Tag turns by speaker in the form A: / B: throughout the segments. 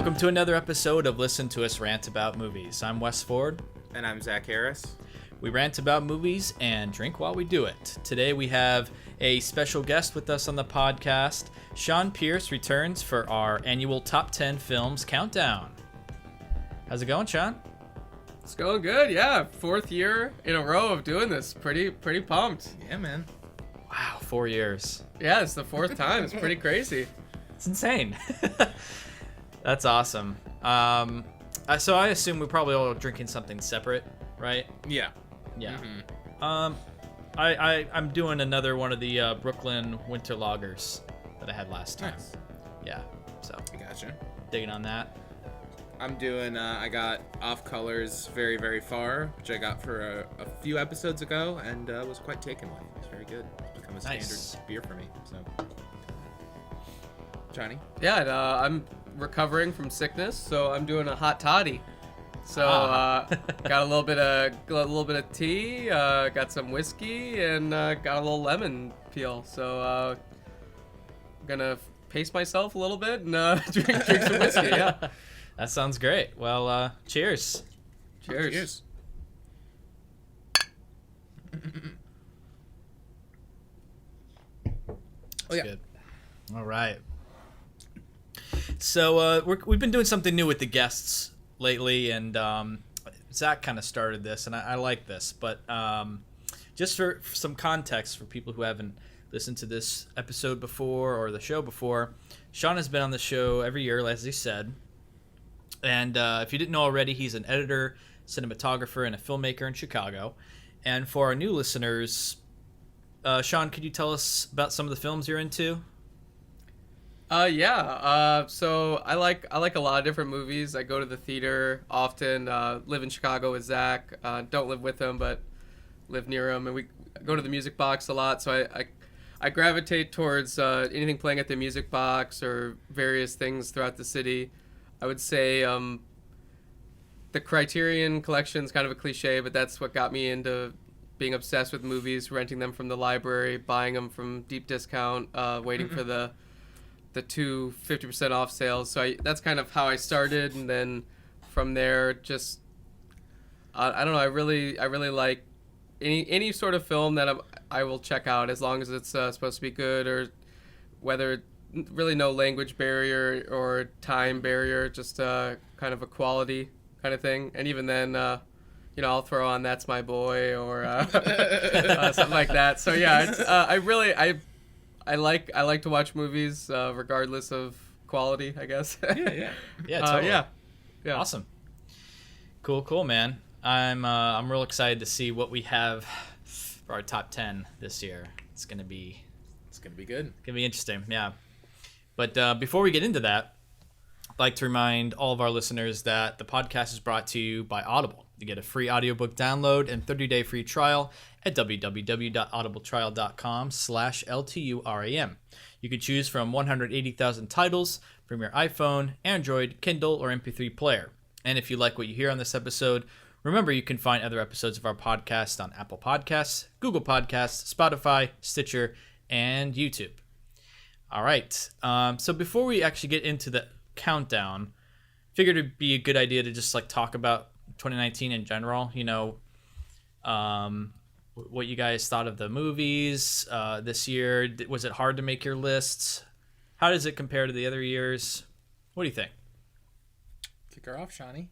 A: Welcome to another episode of Listen to Us Rant About Movies. I'm Wes Ford.
B: And I'm Zach Harris.
A: We rant about movies and drink while we do it. Today we have a special guest with us on the podcast. Sean Pierce returns for our annual Top 10 Films Countdown. How's it going, Sean?
C: It's going good, yeah. 4th year in a row of doing this. Pretty pumped.
B: Yeah, man.
A: Wow, 4 years.
C: Yeah, it's the 4th time. It's pretty crazy.
A: It's insane. That's awesome. So I assume we're probably all drinking something separate, right?
B: Yeah.
A: Yeah.
B: Mm-hmm.
A: I'm doing another one of the Brooklyn Winter Lagers that I had last time.
B: Nice.
A: Yeah. So
B: I gotcha.
A: digging on that.
B: I'm doing, I got Off Colors Very, Very Far, which I got for a few episodes ago, and was quite taken with. It's very good. It's become a standard
A: Nice.
B: beer for me, so. Johnny?
C: Yeah, and, I'm recovering from sickness, so I'm doing a hot toddy. So got a little bit of tea, got some whiskey, and got a little lemon peel. So I'm gonna pace myself a little bit and drink some whiskey. Yeah.
A: That sounds great. Well, cheers.
C: Cheers.
B: Cheers.
A: That's
B: yeah.
A: good. All right. So we've been doing something new with the guests lately, and Zach kind of started this, and I like this. But just for some context for people who haven't listened to this episode before or the show before, Sean has been on the show every year, as he said. And if you didn't know already, he's an editor, cinematographer, and a filmmaker in Chicago. And for our new listeners, Sean, could you tell us about some of the films you're into?
C: So I like a lot of different movies. I go to the theater often. Live in Chicago with Zach. Don't live with him, but live near him. And we go to the Music Box a lot. So I gravitate towards anything playing at the Music Box or various things throughout the city. I would say the Criterion Collection is kind of a cliche, but that's what got me into being obsessed with movies, renting them from the library, buying them from deep discount, waiting for the 50% off sales. So that's kind of how I started, and then from there, just I don't know. I really like any sort of film that I will check out, as long as it's supposed to be good, or whether really no language barrier or time barrier, just kind of a quality kind of thing. And even then, I'll throw on That's My Boy or something like that. So yeah, it's, I like to watch movies regardless of quality, I guess.
A: Yeah, totally.
C: Yeah.
A: Awesome. Cool, man. I'm real excited to see what we have for our top 10 this year. It's gonna be
B: good.
A: Gonna be interesting, yeah. But before we get into that, I'd like to remind all of our listeners that the podcast is brought to you by Audible. You get a free audiobook download and 30-day free trial at www.audibletrial.com/LTURAM. You can choose from 180,000 titles from your iPhone, Android, Kindle, or MP3 player. And if you like what you hear on this episode, remember you can find other episodes of our podcast on Apple Podcasts, Google Podcasts, Spotify, Stitcher, and YouTube. All right. So before we actually get into the countdown, figured it'd be a good idea to just talk about 2019 in general. What you guys thought of the movies this year. Was it hard to make your lists? How does it compare to the other years? What do you think?
B: Kick her off, Shawnee.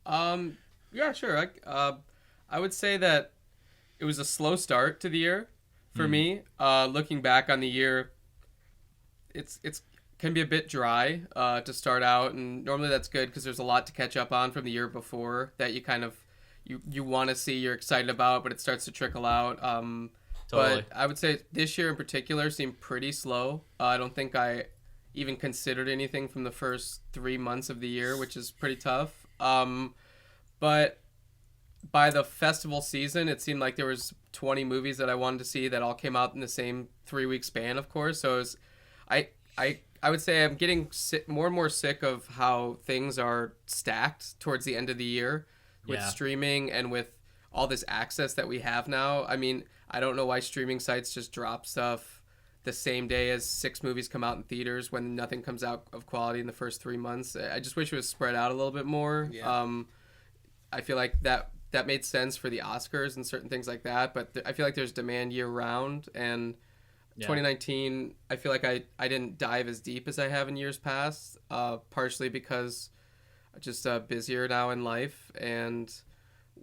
C: Yeah, sure. I would say that it was a slow start to the year for me. Looking back on the year, it's can be a bit dry to start out, and normally that's good because there's a lot to catch up on from the year before that you kind of you want to see, you're excited about, but it starts to trickle out.
A: Totally.
C: But I would say this year in particular seemed pretty slow. I don't think I even considered anything from the first 3 months of the year, which is pretty tough. But by the festival season, it seemed like there was 20 movies that I wanted to see that all came out in the same 3-week span, of course. So I would say I'm getting more and more sick of how things are stacked towards the end of the year with streaming and with all this access that we have now. I mean, I don't know why streaming sites just drop stuff the same day as 6 movies come out in theaters when nothing comes out of quality in the first 3 months. I just wish it was spread out a little bit more.
B: Yeah.
C: I feel like that made sense for the Oscars and certain things like that, but I feel like there's demand year round, and 2019, I feel like I didn't dive as deep as I have in years past, partially because I'm just busier now in life, and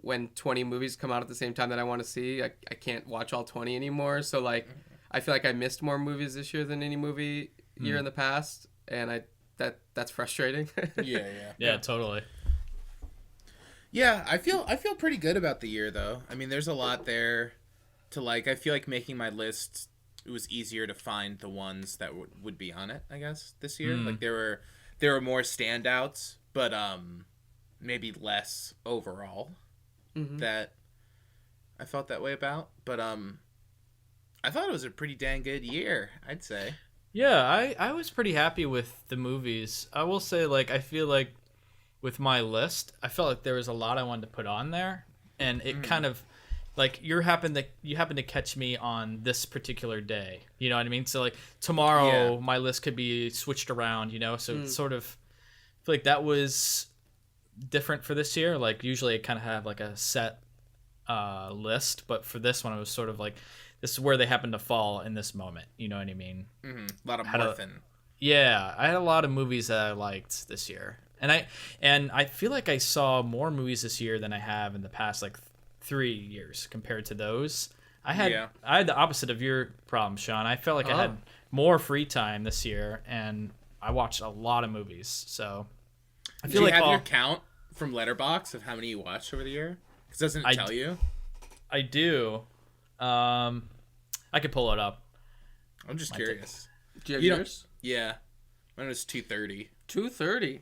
C: when 20 movies come out at the same time that I want to see, I can't watch all 20 anymore. So like, I feel like I missed more movies this year than any movie year in the past, and that's frustrating.
A: Yeah, totally.
B: Yeah, I feel pretty good about the year though. I mean, there's a lot there to like. I feel like making my list, it was easier to find the ones that would be on it, I guess, this year. Like there were more standouts, but maybe less overall that I felt that way about. But I thought it was a pretty dang good year, I'd say.
A: Yeah, I was pretty happy with the movies. I will say, like, I feel like with my list, I felt like there was a lot I wanted to put on there, and it kind of like you happen to catch me on this particular day. You know what I mean? So like tomorrow, my list could be switched around. You know, so it's sort of I feel like that was different for this year. Like usually I kind of have like a set list, but for this one, it was sort of like this is where they happen to fall in this moment. You know what I mean?
B: A lot of morphing.
A: Yeah, I had a lot of movies that I liked this year. And I feel like I saw more movies this year than I have in the past like 3 years compared to those. I had the opposite of your problem, Sean. I felt like I had more free time this year, and I watched a lot of movies. So I feel
B: Do you
A: like
B: have your count from Letterboxd of how many you watched over the year? Because doesn't it tell you?
A: I do. I could pull it up.
B: I'm just curious.
C: Do you have yours?
B: Yeah, mine was 230.
C: 230.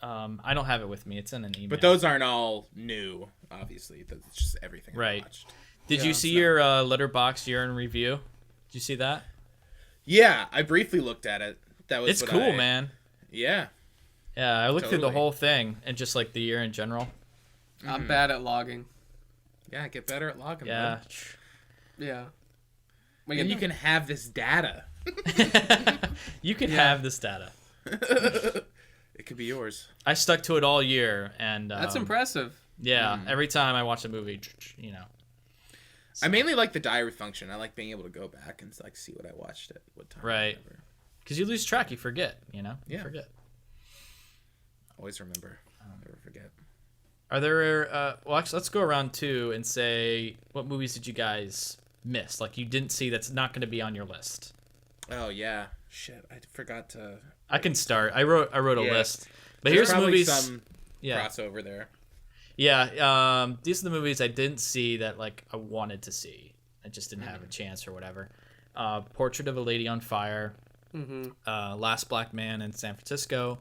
A: I don't have it with me. It's in an email.
B: But those aren't all new, obviously. That's just everything I watched.
A: Did you see your Letterboxd year in review? Did you see that?
B: Yeah, I briefly looked at it.
A: It's cool, man.
B: Yeah.
A: Yeah, I looked through the whole thing and just like the year in general.
C: I'm bad at logging.
B: Yeah, get better at logging.
A: Yeah.
B: Bro.
C: Yeah.
B: And you can have this data.
A: You can have this data.
B: It could be yours.
A: I stuck to it all year, and
C: that's impressive.
A: Yeah, every time I watch a movie, you know.
B: I mainly like the diary function. I like being able to go back and like see what I watched at what time.
A: Right. Because you lose track, you forget. You know. You forget.
B: Always remember. Never forget.
A: Are there? Well, actually, let's go around too and say what movies did you guys miss? Like you didn't see that's not going to be on your list.
B: Oh yeah. Shit, I forgot to.
A: I can start. I wrote a list, but here's movies.
B: Some crossover there.
A: Yeah, these are the movies I didn't see that like I wanted to see. I just didn't have a chance or whatever. Portrait of a Lady on Fire, Last Black Man in San Francisco,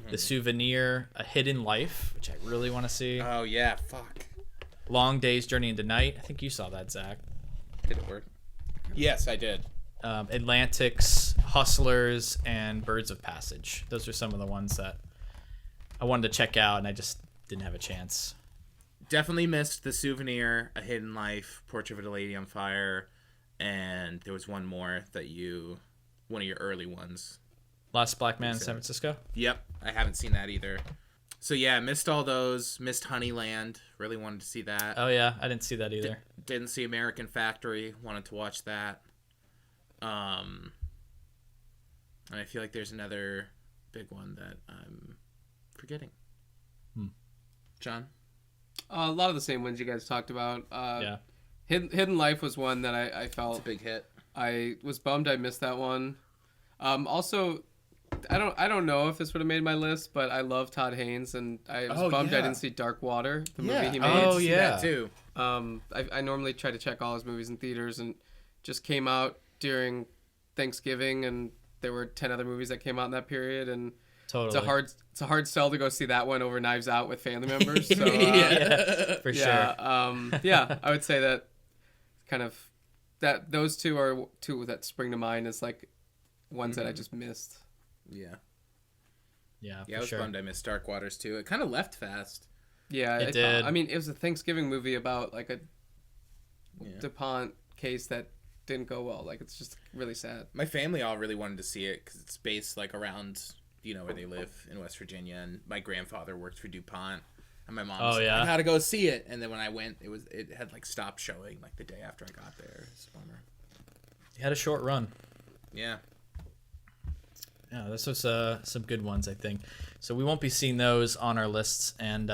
A: The Souvenir, A Hidden Life, which I really want to see.
B: Oh yeah, fuck.
A: Long Day's Journey into Night. I think you saw that, Zach.
B: Did it work? Yes, I did.
A: Atlantics, Hustlers, and Birds of Passage. Those are some of the ones that I wanted to check out, and I just didn't have a chance.
B: Definitely missed The Souvenir, A Hidden Life, Portrait of a Lady on Fire, and there was one more that one of your early ones.
A: Last Black Man in San Francisco?
B: Yep, I haven't seen that either. So yeah, missed all those. Missed Honeyland. Really wanted to see that.
A: Oh yeah, I didn't see that either.
B: Didn't see American Factory. Wanted to watch that. And I feel like there's another big one that I'm forgetting. John?
C: A lot of the same ones you guys talked about.
A: Yeah.
C: Hidden Life was one that I felt...
B: It's a big hit.
C: I was bummed I missed that one. Also, I don't know if this would have made my list, but I love Todd Haynes, and I was bummed I didn't see Dark Water, the movie he made.
A: Oh, yeah.
B: That too.
C: I normally try to check all his movies in theaters, and just came out during Thanksgiving, and there were 10 other movies that came out in that period, and
A: totally.
C: It's a hard sell to go see that one over Knives Out with family members. So,
A: for sure.
C: I would say that kind of those two are two that spring to mind as like ones that I just missed.
B: Yeah.
A: Yeah,
B: I was bummed I missed Dark Waters too. It kind of left fast.
C: Yeah,
A: it did.
C: I mean, it was a Thanksgiving movie about like a DuPont case that didn't go well. Like, it's just really sad.
B: My family all really wanted to see it because it's based like around, you know, where they live in West Virginia, and my grandfather worked for DuPont, and my mom was like, I gotta go see it. And then when I went, it had like stopped showing like the day after I got there. It's a bummer.
A: You had a short run.
B: Yeah.
A: Yeah, this was some good ones, I think. So we won't be seeing those on our lists. And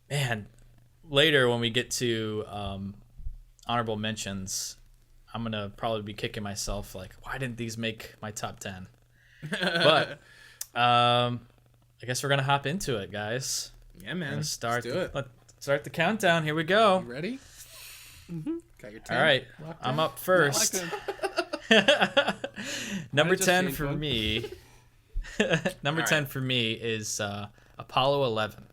A: man, later when we get to honorable mentions, I'm gonna probably be kicking myself like, why didn't these make my top 10? But I guess we're gonna hop into it, guys.
B: Yeah, man.
A: Let's
B: do it.
A: Let's start the countdown. Here we go.
B: You ready?
C: Mm-hmm.
B: Got your 10?
A: All right, I'm up first. Number 10 for me. Number 10 for me is Apollo 11.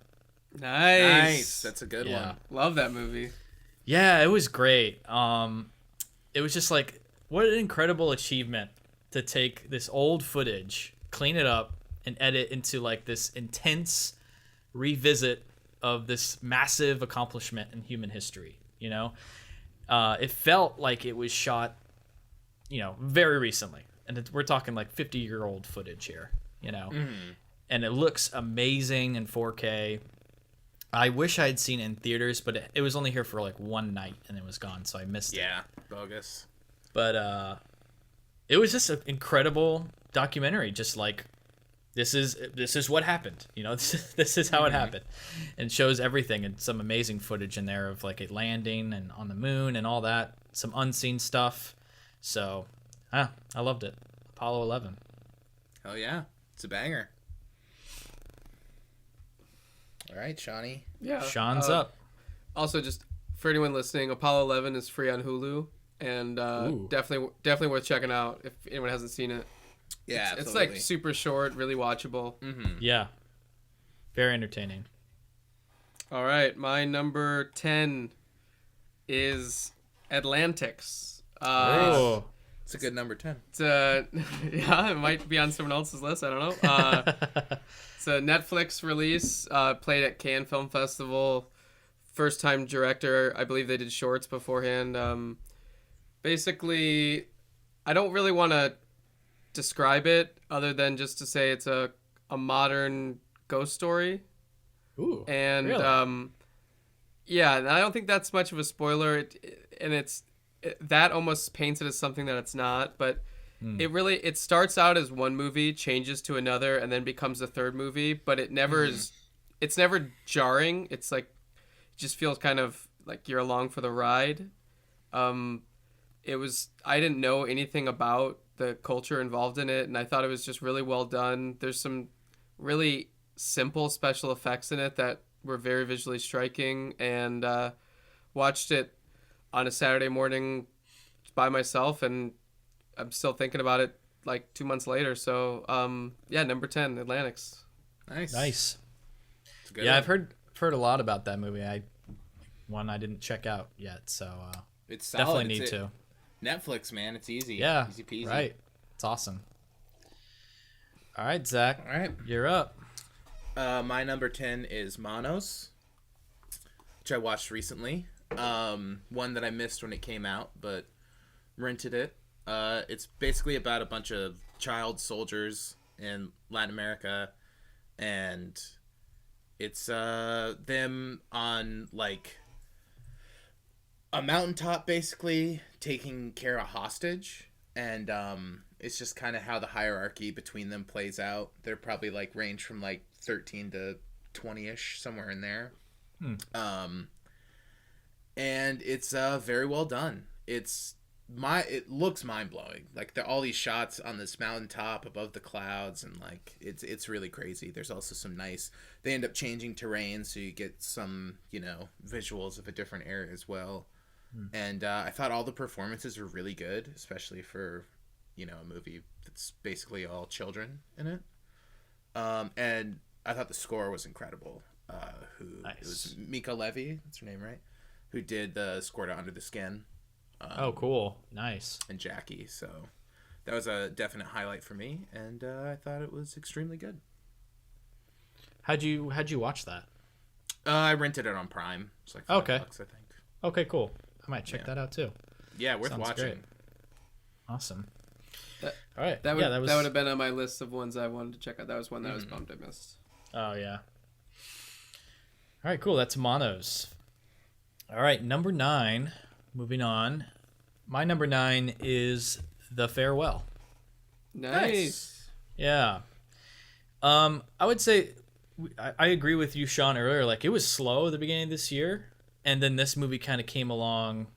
C: Nice.
B: That's a good one.
C: Love that movie.
A: Yeah, it was great. It was just like, what an incredible achievement to take this old footage, clean it up, and edit into like this intense revisit of this massive accomplishment in human history. You know, it felt like it was shot, you know, very recently, and we're talking like 50-year-old footage here. You know, and it looks amazing in 4K. I wish I had seen it in theaters, but it was only here for like one night and it was gone, so I missed it.
B: Yeah, bogus.
A: But it was just an incredible documentary. Just like this is what happened. You know, this is how it happened, and it shows everything and some amazing footage in there of like it landing and on the moon and all that. Some unseen stuff. So, I loved it. Apollo 11.
B: Hell yeah, it's a banger. All right, Shawnee.
C: Yeah.
A: Sean's up.
C: Also, just for anyone listening, Apollo 11 is free on Hulu, and definitely worth checking out if anyone hasn't seen it.
B: Yeah,
C: it's like super short, really watchable.
A: Yeah. Very entertaining.
C: All right, my number 10 is Atlantics.
B: It's a good number 10.
C: It's yeah, it might be on someone else's list. I don't know. It's a Netflix release. Played at Cannes Film Festival. First time director. I believe they did shorts beforehand. Basically, I don't really want to describe it other than just to say it's a modern ghost story.
A: Ooh.
C: And
A: really?
C: yeah, and I don't think that's much of a spoiler. That almost paints it as something that it's not, but it starts out as one movie, changes to another, and then becomes a third movie, but it never is. It's never jarring. It's like, it just feels kind of like you're along for the ride. I didn't know anything about the culture involved in it, and I thought it was just really well done. There's some really simple special effects in it that were very visually striking, and watched it on a Saturday morning by myself, and I'm still thinking about it like 2 months later. So yeah, number 10, Atlantics.
A: Nice.
B: It's a good
A: Yeah,
B: one.
A: I've heard a lot about that movie. I didn't check out yet, so
B: It's solid.
A: definitely need to.
B: Netflix, man, it's easy.
A: Yeah,
B: Easy peasy.
A: right. It's awesome. All right, Zach.
B: All right.
A: You're up.
B: My number 10 is Manos, which I watched recently. One that I missed when it came out, but rented it. It's basically about a bunch of child soldiers in Latin America, and it's them on like a mountaintop, basically taking care of hostage, and it's just kind of how the hierarchy between them plays out. They're probably like range from like 13 to 20-ish, somewhere in there. And it's very well done. It looks mind-blowing. Like all these shots on this mountaintop above the clouds, and like it's really crazy. There's also some nice, they end up changing terrain, so you get some, you know, visuals of a different area as well. And I thought all the performances were really good, especially for, you know, a movie that's basically all children in it. And I thought the score was incredible. It was Mika Levy, that's her name, right? Who did the score to Under the Skin.
A: Oh, cool. Nice.
B: And Jackie. So that was a definite highlight for me, and I thought it was extremely good.
A: How'd you watch that?
B: I rented it on Prime. It's like $5, I think.
A: Okay, cool. I might check that out too.
B: Yeah, worth
A: Sounds
B: watching.
A: great. Awesome.
C: That-
A: All right.
C: That would
A: that was.
C: that would have been on my list of ones I wanted to check out. That was one that I was bummed I missed.
A: Oh yeah. All right, cool. That's Monos. All right, number 9. Moving on. My number 9 is The Farewell.
C: Nice.
A: Yeah. I would say I agree with you, Sean, earlier. Like, it was slow at the beginning of this year, and then this movie kind of came along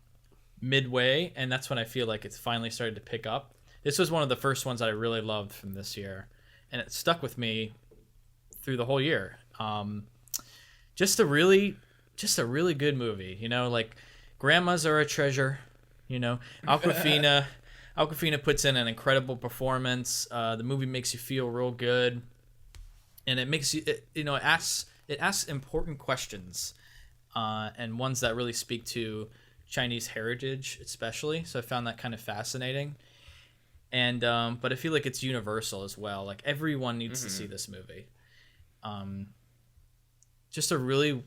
A: midway, and that's when I feel like it's finally started to pick up. This was one of the first ones that I really loved from this year, and it stuck with me through the whole year. Just a really good movie. You know, like, grandmas are a treasure. You know, Awkwafina puts in an incredible performance. The movie makes you feel real good, and it makes you, it asks important questions, and ones that really speak to Chinese heritage, especially. So I found that kind of fascinating. And but I feel like it's universal as well. Like, everyone needs to see this movie. Just a really,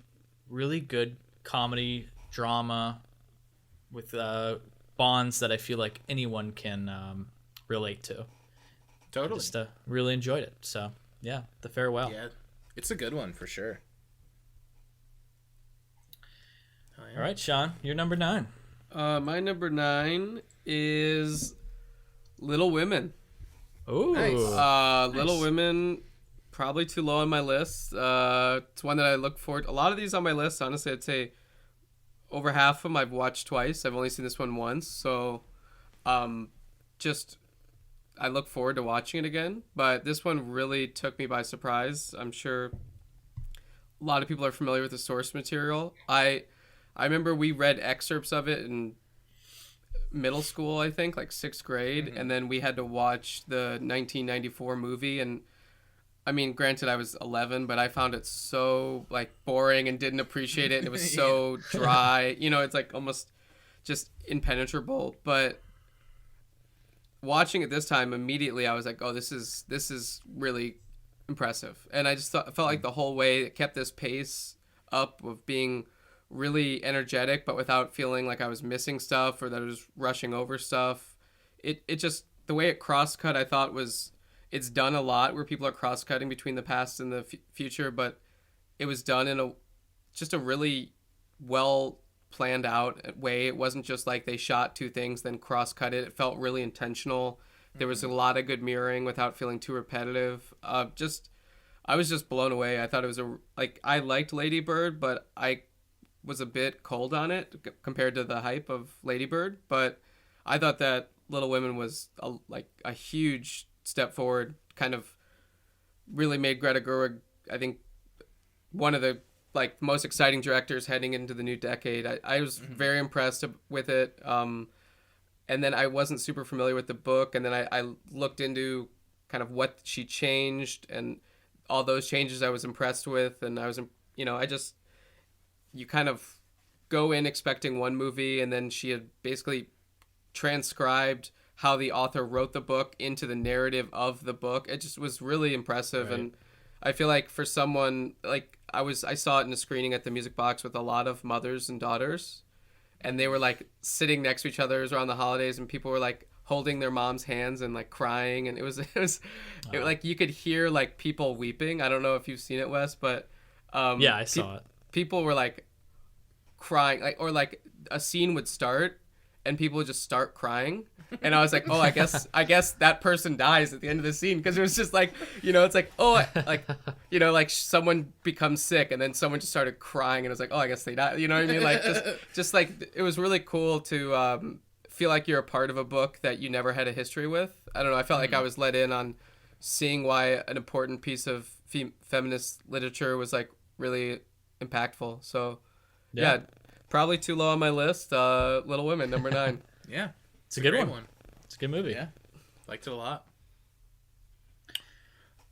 A: really good comedy drama with bonds that I feel like anyone can relate to.
B: Totally.
A: Just really enjoyed it. So yeah, The Farewell.
B: Yeah, it's a good one for sure. Oh, yeah.
A: All right, Sean, you're number 9.
C: My number 9 is Little Women.
A: Ooh,
B: Nice.
C: Little Women, probably too low on my list. It's one that I look forward. A lot of these on my list, honestly, I'd say over half of them I've watched twice. I've only seen this one once, so just I look forward to watching it again. But this one really took me by surprise. I'm sure a lot of people are familiar with the source material. I remember we read excerpts of it in middle school, I think, like 6th grade, and then we had to watch the 1994 movie. And I mean, granted, I was 11, but I found it so, like, boring and didn't appreciate it. And it was so dry. You know, it's like almost just impenetrable. But watching it this time, immediately I was like, oh, this is really impressive. And I just felt like the whole way it kept this pace up of being really energetic, but without feeling like I was missing stuff or that I was rushing over stuff. It just, the way it cross-cut, I thought it's done a lot where people are cross-cutting between the past and the future, but it was done in a really well planned out way. It wasn't just like they shot 2 things then cross-cut it. It felt really intentional. There was a lot of good mirroring without feeling too repetitive. I was just blown away. I thought it was I liked Lady Bird, but I was a bit cold on it compared to the hype of Lady Bird. But I thought that Little Women was a huge step forward, kind of really made Greta Gerwig, I think, one of the most exciting directors heading into the new decade. I was very impressed with it. And then I wasn't super familiar with the book, and then I looked into kind of what she changed, and all those changes I was impressed with, and I was, you kind of go in expecting one movie, and then she had basically transcribed how the author wrote the book into the narrative of the book. It just was really impressive. Right. And I feel like for someone, like, I saw it in a screening at the Music Box with a lot of mothers and daughters, and they were like sitting next to each other around the holidays, and people were like holding their mom's hands and like crying, and it was like you could hear like people weeping. I don't know if you've seen it, Wes, but
A: yeah, I saw it.
C: People were like crying, or like a scene would start and people would just start crying, and I was like, oh, I guess that person dies at the end of the scene, because it was just like, it's like, oh, like, like someone becomes sick and then someone just started crying, and it was like, oh, I guess they died. You know what I mean? Like just like, it was really cool to feel like you're a part of a book that you never had a history with. I don't know. I felt like I was let in on seeing why an important piece of feminist literature was like really impactful. So yeah, probably too low on my list. Little Women, number 9.
B: Yeah,
A: it's a good one. It's a good movie.
B: Yeah, liked it a lot.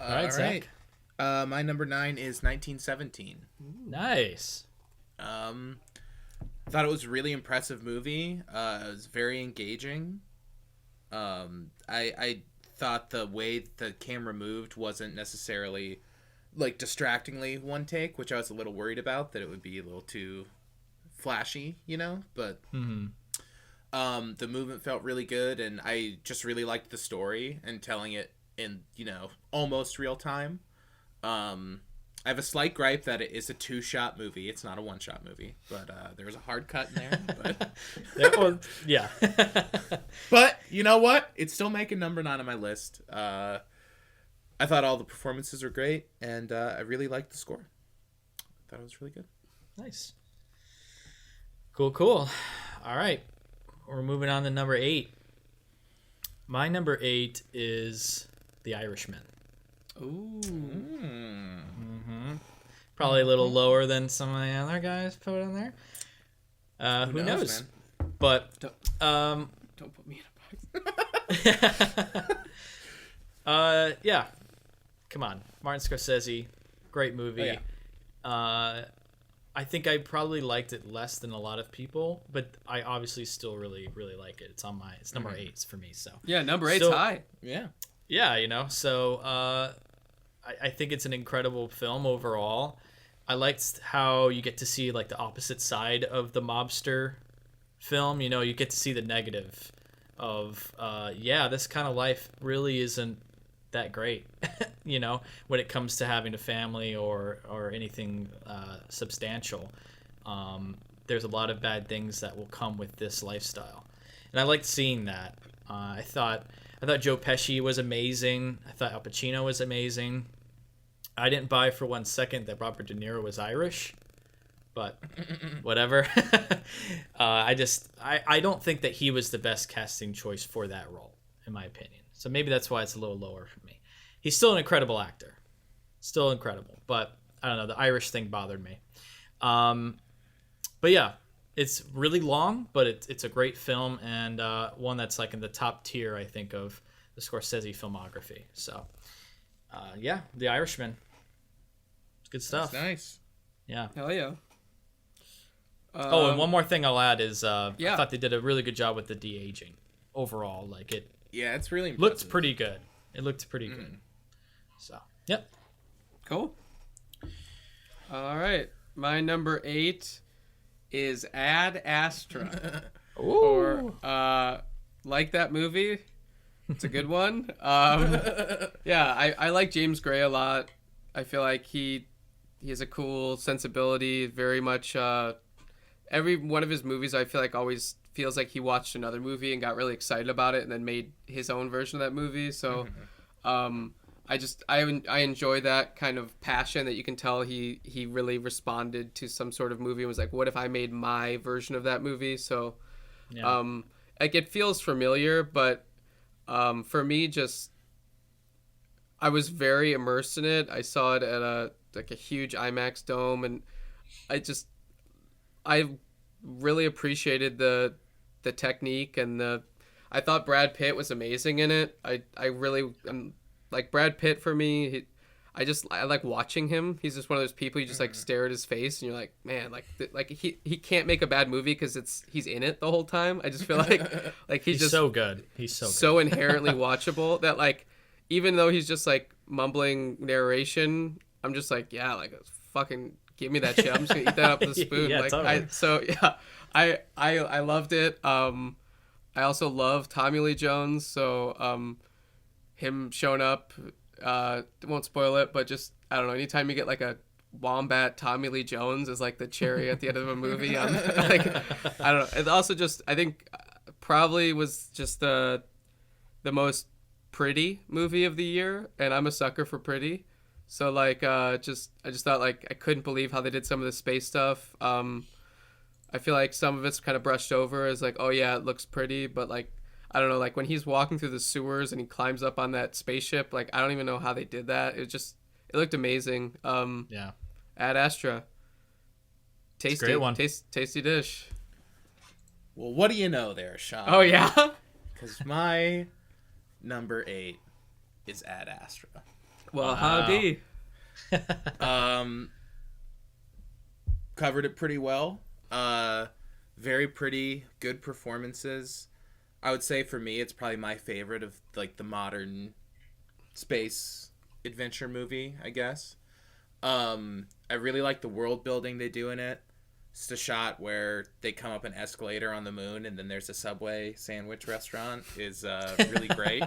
A: All right, Zach.
B: My number 9 is 1917.
A: Nice.
B: Thought it was a really impressive movie. It was very engaging. I thought the way the camera moved wasn't necessarily like distractingly one take, which I was a little worried about, that it would be a little too flashy, but The movement felt really good, and I just really liked the story and telling it in, almost real time. I have a slight gripe that it is a 2-shot movie. It's not a 1-shot movie, but there was a hard cut in there. But,
A: yeah.
B: but you know what? It's still making number 9 on my list. I thought all the performances were great, and I really liked the score. I thought it was really good.
A: Nice. Cool. All right. We're moving on to number 8. My number 8 is The Irishman.
C: Ooh.
A: Probably a little lower than some of the other guys put in there. Who knows?
B: Man?
A: But
C: Don't put me in a box.
A: yeah. Come on, Martin Scorsese, great movie.
B: Oh, yeah.
A: I think I probably liked it less than a lot of people, but I obviously still really, really like it. It's number 8 for me. So
C: Yeah, number 8's high.
B: Yeah.
A: yeah, so I think it's an incredible film overall. I liked how you get to see like the opposite side of the mobster film. You get to see the negative of this kind of life really isn't that great. When it comes to having a family or anything substantial. There's a lot of bad things that will come with this lifestyle, and I liked seeing that. I thought Joe Pesci was amazing. I thought Al Pacino was amazing. I didn't buy for 1 second that Robert De Niro was Irish, but whatever. I don't think that he was the best casting choice for that role, in my opinion. So maybe that's why it's a little lower for me. He's still an incredible actor. Still incredible. But I don't know, the Irish thing bothered me. But yeah, it's really long, but it's a great film, and one that's like in the top tier, I think, of the Scorsese filmography. So yeah, The Irishman. It's good stuff.
B: That's nice.
A: Yeah.
C: Hell yeah.
A: And one more thing I'll add is I thought they did a really good job with the de-aging overall. Like it
B: it's really impressive.
A: looked pretty good. It looked pretty good. So, yep.
C: Cool. All right. My number 8 is Ad Astra.
A: Ooh.
C: Or like that movie. It's a good one. Yeah, I like James Gray a lot. I feel like he has a cool sensibility. Very much every one of his movies, I feel like always feels like he watched another movie and got really excited about it and then made his own version of that movie. So I enjoy that kind of passion that you can tell he really responded to some sort of movie and was like, what if I made my version of that movie? So like it feels familiar, but for me, just I was very immersed in it. I saw it at a huge IMAX dome, and I really appreciated the technique, and I thought Brad Pitt was amazing in it. I really like Brad Pitt. For me, I like watching him. He's just one of those people you just like stare at his face and you're like, man, like he can't make a bad movie because he's in it the whole time. I just feel like he's just
A: so good. He's
C: so inherently watchable that like even though he's just like mumbling narration, I'm just like, yeah, like fucking give me that shit. I'm just gonna eat that up with a spoon.
A: Yeah,
C: like
A: totally.
C: I loved it. I also love Tommy Lee Jones, so him showing up, won't spoil it, but just I don't know, anytime you get like a wombat Tommy Lee Jones is like the cherry at the end of a movie. I'm like, I don't know. It also just I think probably was just the most pretty movie of the year, and I'm a sucker for pretty. So like I just thought like I couldn't believe how they did some of the space stuff. I feel like some of it's kind of brushed over as like, oh yeah, it looks pretty, but like I don't know, like when he's walking through the sewers and he climbs up on that spaceship, like I don't even know how they did that. It looked amazing.
A: Yeah.
C: Ad Astra. Tasty.
A: Great one.
C: Tasty dish.
B: Well, what do you know there, Sean?
C: Oh yeah.
B: Because my number 8 is Ad Astra.
C: Well,
A: Wow.
C: howdy.
B: Covered it pretty well. Very pretty, good performances. I would say for me, it's probably my favorite of like the modern space adventure movie, I guess. I really like the world building they do in it. It's the shot where they come up an escalator on the moon, and then there's a Subway sandwich restaurant. Is really great.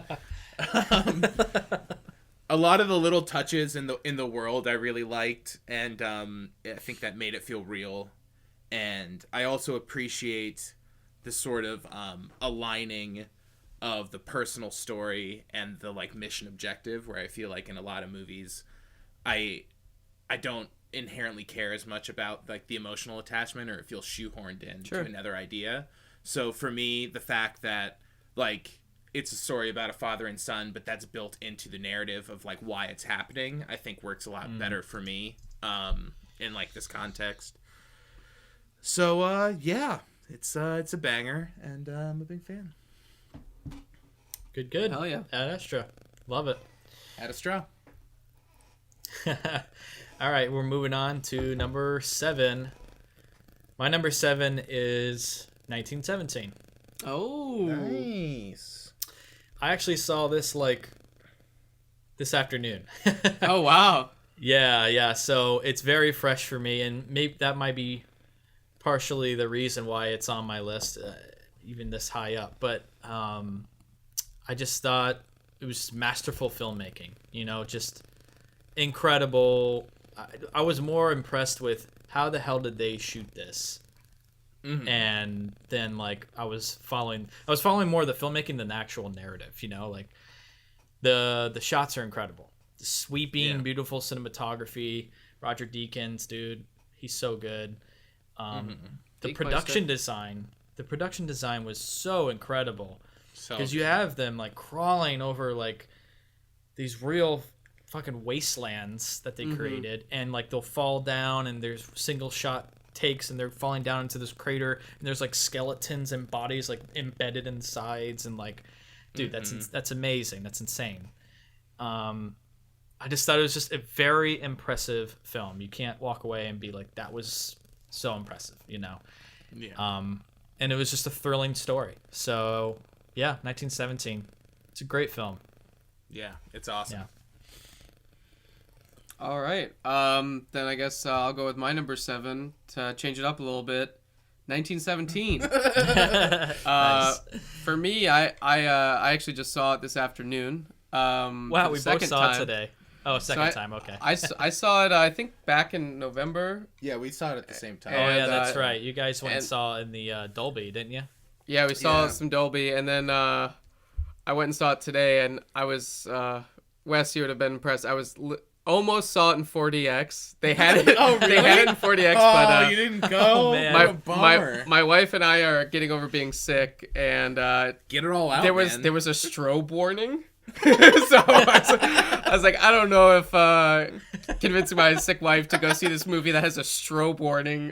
B: A lot of the little touches in the world I really liked, and I think that made it feel real. And I also appreciate the sort of aligning of the personal story and the like mission objective, where I feel like in a lot of movies, I don't inherently care as much about like the emotional attachment, or it feels shoehorned in to another idea. So for me, the fact that like it's a story about a father and son, but that's built into the narrative of like why it's happening, I think works a lot better for me in like this context. So yeah, it's a banger, and I'm a big fan.
A: Good.
C: Hell yeah.
A: Ad Astra. Love it.
B: Add a straw.
A: All right, we're moving on to number 7. My number 7 is 1917.
C: Oh.
B: Nice.
A: I actually saw this like this afternoon.
C: Oh, wow.
A: Yeah. So it's very fresh for me, and maybe that might be partially the reason why it's on my list, even this high up. But I just thought it was masterful filmmaking. You know, just incredible. I was more impressed with how the hell did they shoot this, and then like I was following more of the filmmaking than the actual narrative. You know, like the shots are incredible, the sweeping, beautiful cinematography. Roger Deakins, dude, he's so good. The production design was so incredible, because you have them like crawling over like these real fucking wastelands that they created, and like they'll fall down, and there's single shot takes, and they're falling down into this crater, and there's like skeletons and bodies like embedded in the sides, and like, dude, that's amazing. That's insane. I just thought it was just a very impressive film. You can't walk away and be like, that was so impressive, you know?
B: Yeah.
A: And it was just a thrilling story. So yeah, 1917. It's a great film.
B: Yeah, it's awesome.
A: Yeah.
C: All right. Then I guess I'll go with my number 7 to change it up a little bit. 1917.
A: Nice.
C: For me, I actually just saw it this afternoon.
A: Wow, we both saw it today. Oh, second time. Okay.
C: I saw it, I think, back in November.
B: Yeah, we saw it at the same time.
A: Oh, yeah,
C: And,
A: that's right. You guys went and saw it in the Dolby, didn't you?
C: Yeah, we saw some Dolby, and then I went and saw it today, and I was Wes, you would have been impressed. I was almost saw it in 4DX. They had it.
B: Oh, really?
C: They had it in 4DX,
B: Oh,
C: but
B: you didn't go.
A: Oh, man.
B: What a bummer.
C: my wife and I are getting over being sick, and
B: Get it all out.
C: there was
B: man.
C: a strobe warning. So I was like, I don't know if convincing my sick wife to go see this movie that has a strobe warning.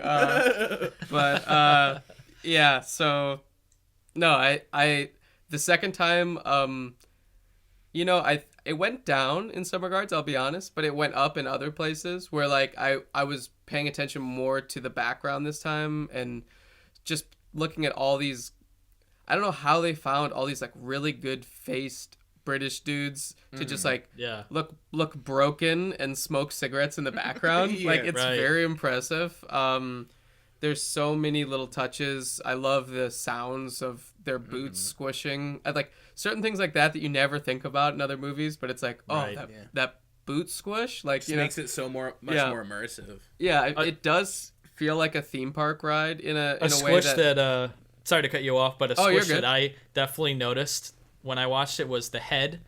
C: But yeah, so no, I the second time, you know, it went down in some regards, I'll be honest, but it went up in other places where like I was paying attention more to the background this time, and just looking at all these, I don't know how they found all these like really good faced British dudes to just like look broken and smoke cigarettes in the background.
B: Yeah,
C: like it's
A: right.
C: very impressive. There's so many little touches. I love the sounds of their boots squishing. I like certain things like that you never think about in other movies, but it's like, oh,
A: Right.
C: that boot squish, like,
B: Just
C: you know,
B: makes it so more immersive.
C: yeah, it does feel like a theme park ride in a way
A: squish
C: that
A: sorry to cut you off, but a
C: Oh, you're
A: squish
C: good.
A: that I definitely noticed when I watched it was the head.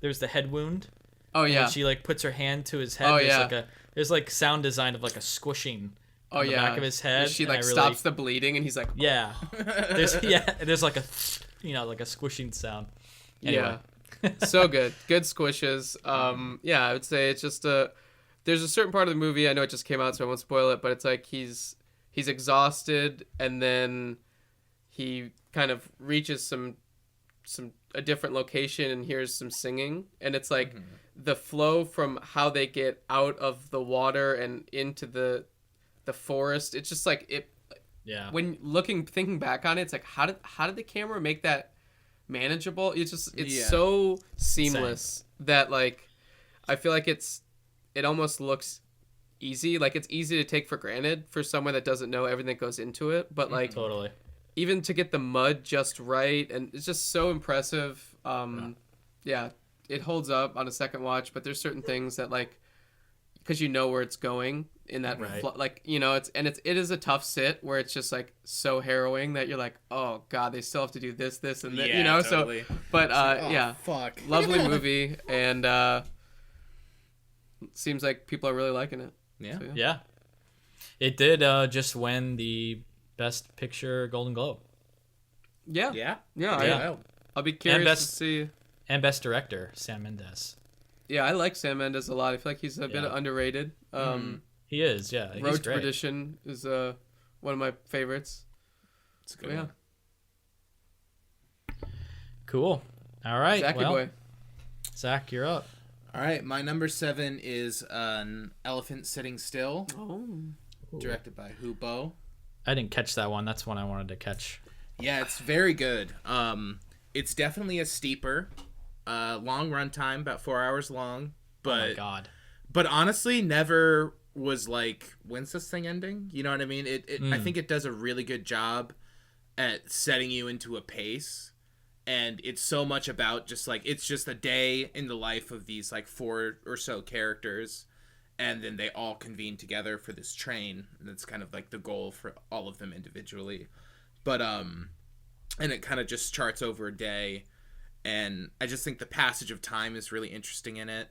A: There's the head wound.
C: oh yeah,
A: When she like puts her hand to his head.
C: Oh,
A: there's
C: yeah.
A: like there's like sound design of like a squishing on the
C: yeah,
A: back of his head.
C: she
A: and
C: like
A: I really,
C: stops the bleeding, and he's like,
A: Yeah. There's like a like a squishing sound. Anyway.
C: yeah, so good squishes. Yeah, I would say it's just there's a certain part of the movie, I know it just came out so I won't spoil it, but it's like he's exhausted, and then he kind of reaches a different location and hears some singing, and it's like the flow from how they get out of the water and into the forest, it's just like it.
A: Yeah.
C: When thinking back on it, it's like how did the camera make that manageable? It's so seamless that like I feel like it almost looks easy. Like, it's easy to take for granted for someone that doesn't know everything that goes into it. But like,
A: Totally.
C: even to get the mud just right, and it's just so impressive. Yeah, it holds up on a second watch. But there's certain things that, like, because you know where it's going in that
A: Right.
C: like, you know, it is a tough sit where it's just like so harrowing that you're like, oh god, they still have to do this and that, you know.
B: Totally.
C: So but yeah,
B: Fuck.
C: lovely movie, and seems like people are really liking it.
B: Yeah.
C: So,
A: Yeah. It did just win the Best Picture Golden Globe
C: yeah,
B: Yeah.
C: yeah. I'll be curious
A: best-
C: to see.
A: and Best Director, Sam Mendes.
C: Yeah, I like Sam Mendes a lot. I feel like he's a bit
A: Yeah.
C: underrated.
A: He is, yeah. He's
C: Road to
A: great.
C: Perdition is one of my favorites.
B: It's a good
C: Yeah,
B: one.
A: Cool. All right.
C: Zachy
A: well,
C: boy.
A: Zach, you're up.
B: All right, my number 7 is An Elephant Sitting Still,
C: Oh,
B: directed by Hubo.
A: I didn't catch that one. That's one I wanted to catch.
B: Yeah, it's very good. It's definitely a steeper, long run time, about 4 hours long.
A: Oh my
B: But
A: God.
B: but honestly, never was like, when's this thing ending? You know what I mean? I think it does a really good job at setting you into a pace, and it's so much about just like, it's just a day in the life of these like 4 or so characters, and then they all convene together for this train, and that's kind of like the goal for all of them individually. But and it kind of just charts over a day, and I just think the passage of time is really interesting in it,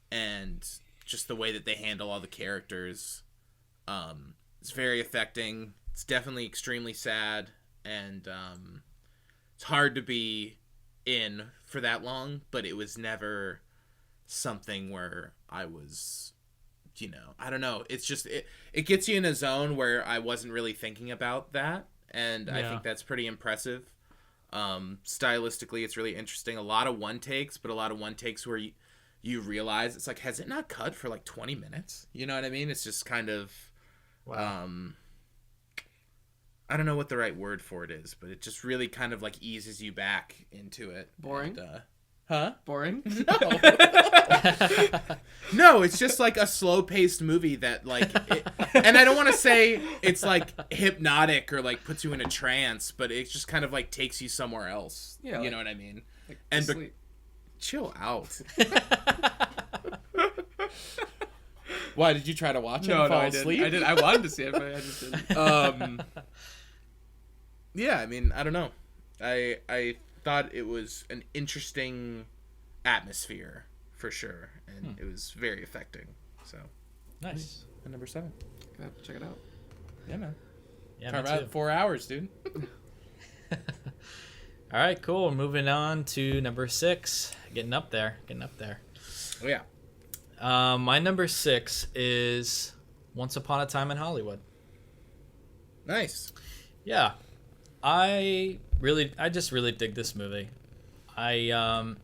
B: and just the way that they handle all the characters, it's very affecting. It's definitely extremely sad, and it's hard to be in for that long, but it was never something where I was, I don't know. It's just, it gets you in a zone where I wasn't really thinking about that, and I
A: Yeah.
B: think that's pretty impressive. Stylistically, it's really interesting. A lot of one takes, but a lot of one takes where you realize it's like, has it not cut for like 20 minutes? You know what I mean? It's just kind of, I don't know what the right word for it is, but it just really kind of like eases you back into it.
C: Boring?
B: And, huh?
C: boring.
B: No, it's just like a slow-paced movie that like, and I don't want to say it's like hypnotic or like puts you in a trance, but it just kind of like takes you somewhere else.
C: Yeah,
B: you
C: like-
B: know what I mean?
C: Like,
B: And
C: sleep.
B: Chill out. Why did you try to watch it and fall
C: I
B: asleep?
C: didn't. I wanted to see it, but I just didn't.
B: Yeah, I mean, I don't know. I thought it was an interesting atmosphere for sure, and it was very affecting. So,
A: Nice.
B: my number 7.
C: Gonna have to check it out.
B: Yeah, man.
A: Yeah,
B: Talk
A: me
B: about
A: too.
B: 4 hours, dude.
A: All right, cool. Moving on to number 6. Getting up there.
B: Oh yeah.
A: My number 6 is Once Upon a Time in Hollywood.
B: Nice.
A: Yeah, I just really dig this movie. I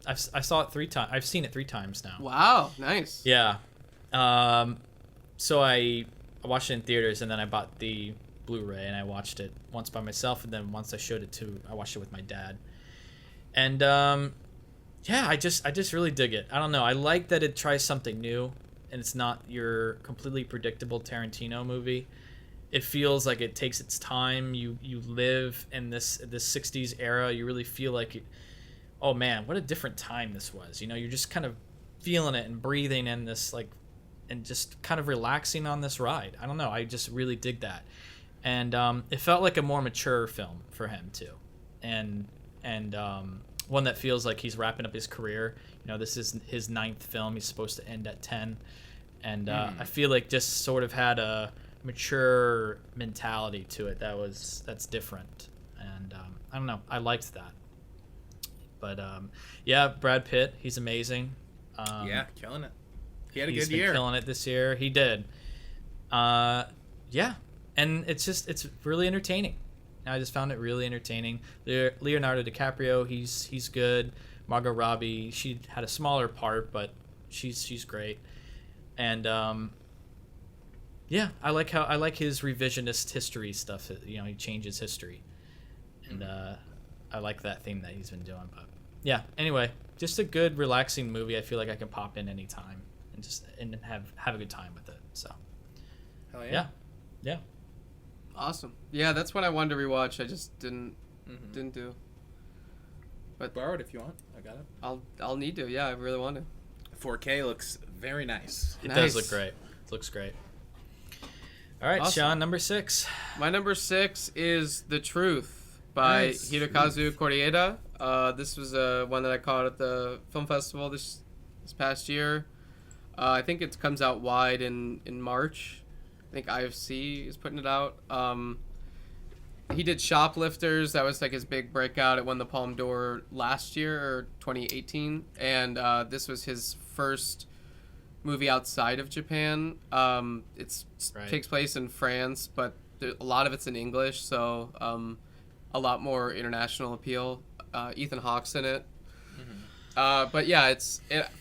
A: saw it 3 times. I've seen it 3 times now.
C: Wow, nice.
A: Yeah. So I watched it in theaters, and then I bought the Blu-ray, and I watched it once by myself, and then once I watched it with my dad. And yeah, I just really dig it. I don't know. I like that it tries something new, and it's not your completely predictable Tarantino movie. It feels like it takes its time. You live in this 60s era. You really feel like, oh man, what a different time this was. You're just kind of feeling it and breathing in this, like, and just kind of relaxing on this ride. I don't know. I just really dig that. And it felt like a more mature film for him too. And one that feels like he's wrapping up his career. This is his 9th film. He's supposed to end at 10. And I feel like just sort of had a mature mentality to it that's different. And I don't know. I liked that. But yeah, Brad Pitt, he's amazing.
B: Yeah, killing it. He had a
A: He's
B: good
A: been
B: year.
A: killing it this year. He did. Yeah, and it's really entertaining. I just found it really entertaining. Leonardo DiCaprio, he's good. Margot Robbie, she had a smaller part, but she's great. And yeah, I like his revisionist history stuff. He changes history, and I like that theme that he's been doing. But yeah, anyway, just a good, relaxing movie. I feel like I can pop in anytime and have a good time with it. So
B: Hell yeah.
A: Yeah. Yeah.
C: Awesome. Yeah, that's one I wanted to rewatch. I just didn't do.
B: Borrow it if you want. I got it.
C: I'll need to. Yeah, I really want to.
B: 4K looks very nice.
A: It
C: Nice.
A: does look great. It looks great. All right,
C: Awesome.
A: Sean, number 6.
C: My number 6 is The Truth by
B: Nice.
C: Hirokazu Koreeda. This was one that I caught at the film festival this past year. I think it comes out wide in March. I think IFC is putting it out. He did Shoplifters. That was like his big breakout. It won the Palme d'Or last year, or 2018. And this was his first movie outside of Japan. It takes place in France, but a lot of it's in English, so a lot more international appeal. Ethan Hawke's in it. But yeah,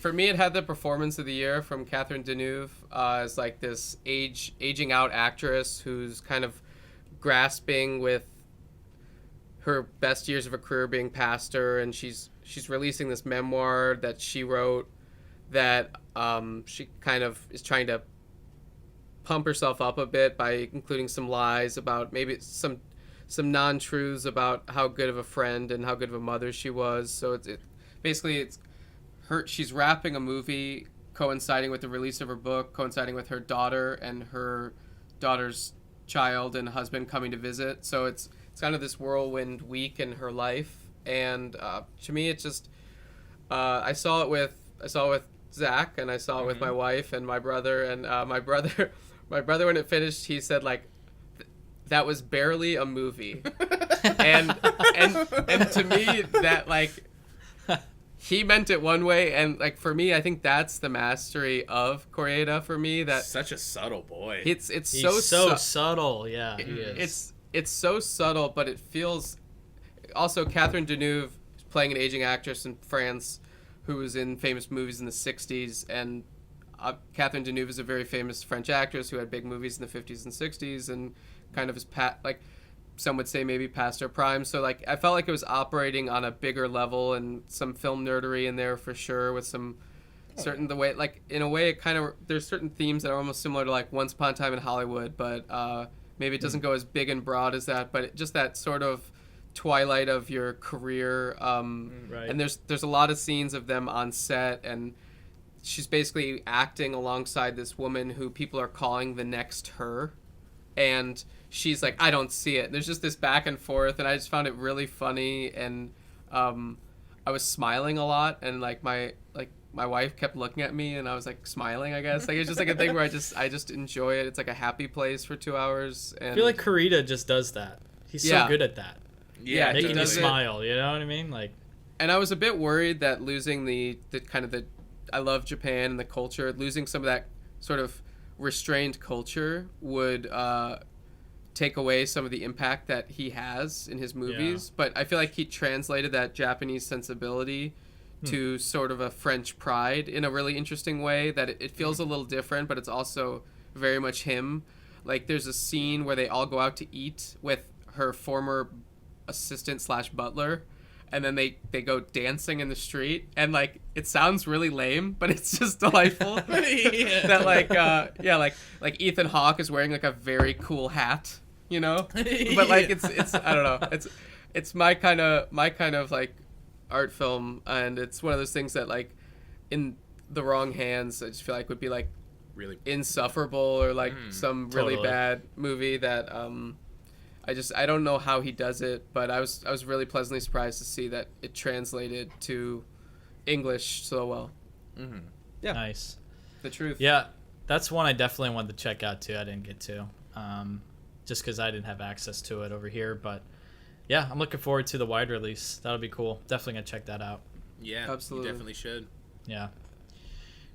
C: for me, it had the performance of the year from Catherine Deneuve as like this aging out actress who's kind of grasping with her best years of her career being past her, and she's releasing this memoir that she wrote that she kind of is trying to pump herself up a bit by including some lies about maybe some non-truths about how good of a friend and how good of a mother she was. So it's her. She's wrapping a movie coinciding with the release of her book, coinciding with her daughter and her daughter's child and husband coming to visit. So it's kind of this whirlwind week in her life. And to me, it's just I saw it with Zach, and I saw it with my wife and my brother. And my brother when it finished, he said like, that was barely a movie. and to me, that like, he meant it one way, and like for me, I think that's the mastery of Koreeda for me. That
B: Such a subtle boy.
C: He's
A: so subtle. Yeah, he is.
C: It's so subtle, but it feels. Also, Catherine Deneuve is playing an aging actress in France, who was in famous movies in the '60s, and Catherine Deneuve is a very famous French actress who had big movies in the '50s and '60s, and kind of is like some would say maybe past her prime. So like I felt like it was operating on a bigger level, and some film nerdery in there for sure, with some certain the way like in a way it kind of there's certain themes that are almost similar to like Once Upon a Time in Hollywood, but maybe it doesn't go as big and broad as that, but just that sort of twilight of your career.
A: Right.
C: And there's a lot of scenes of them on set, and she's basically acting alongside this woman who people are calling the next her, and she's like, I don't see it. There's just this back and forth, and I just found it really funny, and I was smiling a lot, and like my wife kept looking at me, and I was like smiling, I guess. Like it's just like a thing where I just enjoy it. It's like a happy place for 2 hours. And
A: I feel like Koreeda just does that. He's so good at that.
C: Yeah,
A: Making you
C: does it.
A: smile, you know what I mean? Like,
C: and I was a bit worried that losing the kind of the I love Japan and the culture, losing some of that sort of restrained culture would take away some of the impact that he has in his movies.
A: Yeah.
C: But I feel like he translated that Japanese sensibility to sort of a French pride in a really interesting way, that it feels a little different, but it's also very much him. Like there's a scene where they all go out to eat with her former assistant / butler, and then they go dancing in the street, and like it sounds really lame, but it's just delightful. That like Ethan Hawke is wearing like a very cool hat, you know, but like it's I don't know, it's my kind of like art film, and it's one of those things that like in the wrong hands I just feel like would be like
B: Really
C: insufferable, or like some really
A: Totally.
C: bad movie that I don't know how he does it, but I was really pleasantly surprised to see that it translated to English so well. Yeah.
A: nice.
C: The Truth.
A: Yeah, that's one I definitely wanted to check out too. I didn't get to, just because I didn't have access to it over here. But yeah, I'm looking forward to the wide release. That'll be cool. Definitely gonna check that out.
B: Yeah,
C: Absolutely.
B: You definitely should.
A: Yeah.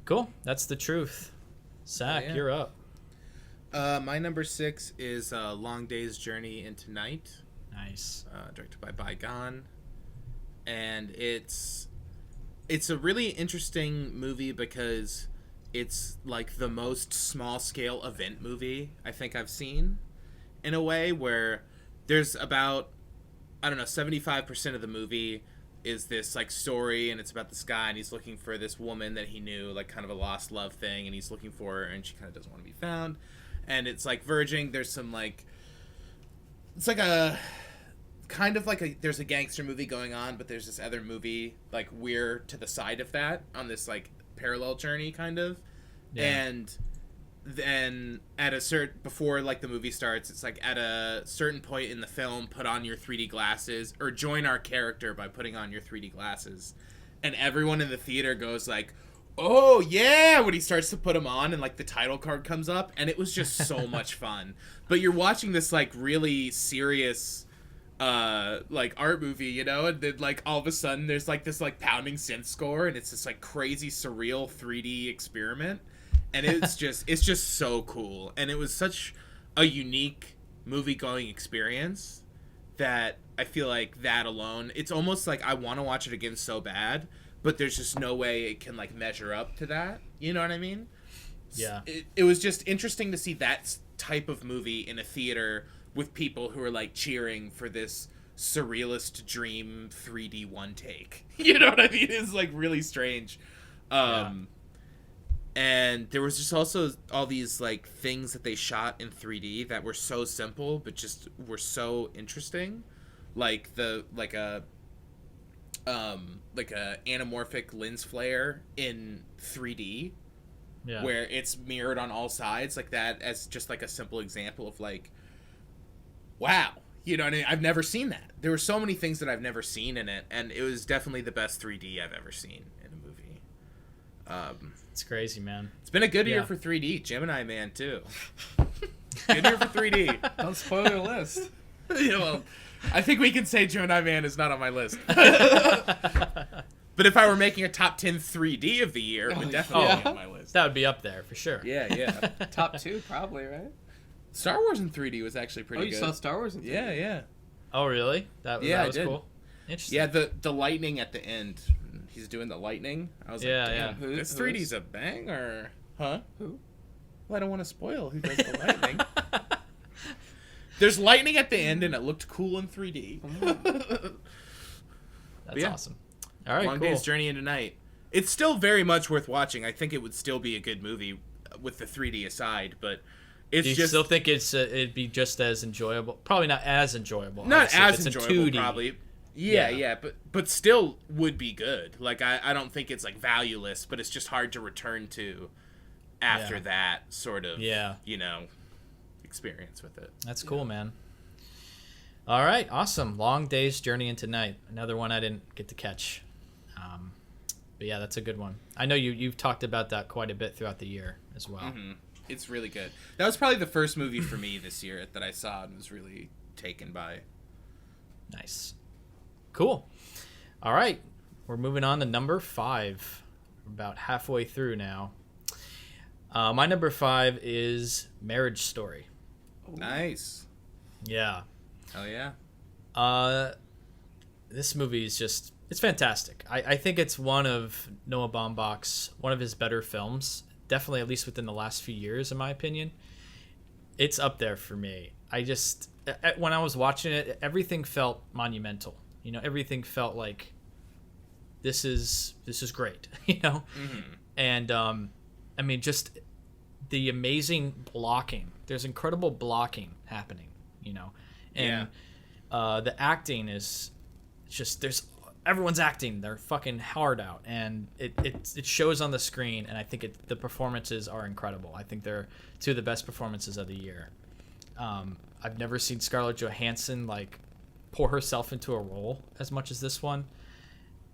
A: Cool. That's The Truth. Zach,
B: yeah.
A: you're up.
B: My number 6 is Long Day's Journey into Night,
A: Nice.
B: directed by Bygone, and it's a really interesting movie because it's like the most small scale event movie I think I've seen, in a way where there's about 75% of the movie is this like story, and it's about this guy, and he's looking for this woman that he knew, like kind of a lost love thing, and he's looking for her, and she kind of doesn't want to be found. and it's like verging. There's some like, it's like a kind of like there's a gangster movie going on, but there's this other movie like we're to the side of that on this like parallel journey kind of. And then at a before like the movie starts, it's like at a certain point in the film, put on your 3D glasses or join our character by putting on your 3D glasses, and everyone in the theater goes like, oh yeah, when he starts to put them on and like the title card comes up, and it was just so much fun. But you're watching this like really serious like art movie, you know, and then like all of a sudden there's like this like pounding synth score, and it's this like crazy surreal 3D experiment, and it's just so cool. And it was such a unique movie going experience that I feel like that alone, it's almost like I want to watch it again so bad, but there's just no way it can like measure up to that, you know what I mean?
A: Yeah.
B: It was just interesting to see that type of movie in a theater with people who are like cheering for this surrealist dream 3D one take. You know what I mean? It's like really strange. And there was just also all these like things that they shot in 3D that were so simple but just were so interesting. Like a anamorphic lens flare in 3D. Yeah. Where it's mirrored on all sides like that, as just like a simple example of like, wow, you know what I mean? I've never seen that. There were so many things that I've never seen in it, and it was definitely the best 3D I've ever seen in a movie.
A: It's crazy, man.
B: It's been a good year for 3D. Gemini Man too. Good year for 3D.
C: Don't spoil your list.
B: Yeah, well, I think we can say Gemini Man is not on my list. But if I were making a top 10 3D of the year, it would definitely be on my list.
A: That would be up there for sure.
B: Yeah.
C: Top 2 probably, right?
B: Star Wars in 3D was actually pretty good.
C: Oh, you saw Star Wars in 3D?
B: Yeah.
A: Oh, really? That was cool. Interesting.
B: Yeah, the lightning at the end. He's doing the lightning. I was like, damn, this 3D's a bang, or... Huh?
C: Who?
B: Well, I don't want to spoil who does the lightning. There's lightning at the end, and it looked cool in 3D.
A: That's awesome. All right,
B: Long Day's Journey into Night. It's still very much worth watching. I think it would still be a good movie with the 3D aside, but it's
A: Do you still think it'd be just as enjoyable? Probably not as enjoyable.
B: Not as enjoyable, probably. Yeah, but still would be good. Like I don't think it's like valueless, but it's just hard to return to after that sort of experience with it.
A: That's cool, man. All right, awesome. Long Day's Journey into Night. Another one I didn't get to catch. But yeah, that's a good one. I know you've talked about that quite a bit throughout the year as well.
B: Mm-hmm. It's really good. That was probably the first movie for me this year that I saw and was really taken by.
A: Nice. Cool. All right. We're moving on to number 5. We're about halfway through now. My number 5 is Marriage Story.
B: Nice.
A: Yeah.
B: Oh, yeah.
A: This movie is just... It's fantastic. I think it's one of Noah Baumbach's, one of his better films. Definitely, at least within the last few years, in my opinion. It's up there for me. When I was watching it, everything felt monumental. You know, everything felt like this is great. You know, and I mean, just the amazing blocking. There's incredible blocking happening. You know, and the acting is just everyone's acting their fucking hard out, and it shows on the screen, and I think the performances are incredible. I think they're 2 of the best performances of the year. I've never seen Scarlett Johansson like pour herself into a role as much as this one,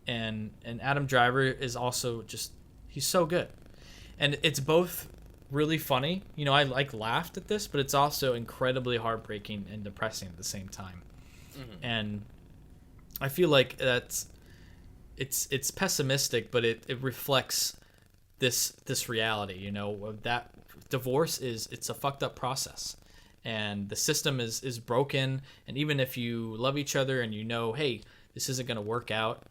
A: and Adam Driver is also just, he's so good, and it's both really funny. You know, I laughed at this, but it's also incredibly heartbreaking and depressing at the same time. And I feel like it's pessimistic, but it reflects this reality, you know, that divorce it's a fucked up process, and the system is broken, and even if you love each other and you know, hey, this isn't going to work out,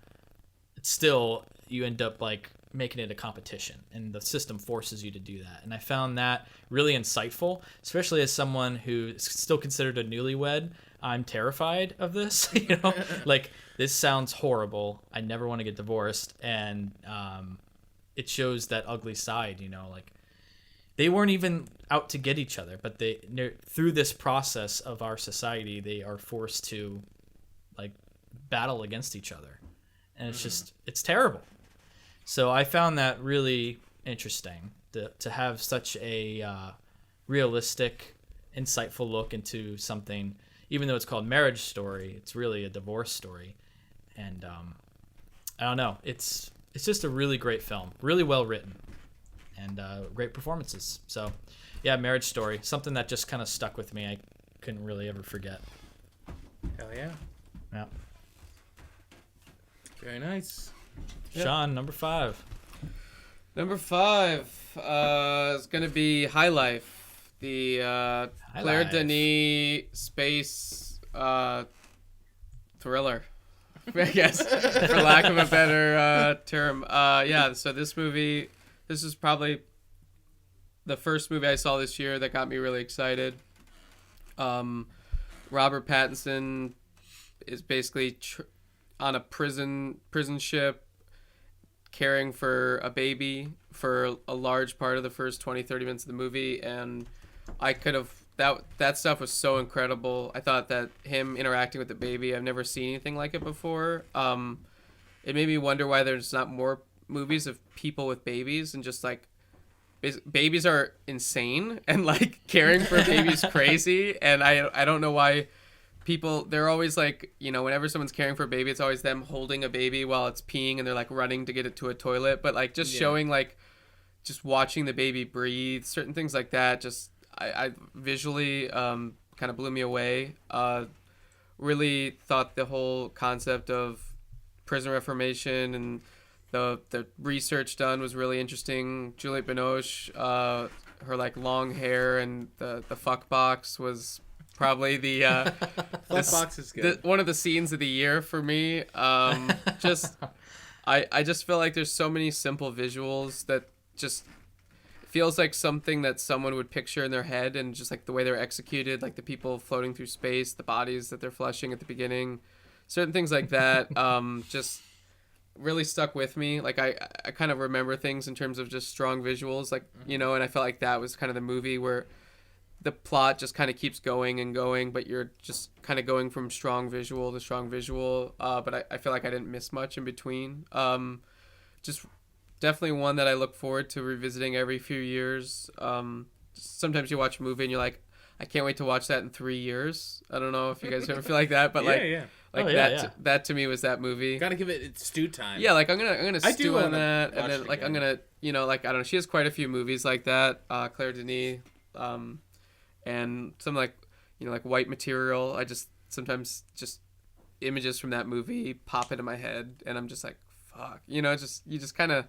A: it's still, you end up like making it a competition, and the system forces you to do that. And I found that really insightful, especially as someone who is still considered a newlywed. I'm terrified of this, you know, like this sounds horrible. I never want to get divorced. And it shows that ugly side, you know, like they weren't even out to get each other, but through this process of our society, they are forced to like battle against each other, and it's terrible. So I found that really interesting to have such a realistic, insightful look into something. Even though it's called Marriage Story, it's really a divorce story, and I don't know. It's just a really great film, really well written, and great performances. So, yeah, Marriage Story, something that just kind of stuck with me. I couldn't really ever forget.
B: Hell yeah.
A: Yeah.
B: Very nice.
A: Sean, number 5.
C: Number 5 is gonna be High Life, the Claire
A: Life.
C: Denis space thriller, I guess, for lack of a better term. Yeah. So this is probably the first movie I saw this year that got me really excited. Robert Pattinson is basically on a prison ship, caring for a baby for a large part of the first 20-30 minutes of the movie, and that stuff was so incredible. I thought that him interacting with the baby, I've never seen anything like it before. It made me wonder why there's not more movies of people with babies, and just like babies are insane, and like caring for a baby is crazy, and I don't know why people, they're always like, whenever someone's caring for a baby, it's always them holding a baby while it's peeing and they're like running to get it to a toilet, but like just showing like just watching the baby breathe, certain things like that, just I visually kind of blew me away. Really thought the whole concept of prison reformation and the research done was really interesting. Juliette Binoche, her like long hair and the fuck box was probably the
B: box is good.
C: one of the scenes of the year for me. Just I just feel like there's so many simple visuals that just feels like something that someone would picture in their head, and just like the way they're executed, like the people floating through space, the bodies that they're flushing at the beginning, certain things like that, just really stuck with me. Like I kind of remember things in terms of just strong visuals, like, and I felt like that was kind of the movie where the plot just kind of keeps going and going, but you're just kind of going from strong visual to strong visual. But I feel like I didn't miss much in between. Just definitely one that I look forward to revisiting every few years. Sometimes you watch a movie and you're like, I can't wait to watch that in 3 years. I don't know if you guys ever feel like that, but that to me was that movie.
B: Gotta give it its stew time.
C: Yeah, like I'm gonna stew on that, and then like
B: again.
C: I'm gonna like I don't know. She has quite a few movies like that. Claire Denis, and some like like White Material. I just sometimes just images from that movie pop into my head, and I'm just like, fuck, you just kind of.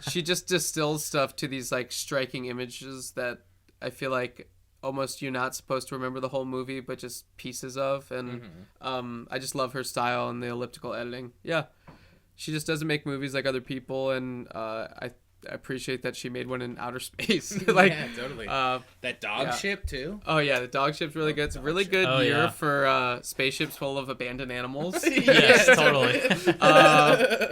C: She just distills stuff to these like striking images that I feel like almost you're not supposed to remember the whole movie, but just pieces of, and I just love her style and the elliptical editing. Yeah, she just doesn't make movies like other people, and I appreciate that she made one in outer space. Like,
B: yeah, totally. That dog
C: yeah.
B: ship too.
C: Oh yeah, the dog ship's really good. It's a really good year for spaceships full of abandoned animals.
A: Yes, totally.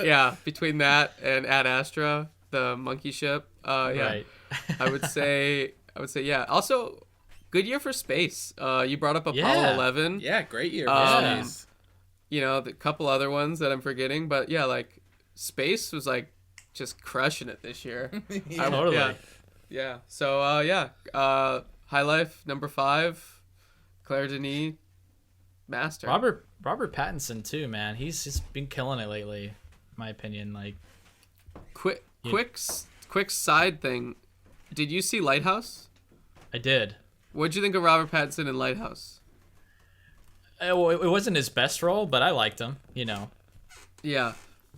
C: Yeah, between that and Ad Astra, the monkey ship. Yeah,
A: Right.
C: I would say yeah. Also, good year for space. You brought up Apollo 11.
B: Yeah, great year for
A: Um,
B: space.
C: The couple other ones that I'm forgetting, but yeah, like space was like just crushing it this year.
A: Totally.
C: Yeah. So High Life number 5, Claire Denis, master.
A: Robert Pattinson too, man. He's just been killing it lately, in my opinion. Like,
C: Quick side thing. Did you see Lighthouse?
A: I did.
C: What'd you think of Robert Pattinson in Lighthouse?
A: It wasn't his best role, but I liked him.
C: Yeah,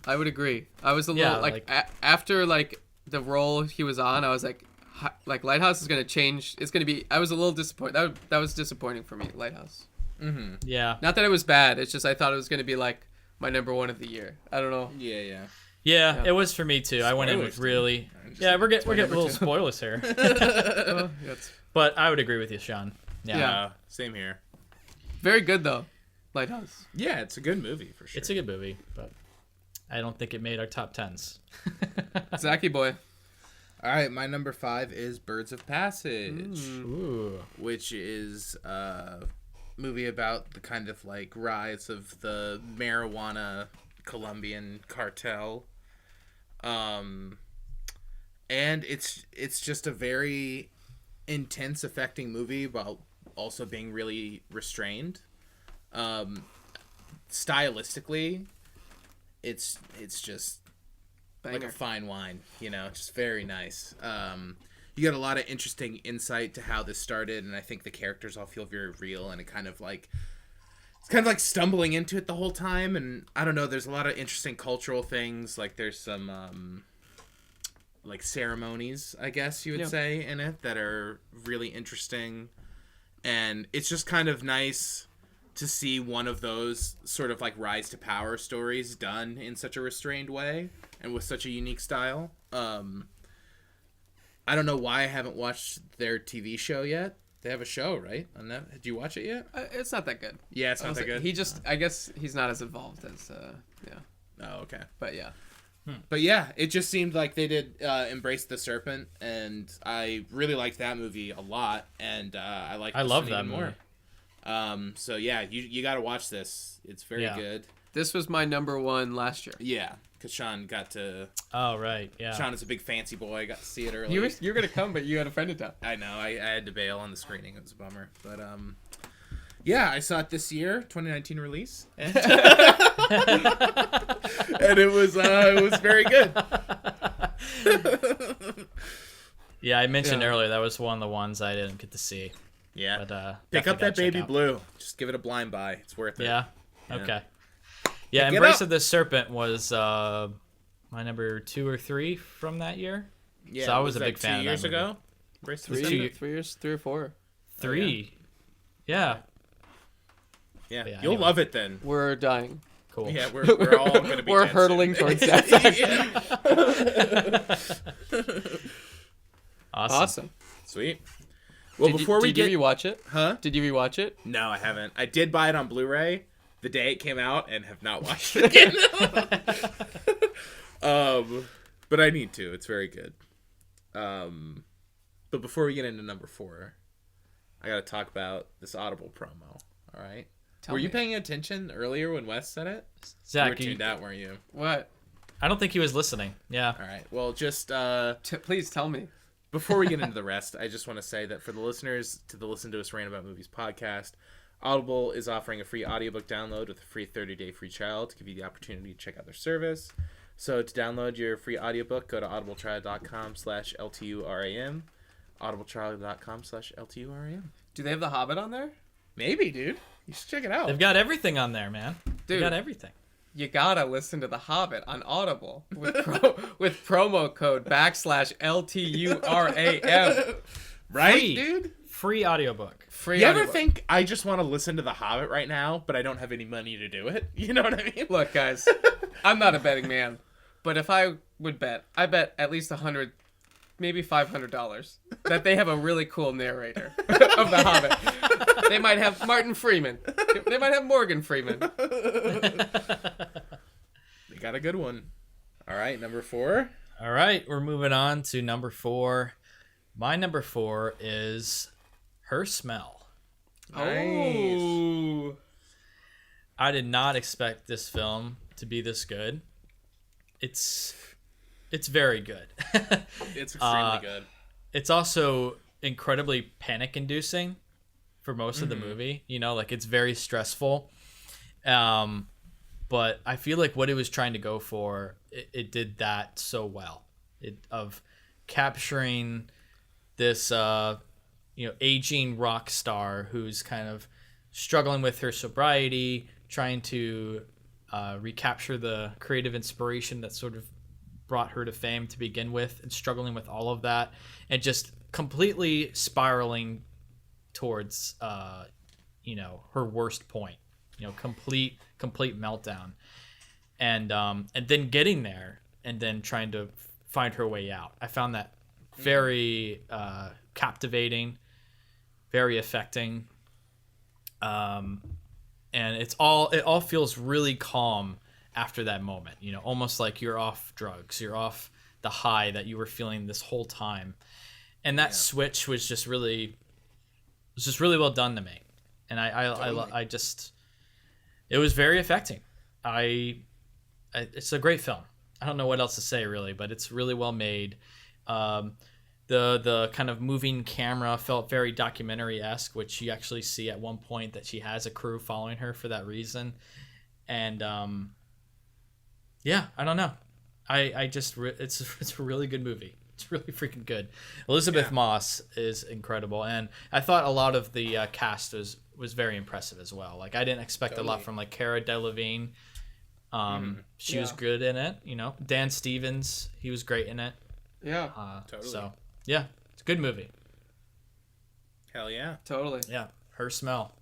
C: I would agree. I was a little after like the role he was on, I was like Lighthouse is gonna change. It's gonna be. I was a little disappointed. That was disappointing for me. Lighthouse.
B: Mm-hmm.
A: Yeah.
C: Not that it was bad. It's just I thought it was gonna be like my number 1 of the year. I don't know.
A: Yeah, it was for me too. I went in with really. Yeah, we're getting a little spoilers here. But I would agree with you, Sean.
C: Yeah.
B: Same here.
C: Very good though, Lighthouse.
B: Yeah, it's a good movie for sure.
A: It's a good movie, but I don't think it made our top 10s.
C: Zachy boy.
B: All right, my number 5 is Birds of Passage,
A: Ooh.
B: which is a movie about the kind of like rise of the marijuana Colombian cartel. And it's just a very intense, affecting movie while also being really restrained. Stylistically, it's just like a fine wine, just very nice. You got a lot of interesting insight to how this started, and I think the characters all feel very real, and it's kind of like stumbling into it the whole time. And I don't know, there's a lot of interesting cultural things, like there's some like ceremonies, I guess you would say, in it that are really interesting, and it's just kind of nice to see one of those sort of like rise to power stories done in such a restrained way and with such a unique style. I don't know why I haven't watched their TV show yet. They have a show, right? On that, did you watch it yet?
C: It's not that good.
B: Yeah, it's not that good.
C: I guess he's not as involved as,
B: Oh, okay.
C: But yeah.
B: But yeah, it just seemed like they did Embrace the Serpent, and I really liked that movie a lot, and I love that
A: movie
B: more. So yeah, you got to watch this. It's very good.
C: This was my number 1 last year.
B: Yeah, because Sean got to.
A: Oh right, yeah.
B: Sean is a big fancy boy. Got to see it early.
C: You're gonna come, but you had a friend in town.
B: I know. I had to bail on the screening. It was a bummer, but yeah, I saw it this year, 2019 release, and, and it was very good.
A: Yeah, I mentioned earlier that was one of the ones I didn't get to see.
B: Yeah,
A: but
B: pick up that Baby Blue. Just give it a blind buy. It's worth it.
A: Yeah. Okay. Yeah, Embrace of the Serpent was my number 2 or 3 from that year. Yeah, so I was a big fan.
B: 2 years
A: of that
B: ago.
C: Embrace of the Serpent. 3 years, 3 or 4.
A: 3. Yeah.
B: Yeah, you'll love it then.
C: We're dying.
A: Cool.
B: Yeah, we're all gonna be.
C: We're hurtling towards that. Awesome.
B: Sweet. Well,
C: did you rewatch it?
B: Huh?
C: Did you rewatch it?
B: No, I haven't. I did buy it on Blu-ray the day it came out and have not watched it again. But I need to. It's very good. But before we get into number 4, I got to talk about this Audible promo. All right. Were you paying attention earlier when Wes said it?
A: Zach,
B: you were tuned out, weren't you?
C: What?
A: I don't think he was listening. Yeah.
B: All right. Well, just
C: please tell me.
B: Before we get into the rest, I just want to say that for the listeners to the Listen to Us Rant About Movies podcast, Audible is offering a free audiobook download with a free 30-day free trial to give you the opportunity to check out their service. So to download your free audiobook, go to audibletrial.com/LTURAM. audibletrial.com/LTURAM.
C: Do they have The Hobbit on there?
B: Maybe, dude. You should check it out.
A: They've got everything on there, man.
C: Dude,
A: they've got everything.
C: You gotta listen to The Hobbit on Audible with promo code /LTURAM.
B: Right, dude?
A: Free audiobook.
B: You ever think I just want to listen to The Hobbit right now, but I don't have any money to do it? You know what I mean?
C: Look, guys, I'm not a betting man, but if I would bet, I bet at least $100, maybe $500 that they have a really cool narrator of The Hobbit. They might have Martin Freeman. They might have Morgan Freeman.
B: They got a good one. All right, number 4.
A: All right, we're moving on to number 4. My number 4 is Her Smell.
B: Nice.
C: Oh.
A: I did not expect this film to be this good. It's very good.
B: It's extremely good.
A: It's also incredibly panic-inducing for most of the movie. You know, like it's very stressful. But I feel like what it was trying to go for, it did that so well. Of capturing this, aging rock star who's kind of struggling with her sobriety, trying to recapture the creative inspiration that sort of brought her to fame to begin with, and struggling with all of that, and just completely spiraling towards, her worst point. Complete meltdown, and then getting there, and then trying to find her way out. I found that very captivating, very affecting, and it all feels really calm after that moment. Almost like you're off drugs, you're off the high that you were feeling this whole time. And that switch was just really well done to me. And I just, it was very affecting. It's a great film. I don't know what else to say really, but it's really well made. The kind of moving camera felt very documentary-esque, which you actually see at one point that she has a crew following her for that reason. And I don't know. It's a really good movie. It's really freaking good. Elizabeth Moss is incredible, and I thought a lot of the cast was very impressive as well. Like I didn't expect a lot from like Cara Delevingne. She was good in it. You know, Dan Stevens, he was great in it.
C: Yeah.
B: Totally.
A: So yeah, it's a good movie.
B: Hell yeah.
C: Totally.
A: Yeah, Her Smell.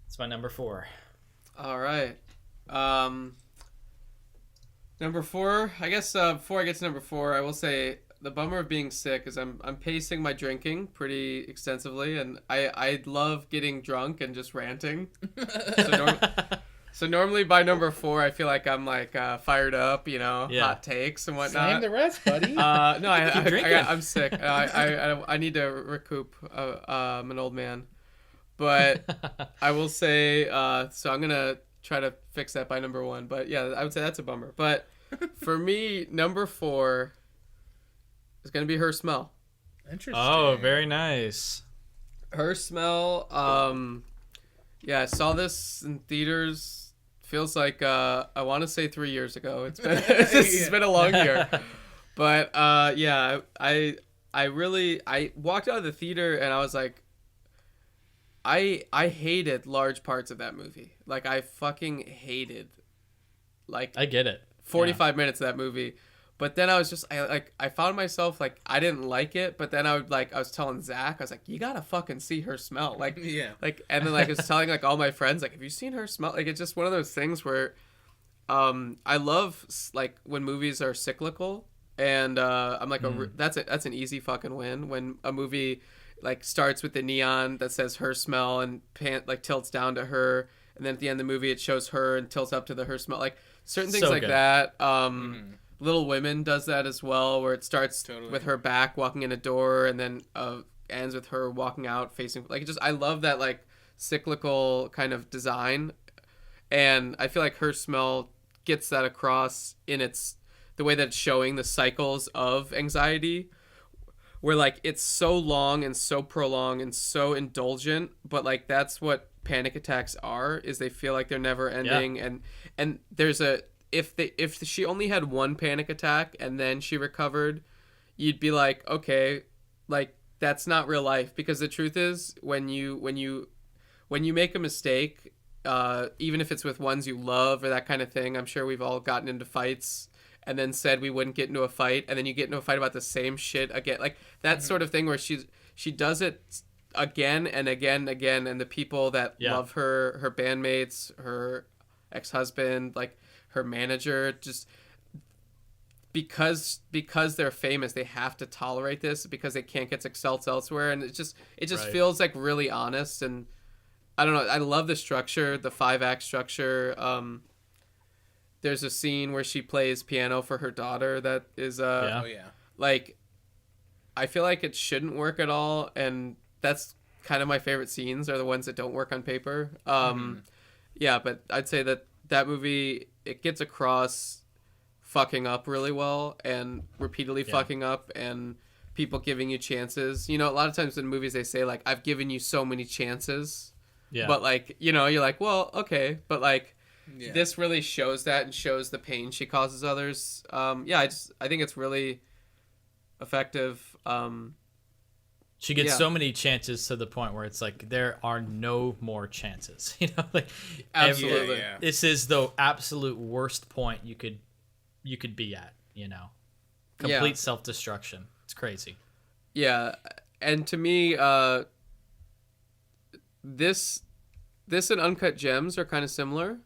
A: It's my number 4.
C: All right. Number 4, I guess before I get to number 4, I will say the bummer of being sick is I'm pacing my drinking pretty extensively, and I love getting drunk and just ranting. So normally by number 4, I feel like I'm like fired up, you know, hot takes and whatnot.
B: Slam the rest, buddy.
C: No, I'm sick. I need to recoup. I'm an old man, but I will say. So I'm gonna try to fix that by number 1. But yeah, I would say that's a bummer. But for me, number 4 is gonna be Her Smell.
B: Interesting.
A: Oh, very nice.
C: Her Smell. Yeah, I saw this in theaters. Feels like I want to say 3 years ago. It's been a long year, but I walked out of the theater and I was like, I hated large parts of that movie. Like I fucking hated, like
A: I get it.
C: 45 minutes of that movie. But then I was just I found myself like I didn't like it, but then I was telling Zach, I was like, you gotta fucking see Her Smell, like and then like I was telling like all my friends, like, have you seen Her Smell? Like it's just one of those things where I love like when movies are cyclical, and I'm like that's an easy fucking win when a movie like starts with the neon that says Her Smell and like tilts down to her, and then at the end of the movie it shows her and tilts up to the Her Smell, like certain things like
A: good.
C: that. Little Women does that as well, where it starts with her back walking in a door and then ends with her walking out facing like I love that like cyclical kind of design, and I feel like Her Smell gets that across in the way that it's showing the cycles of anxiety, where like it's so long and so prolonged and so indulgent, but like that's what panic attacks are, is they feel like they're never ending. And there's if she only had one panic attack and then she recovered, you'd be like, okay, like that's not real life, because the truth is when you make a mistake, even if it's with ones you love or that kind of thing, I'm sure we've all gotten into fights and then said we wouldn't get into a fight, and then you get into a fight about the same shit again, like that sort of thing where she does it again and again and again, and the people that love her bandmates, her ex-husband, like her manager, just because they're famous, they have to tolerate this because they can't get success elsewhere, and it just feels like really honest. And I don't know, I love the structure, the 5-act structure. There's a scene where she plays piano for her daughter that is like, I feel like it shouldn't work at all, and that's kind of my favorite scenes are the ones that don't work on paper. But I'd say that movie, it gets across fucking up really well and repeatedly fucking up, and people giving you chances. You know, a lot of times in movies they say like, I've given you so many chances, but like, you know, you're like, well, okay, but like this really shows that and shows the pain she causes others. I think it's really effective.
A: She gets so many chances to the point where it's like there are no more chances. You know, like
C: absolutely.
A: This is the absolute worst point you could be at. You know, complete self-destruction. It's crazy. Yeah,
C: and to me, this and Uncut Gems are kind of similar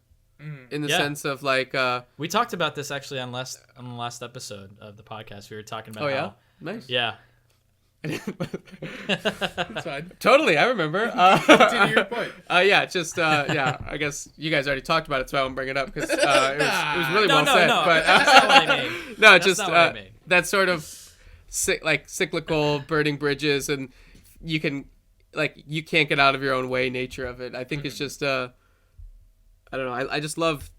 C: in the sense of like
A: we talked about this actually on the last episode of the podcast. We were talking about
C: nice.
B: It's fine.
C: Totally, I remember.
B: Continue your point.
C: Yeah, just I guess you guys already talked about it, so I won't bring it up because it was really well said.
A: No,
C: but
A: that's not what I mean.
C: no,
A: That's
C: just
A: not what I mean.
C: that sort of cyclical burning bridges, and you can't get out of your own way nature of it. I think it's just I don't know. I just love.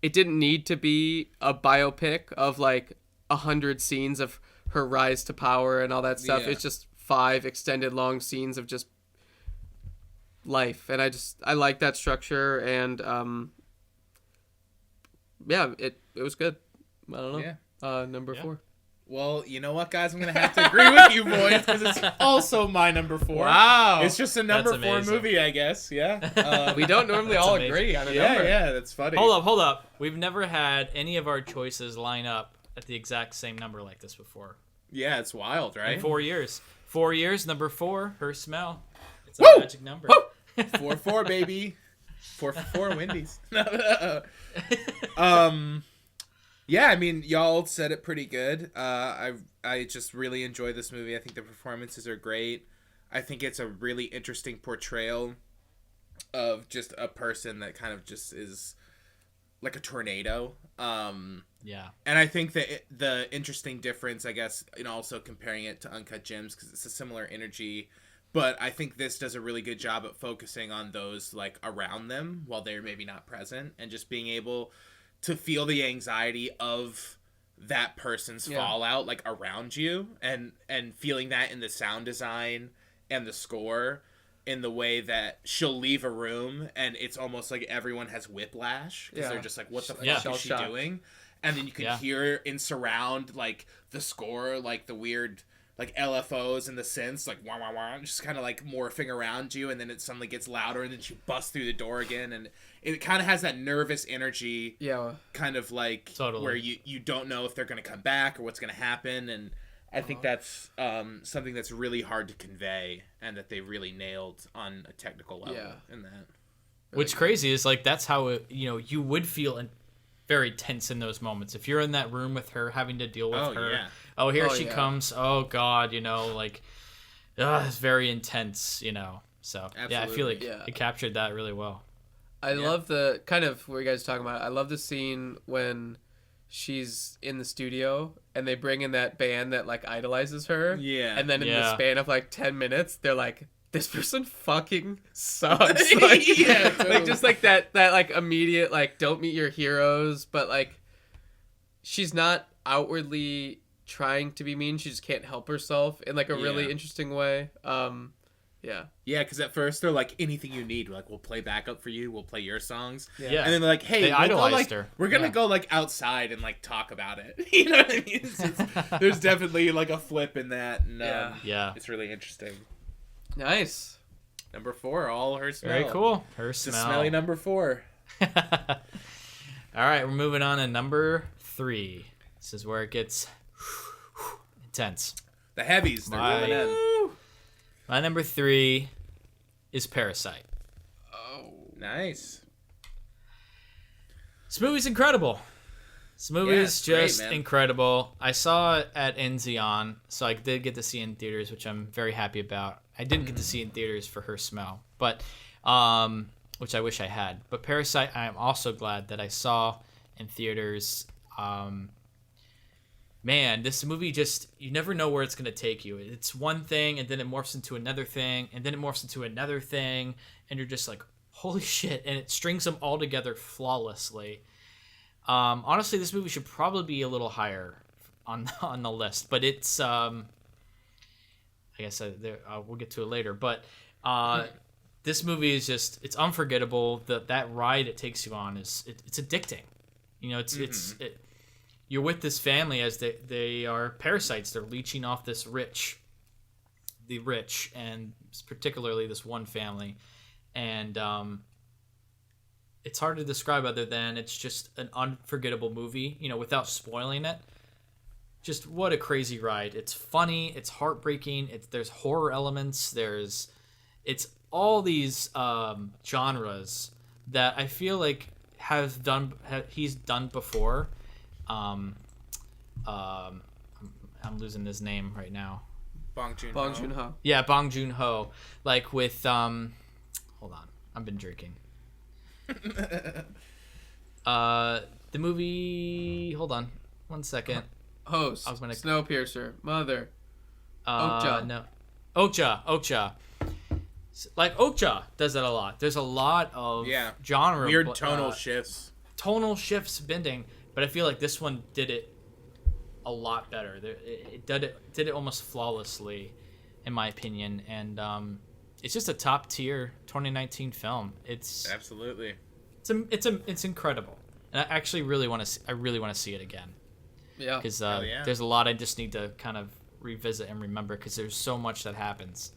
C: It didn't need to be a biopic of like 100 scenes of her rise to power and all that stuff.
B: Yeah.
C: It's just 5 extended long scenes of just life, and I like that structure, and it was good. I don't know.
B: Yeah.
C: Number 4.
B: Well, you know what, guys? I'm gonna have to agree with you, boys, because it's also my number 4.
C: Wow.
B: It's just a number
A: That's
B: 4
A: amazing.
B: movie, I guess. Yeah.
C: We don't normally all
A: amazing.
C: agree on a
B: Yeah,
C: number.
B: yeah, that's funny.
A: Hold up. We've never had any of our choices line up at the exact same number like this before.
B: Yeah, it's wild, right?
A: In 4 years. 4 years, number 4, her smell. It's a
B: Woo!
A: magic number.
B: Woo! 4-4, baby. 4-4 Wendy's. Yeah, I mean, y'all said it pretty good. I just really enjoy this movie. I think the performances are great. I think it's a really interesting portrayal of just a person that kind of just is like a tornado.
A: Yeah.
B: And I think that the interesting difference, I guess, also comparing it to Uncut Gems, because it's a similar energy, but I think this does a really good job at focusing on those like around them while they're maybe not present, and just being able to feel the anxiety of that person's fallout like around you, and feeling that in the sound design and the score, in the way that she'll leave a room and it's almost like everyone has whiplash because they're just like, what the fuck is she doing? And then you can hear in surround like the score, like the weird like LFOs and the synths like wah wah wah, just kind of like morphing around you, and then it suddenly gets louder, and then she busts through the door again, and it kind of has that nervous energy, kind of like where you don't know if they're gonna come back or what's gonna happen, and I think that's something that's really hard to convey, and that they really nailed on a technical level in that.
A: What's crazy is like that's how it, you would feel very tense in those moments if you're in that room with her, having to deal with her.
B: Yeah.
A: Oh, here she comes. Oh God, it's very intense. So
B: Absolutely.
A: I feel like it captured that really well.
C: I love the kind of what you guys are talking about. I love the scene when she's in the studio and they bring in that band that like idolizes her.
B: Yeah.
C: And then in the span of like 10 minutes, they're like, this person fucking sucks. Like,
B: totally.
C: like just like that like immediate like don't meet your heroes, but like she's not outwardly trying to be mean. She just can't help herself in like a really interesting way. Yeah, because
B: at first they're like, anything you need, like we'll play backup for you, we'll play your songs.
A: Yeah.
B: And then they're like, hey,
A: they idolized her.
B: We're gonna go like outside and like talk about it. You know what I mean? There's definitely like a flip in that, and it's really interesting.
C: Nice.
B: Number 4, all her smell.
A: Very cool. Her
B: It's
A: smell.
B: a smelly number 4.
A: All right, we're moving on to number 3. This is where it gets intense.
B: The heavies, they're rolling in.
A: My number 3 is Parasite.
B: Oh, nice.
A: This movie's incredible. This movie is just
B: great, man.
A: incredible. I saw it at Enzion, so I did get to see it in theaters, which I'm very happy about. I didn't get to see it in theaters for her smell, but which I wish I had. But Parasite, I am also glad that I saw in theaters. Man, this movie just, you never know where it's going to take you. It's one thing, and then it morphs into another thing, and then it morphs into another thing, and you're just like, holy shit, and it strings them all together flawlessly. Honestly, this movie should probably be a little higher on the list, but it's, I guess we'll get to it later, but this movie is just, it's unforgettable. That ride it takes you on it's addicting. You're with this family as they are parasites. They're leeching off the rich, and particularly this one family, and it's hard to describe other than it's just an unforgettable movie. Without spoiling it. Just what a crazy ride. It's funny. It's heartbreaking. There's horror elements. It's all these genres that I feel like he's done before. I'm losing his name right now.
B: Bong Joon-ho.
C: Bong Joon-ho.
A: Yeah, Bong Joon-ho. Like with hold on, I've been drinking. The movie. Hold on, 1 second.
C: Host. Snowpiercer. Mother. Okja.
A: No. Okja. Like Okja does that a lot. There's a lot of genre
B: weird tonal shifts.
A: Tonal shifts bending, but I feel like this one did it a lot better. It did it almost flawlessly, in my opinion, and it's just a top tier 2019 film. It's
B: absolutely.
A: It's incredible, and I actually really want to see it again.
C: Yeah,
A: because there's a lot I just need to kind of revisit and remember because there's so much that happens.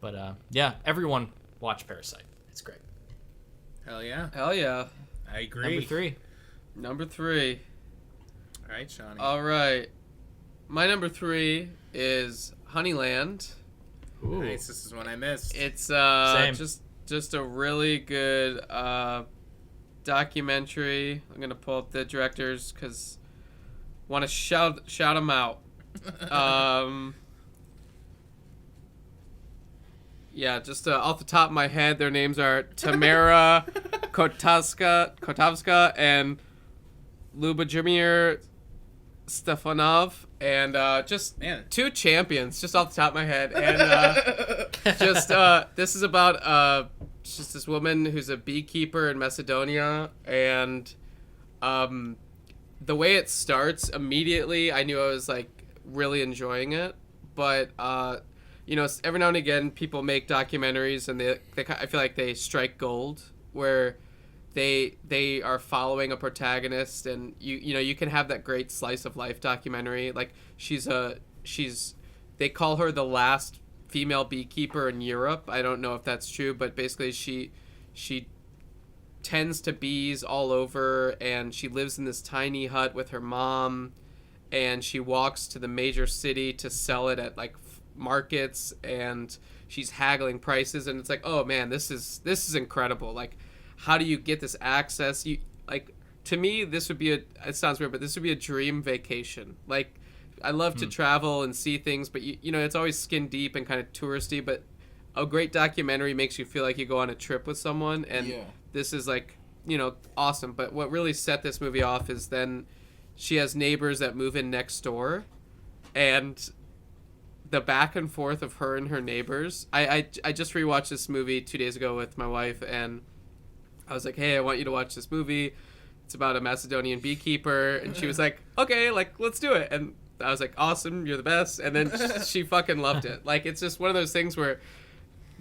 A: But yeah, everyone watch Parasite. It's great.
B: Hell yeah.
C: Hell yeah.
B: I agree.
C: Number three.
B: All right, Shawnee.
C: All right. My number 3 is Honeyland.
A: Ooh.
B: Nice. This is one I missed.
C: It's
A: Same.
C: just a really good documentary. I'm gonna pull up the directors because want to shout them out. Yeah, just off the top of my head, their names are Tamara Kotovska and Lubomir Stefanov, and just two champions, just off the top of my head. And this is about just this woman who's a beekeeper in Macedonia, and the way it starts, immediately I knew I was like really enjoying it, but every now and again people make documentaries and I feel like they strike gold where they are following a protagonist, and you can have that great slice of life documentary. Like they call her the last female beekeeper in Europe. I don't know if that's true, but basically she tends to bees all over, and she lives in this tiny hut with her mom, and she walks to the major city to sell it at like markets, and she's haggling prices, and it's like, oh man, this is incredible. Like, how do you get this access? To me, this would be it sounds weird, but this would be a dream vacation. Like, I love to travel and see things, but it's always skin deep and kind of touristy, but a great documentary makes you feel like you go on a trip with someone, and this is like, awesome. But what really set this movie off is then she has neighbors that move in next door, and the back and forth of her and her neighbors. I just rewatched this movie 2 days ago with my wife, and I was like, hey, I want you to watch this movie. It's about a Macedonian beekeeper. And she was like, okay, like, let's do it. And I was like, awesome, you're the best. And then she fucking loved it. Like, it's just one of those things where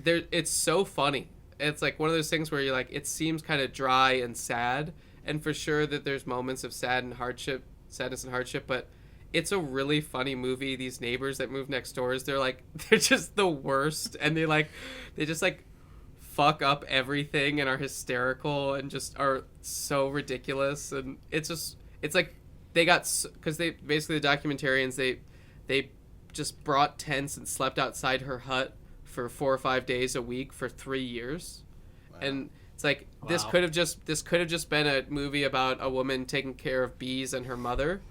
C: it's so funny. It's like one of those things where you're like, it seems kind of dry and sad. And for sure that there's moments of sadness and hardship, but it's a really funny movie. These neighbors that move next doors, they're just the worst, and they just fuck up everything and are hysterical and just are so ridiculous. And it's like they got, because they basically, the documentarians, they just brought tents and slept outside her hut for 4 or 5 days a week for 3 years. Wow. And it's like, this could have just been a movie about a woman taking care of bees and her mother.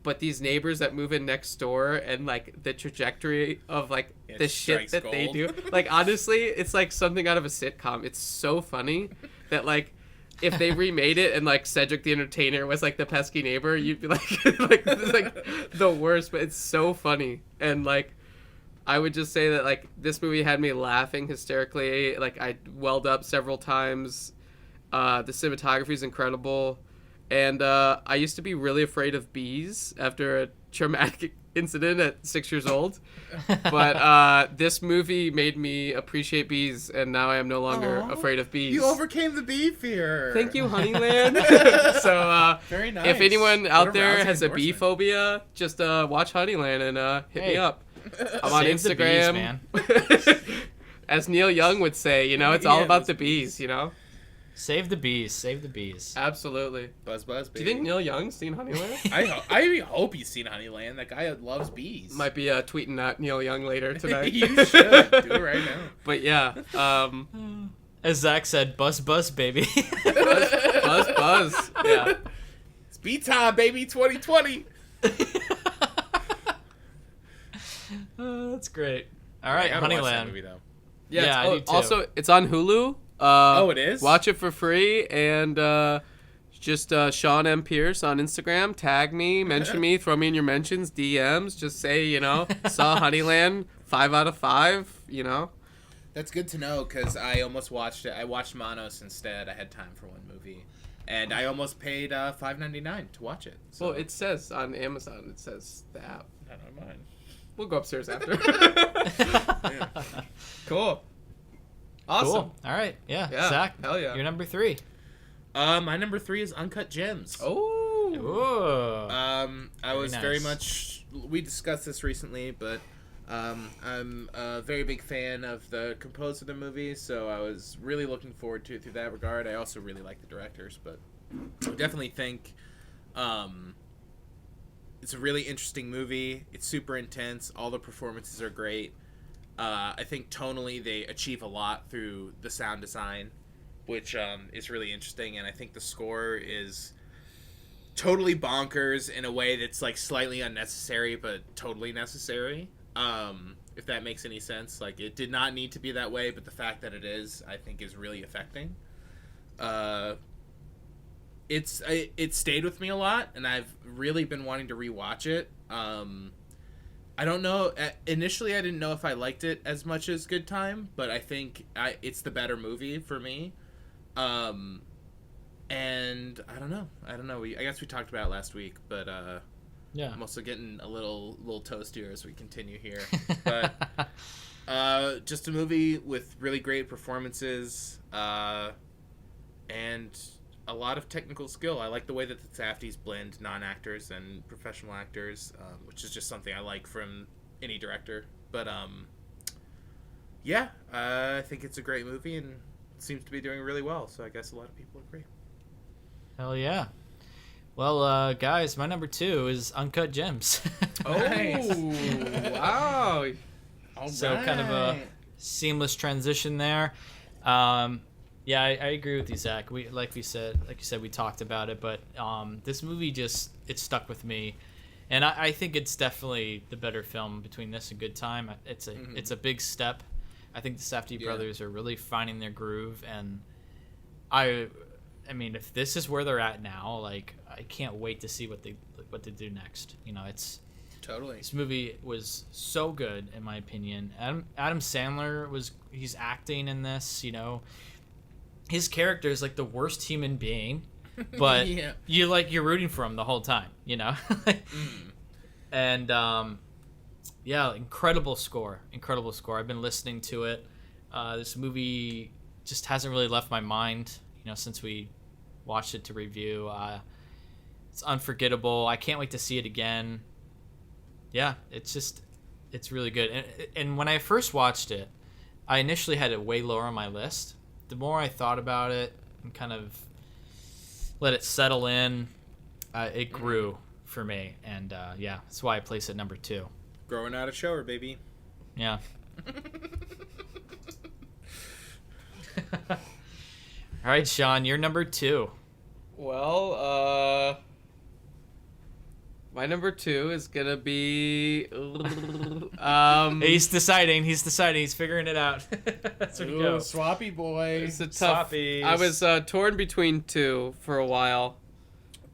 C: But these neighbors that move in next door, and like the trajectory of like the shit that they do, like, honestly, it's like something out of a sitcom. It's so funny that like if they remade it and like Cedric the Entertainer was like the pesky neighbor, you'd be like like this is like the worst. But it's so funny, and like I would just say that like this movie had me laughing hysterically. Like, I welled up several times. The cinematography is incredible. And I used to be really afraid of bees after a traumatic incident at 6 years old. But this movie made me appreciate bees, and now I am no longer afraid of bees.
B: You overcame the bee fear.
C: Thank you, Honeyland. So
B: very nice.
C: If anyone out there has a bee phobia, just watch Honeyland and hit me up. I'm on Instagram.
A: The bees, man.
C: As Neil Young would say, it's all about the bees,
A: Save the bees. Save the bees.
C: Absolutely.
B: Buzz, baby.
C: Do you think Neil Young's seen Honeyland?
B: I hope he's seen Honeyland. That guy loves bees.
C: Might be tweeting at Neil Young later tonight.
B: You should. Do it right now.
C: But yeah.
A: As Zach said, buzz, baby.
C: Buzz. Yeah.
B: It's bee time, baby, 2020.
A: That's great. All right,
B: I gotta watch that
A: Honeyland.
B: movie though.
A: Yeah, I do too.
C: Also, it's on Hulu.
B: It is?
C: Watch it for free, and just Sean M. Pierce on Instagram. Tag me, mention me, throw me in your mentions, DMs. Just say, saw Honeyland, 5 out of 5,
B: That's good to know because I almost watched it. I watched Manos instead. I had time for one movie, and I almost paid $5.99 to watch it. So.
C: Well, it says on Amazon, it says the app.
B: Not on mine.
C: We'll go upstairs after.
B: Yeah.
C: Cool. Awesome.
A: Cool. All right. Yeah.
C: Yeah,
A: Zach,
C: hell yeah.
A: you're number 3.
B: My number 3 is Uncut Gems.
C: Oh.
A: Ooh.
B: I was very
A: nice.
B: much. We discussed this recently, but I'm a very big fan of the composer of the movie, so I was really looking forward to it through that regard. I also really like the directors, but I definitely think it's a really interesting movie. It's super intense. All the performances are great. I think tonally they achieve a lot through the sound design, which is really interesting, and I think the score is totally bonkers in a way that's like slightly unnecessary but totally necessary. If that makes any sense. Like, it did not need to be that way, but the fact that it is, I think, is really affecting. It stayed with me a lot, and I've really been wanting to rewatch it. I don't know. Initially, I didn't know if I liked it as much as Good Time, but I think it's the better movie for me. And I don't know. I guess we talked about it last week, but
A: Yeah.
B: I'm also getting a little toastier as we continue here. But just a movie with really great performances and a lot of technical skill. I like the way that the Safdies blend non-actors and professional actors, which is just something I like from any director. But yeah, I think it's a great movie and it seems to be doing really well. So I guess a lot of people agree.
A: Hell yeah. Well, guys, my number 2 is Uncut Gems.
C: Oh, wow.
B: All
A: So kind of a seamless transition there. Yeah, I agree with you, Zach. Like you said, we talked about it, but this movie it stuck with me, and I think it's definitely the better film between this and Good Time. It's a big step. I think the Safdie brothers are really finding their groove, and I mean, if this is where they're at now, like, I can't wait to see what they do next. It's
B: Totally.
A: this movie was so good in my opinion. Adam Sandler he's acting in this. His character is like the worst human being, but
B: Yeah.
A: you're rooting for him the whole time. And yeah, incredible score. I've been listening to it. This movie just hasn't really left my mind, since we watched it to review. It's unforgettable. I can't wait to see it again. Yeah, it's really good. And when I first watched it, I initially had it way lower on my list. The more I thought about it and kind of let it settle in, it grew for me. And yeah, that's why I place it number 2.
B: Growing out of shower, baby.
A: Yeah. All right, Sean, you're number 2.
C: Well, my number 2 is gonna be.
A: He's deciding. He's figuring it out. That's where you go.
B: Swappy boy.
C: It's a tough.
A: Swappies.
C: I was torn between 2 for a while,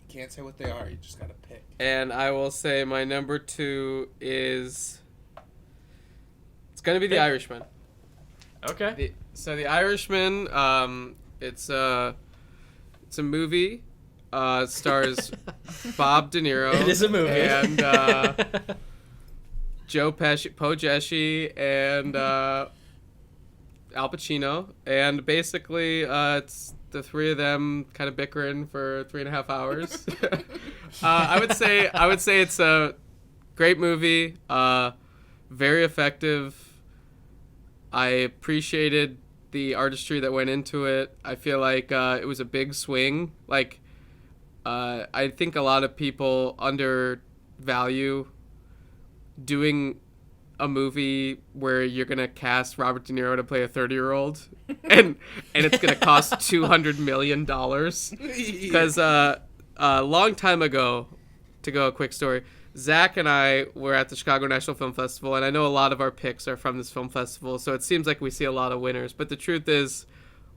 B: Can't say what they are. You just gotta pick.
C: and I will say my number 2 is. It's gonna be The Irishman.
A: Okay.
C: The Irishman. It's a movie. It stars Bob De Niro.
A: It is a movie.
C: And Joe Pesci, Poe Pesci, and Al Pacino. And basically, it's the three of them kind of bickering for 3.5 hours. I would say it's a great movie. Very effective. I appreciated the artistry that went into it. I feel like it was a big swing. Like, I think a lot of people undervalue doing a movie where you're gonna cast Robert De Niro to play a 30-year-old, and it's gonna cost $200 million. Because a long time ago, to go a quick story, Zach and I were at the Chicago National Film Festival, and I know a lot of our picks are from this film festival, so it seems like we see a lot of winners. But the truth is,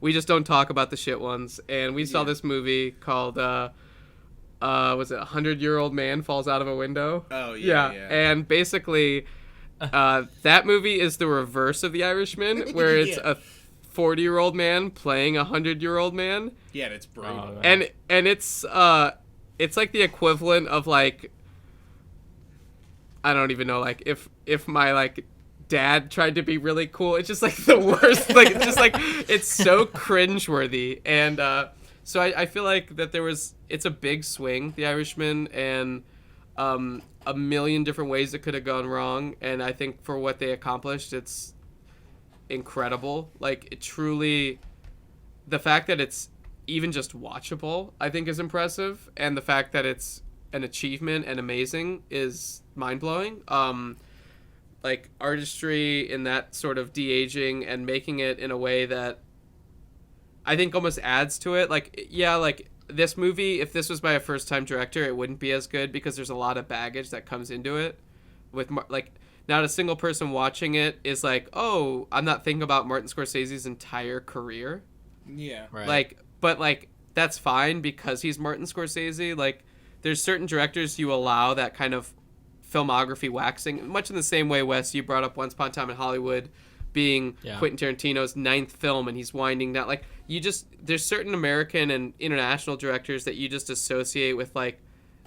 C: we just don't talk about the shit ones. And we saw this movie called, was it 100-Year-Old Man Falls Out of a Window?
B: Oh, yeah.
C: And basically, that movie is the reverse of The Irishman, where it's a 40-year-old man playing a 100-year-old man.
B: Yeah, and it's brutal.
C: And it's like the equivalent of like, I don't even know, like if my like dad tried to be really cool. It's just like the worst. Like it's just like it's so cringeworthy. And so I feel like that it's a big swing, The Irishman, and a million different ways it could have gone wrong. And I think for what they accomplished, it's incredible. Like it truly, the fact that it's even just watchable, I think is impressive. And the fact that it's an achievement and amazing is mind-blowing. Like artistry in that sort of de-aging and making it in a way that I think almost adds to it. Like, yeah, like this movie, if this was by a first-time director, it wouldn't be as good because there's a lot of baggage that comes into it. With like, not a single person watching it is like, oh, I'm not thinking about Martin Scorsese's entire career.
B: Yeah.
A: Right.
C: Like, but like that's fine because he's Martin Scorsese. Like, there's certain directors you allow that kind of filmography waxing, much in the same way, Wes, you brought up Once Upon a Time in Hollywood being Quentin Tarantino's 9th film and he's winding down. Like, there's certain American and international directors that you just associate with like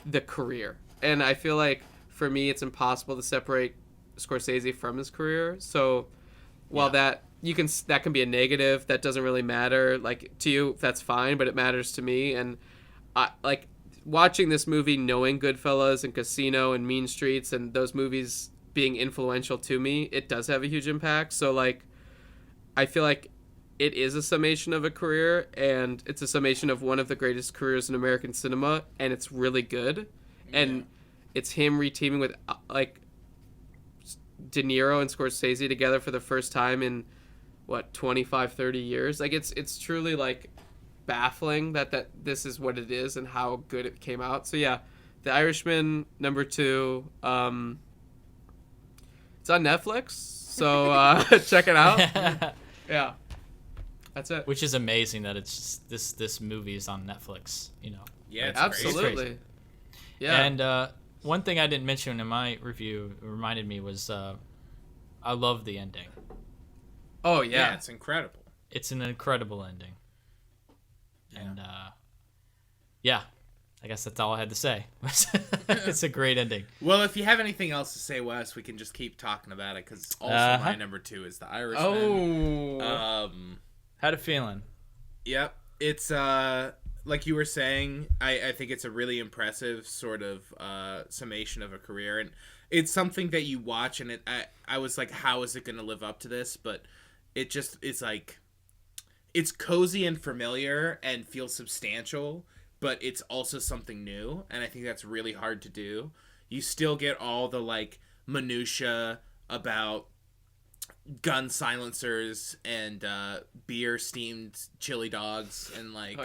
C: the career. And I feel like for me, it's impossible to separate Scorsese from his career. So while that can be a negative, that doesn't really matter. Like to you, that's fine, but it matters to me. And like watching this movie, knowing Goodfellas and Casino and Mean Streets and those movies being influential to me, it does have a huge impact. So like, I feel like it is a summation of a career, and it's a summation of one of the greatest careers in American cinema, and it's really good. And it's him reteaming with like De Niro and Scorsese together for the first time in 25, 30 years. Like it's truly like baffling that this is what it is and how good it came out. So yeah, The Irishman #2. It's on Netflix, so check it out. Yeah, that's it.
A: Which is amazing that it's just, this movie is on Netflix. You know.
B: Yeah, it's
C: absolutely.
B: crazy.
C: Yeah.
A: And one thing I didn't mention in my review reminded me was I love the ending.
C: Oh
B: Yeah, it's incredible.
A: It's an incredible ending. And yeah, I guess that's all I had to say. It's a great ending.
B: Well, if you have anything else to say, Wes, we can just keep talking about it because also my #2 is The Irishman.
C: Oh.
A: Had a feeling.
B: Yep. It's like you were saying, I think it's a really impressive sort of summation of a career, and it's something that you watch and I was like, how is it going to live up to this? But it's like, it's cozy and familiar and feels substantial, but it's also something new, and I think that's really hard to do. You still get all the like minutia about gun silencers and beer steamed chili dogs and like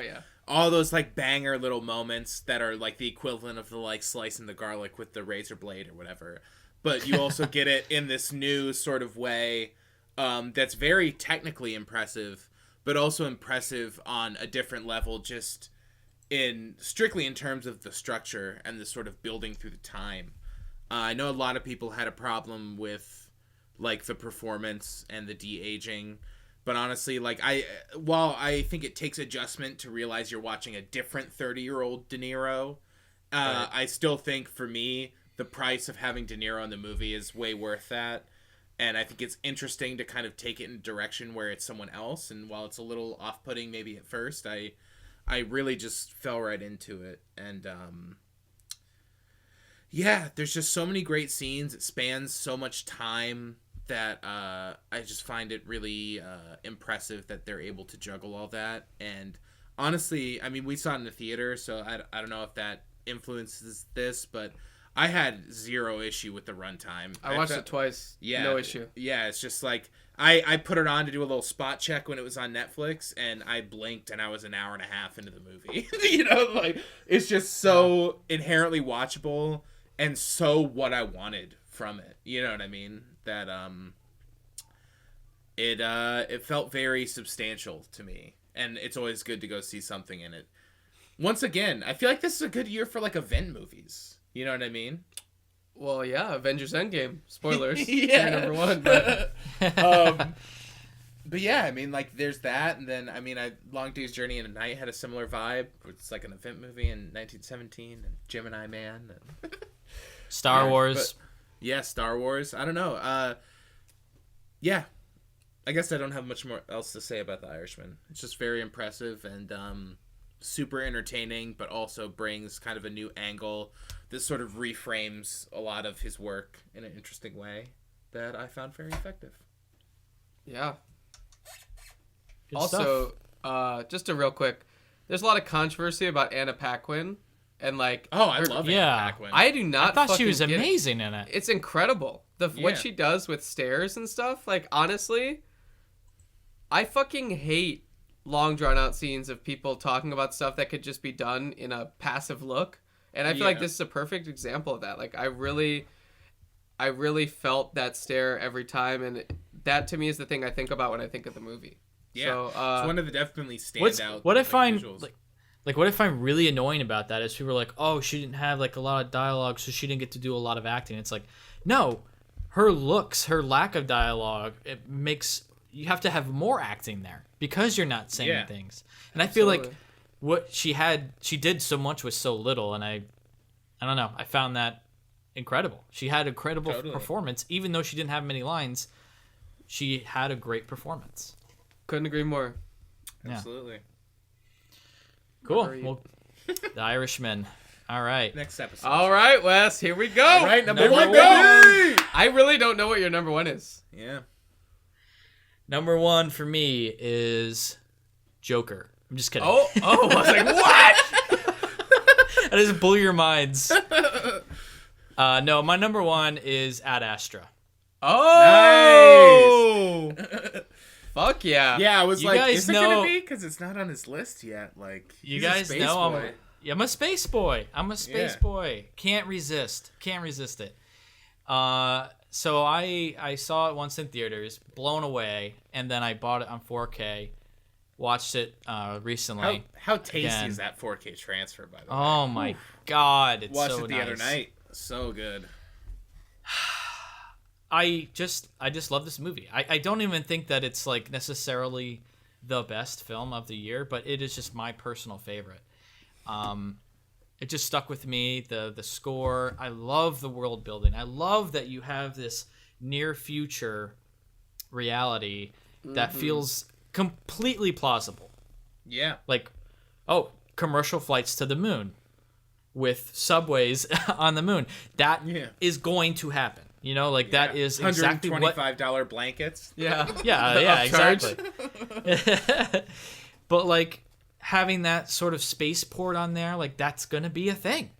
B: all those like banger little moments that are like the equivalent of the like slicing the garlic with the razor blade or whatever. But you also get it in this new sort of way that's very technically impressive, but also impressive on a different level, just strictly in terms of the structure and the sort of building through the time. I know a lot of people had a problem with like the performance and the de-aging, but honestly, like while I think it takes adjustment to realize you're watching a different 30-year-old De Niro, right. I still think for me the price of having De Niro in the movie is way worth that. And I think it's interesting to kind of take it in a direction where it's someone else. And while it's a little off-putting maybe at first, I really just fell right into it. And yeah, there's just so many great scenes. It spans so much time that I just find it really impressive that they're able to juggle all that. And honestly, I mean, we saw it in the theater, so I don't know if that influences this, but I had zero issue with the runtime.
C: I watched it twice.
B: Yeah,
C: no issue.
B: Yeah, it's just like I put it on to do a little spot check when it was on Netflix, and I blinked and I was an hour and a half into the movie. You know, like it's just so inherently watchable and so what I wanted from it. You know what I mean? That it felt very substantial to me, and it's always good to go see something in it. Once again, I feel like this is a good year for like event movies. You know what I mean?
C: Well, yeah, Avengers Endgame. Spoilers.
B: Yeah.
C: Number one. But
B: But yeah, I mean, like, there's that, and then, I mean, Long Day's Journey in a Night had a similar vibe. It's like an event movie in 1917, and Gemini Man. And
A: Star Wars.
B: Yeah, Star Wars. I don't know. Yeah, I guess I don't have much more else to say about The Irishman. It's just very impressive and super entertaining, but also brings kind of a new angle that sort of reframes a lot of his work in an interesting way that I found very effective.
C: yeah.
A: Good
C: Also,
A: stuff.
C: just a real quick, there's a lot of controversy about Anna Paquin, and like,
B: Oh, I love
A: Yeah.
B: Anna Paquin.
C: I do not.
A: I thought she
C: fucking
A: was
C: get it.
A: amazing in it.
C: It's incredible.
B: Yeah.
C: What she does with stairs and stuff. Like, honestly, I fucking hate long drawn out scenes of people talking about stuff that could just be done in a passive look. And I feel like
B: Yeah.
C: this is a perfect example of that. Like, I really felt that stare every time, and that to me is the thing I think about when I think of the movie.
B: Yeah,
C: So,
B: it's one of the definitely
A: What
B: standout.
A: I find
B: visuals.
A: like what I find really annoying about that is people are like, oh, she didn't have like a lot of dialogue, so she didn't get to do a lot of acting. It's like, no, her looks, her lack of dialogue, it makes you have to have more acting there because you're not saying
B: Yeah.
A: things. And I feel like
C: Absolutely.
A: what she did so much with so little, and I don't know, I found that incredible. She had a credible
B: Totally.
A: performance, even though she didn't have many lines. She had a great performance.
C: Couldn't agree more.
B: Absolutely.
A: Cool.
C: Agreed.
A: Well, The Irishman. All right.
B: Next episode.
C: All right, Wes, here we go.
B: All right, number one,
A: one.
B: baby!
C: I really don't know what your number one is.
B: Yeah.
A: Number one for me is Joker. I'm just kidding.
C: Oh, I was like, what?
A: I just blew your minds. No, my number one is Ad Astra.
C: Oh, fuck yeah.
B: Yeah, I was
A: You
B: like,
A: guys
B: is it
A: know-
B: gonna be? Because it's not on his list yet. Like,
A: You
B: he's a
A: guys
B: space
A: know
B: boy.
A: I'm a space boy. I'm a space
B: Yeah.
A: boy. Can't resist it. So I saw it once in theaters, blown away, and then I bought it on 4K, watched it recently.
B: How tasty
A: Again.
B: is that 4K transfer, by the way?
A: Oh my god, it's
B: Watched
A: so
B: it the
A: nice.
B: other night. So good.
A: I just love this movie. I don't even think that it's like necessarily the best film of the year, but it is just my personal favorite. It just stuck with me. The score. I love the world building. I love that you have this near future reality that feels completely plausible.
B: Yeah.
A: Like, oh, commercial flights to the moon with subways on the moon. That is
B: Yeah.
A: going to happen. You know, like that is exactly what.
B: $125 blankets.
C: Yeah.
A: Yeah,
C: Upcharge.
A: exactly. But like having that sort of spaceport on there, like that's gonna be a thing,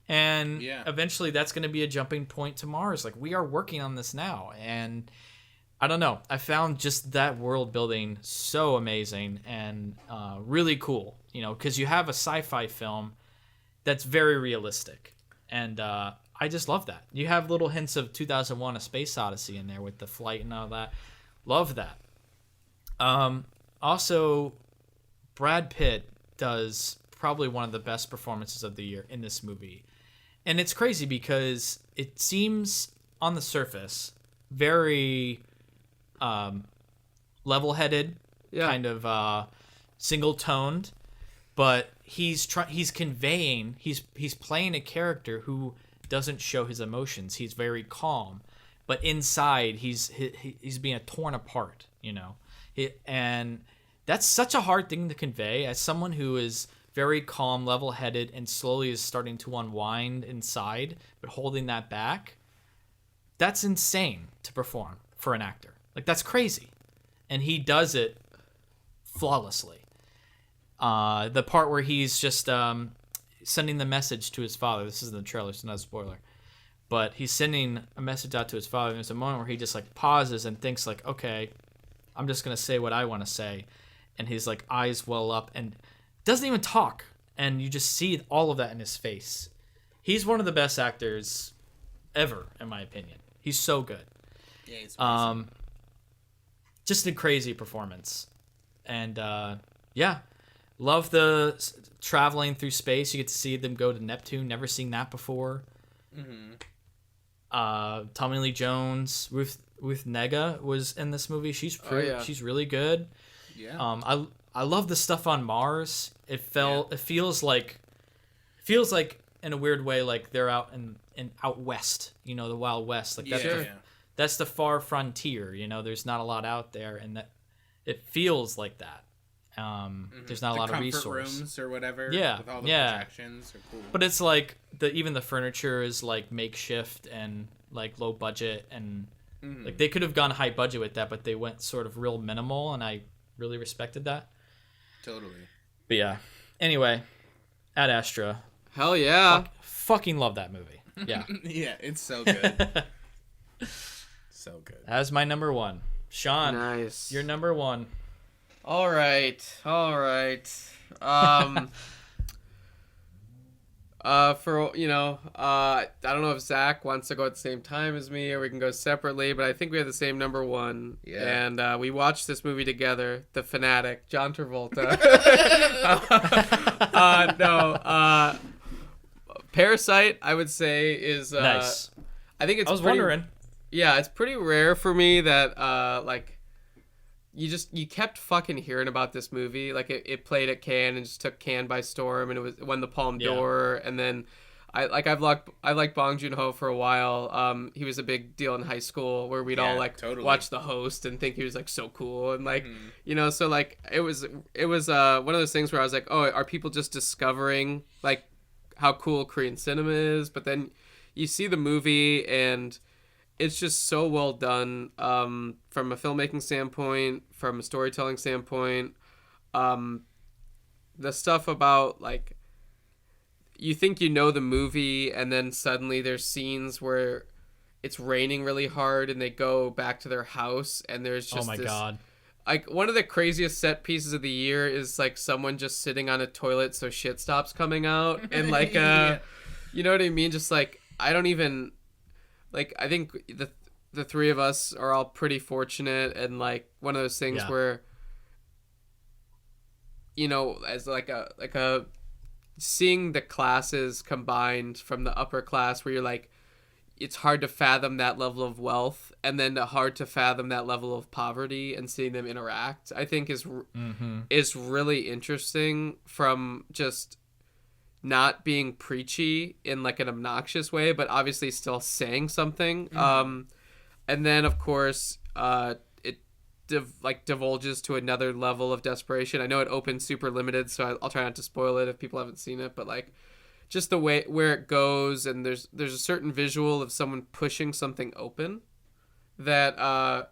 A: and
B: Yeah.
A: eventually that's gonna be a jumping point to Mars. Like we are working on this now, and I don't know. I found just that world building so amazing and really cool. You know, because you have a sci-fi film that's very realistic, and I just love that. You have little hints of 2001: A Space Odyssey in there with the flight and all that. Love that. Also, Brad Pitt does probably one of the best performances of the year in this movie. And it's crazy because it seems on the surface very level-headed,
C: Yeah.
A: kind of single-toned, but he's conveying, he's playing a character who doesn't show his emotions. He's very calm, but inside he's being torn apart, you know. And that's such a hard thing to convey as someone who is very calm, level-headed, and slowly is starting to unwind inside, but holding that back. That's insane to perform for an actor. Like, that's crazy. And he does it flawlessly. The part where he's just sending the message to his father. This is in the trailer, so not a spoiler. But he's sending a message out to his father. And there's a moment where he just like pauses and thinks like, okay, I'm just going to say what I want to say. And his like eyes well up and doesn't even talk. And you just see all of that in his face. He's one of the best actors ever, in my opinion. He's so good.
B: Yeah, he's amazing.
A: Just a crazy performance. And yeah, love the traveling through space. You get to see them go to Neptune. Never seen that before. Tommy Lee Jones, Ruth Negga was in this movie. She's she's really good.
B: Yeah.
A: I love the stuff on Mars. It feels like in a weird way like they're out in out west, you know, the Wild West. Like that's the far frontier, you know, there's not a lot out there, and that it feels like that. There's not a lot of resources.
B: Rooms or whatever.
A: Yeah.
B: With all the projections are cool.
A: But it's like even the furniture is like makeshift and like low budget, and like they could have gone high budget with that, but they went sort of real minimal, and I really respected that.
B: Totally.
A: But yeah. Anyway, Ad Astra.
C: Hell yeah.
A: Fucking love that movie. Yeah.
B: Yeah, it's so good. So good.
A: That's my number one. Sean,
C: nice.
A: Your number one.
C: All right. For, you know, I don't know if Zach wants to go at the same time as me or we can go separately, but I think we have the same number one.
B: Yeah.
C: And we watched this movie together, The Fanatic, John Travolta. Parasite, I would say, is...
A: Nice.
C: I think it's
A: I was wondering.
C: Yeah, it's pretty rare for me that, like... You kept fucking hearing about this movie. Like it played at Cannes and just took Cannes by storm, and it won the Palme d'Or. And then I liked Bong Joon-ho for a while. He was a big deal in high school where we'd all watch The Host and think he was like so cool, and like you know, so like it was one of those things where I was like, oh, are people just discovering like how cool Korean cinema is? But then you see the movie and it's just so well done, from a filmmaking standpoint, from a storytelling standpoint. The stuff about, like, you think you know the movie, and then suddenly there's scenes where it's raining really hard, and they go back to their house, and there's just
A: God.
C: Like, one of the craziest set pieces of the year is, like, someone just sitting on a toilet so shit stops coming out, and, like, you know what I mean? Just, like, I don't even... Like, I think the three of us are all pretty fortunate, and like one of those things where, you know, as like a seeing the classes combined from the upper class where you're like, it's hard to fathom that level of wealth, and then hard to fathom that level of poverty, and seeing them interact, I think is really interesting, from just not being preachy in like an obnoxious way, but obviously still saying something. And then of course it divulges to another level of desperation. I know it opens super limited, so I'll try not to spoil it if people haven't seen it, but like just the way where it goes, and there's a certain visual of someone pushing something open that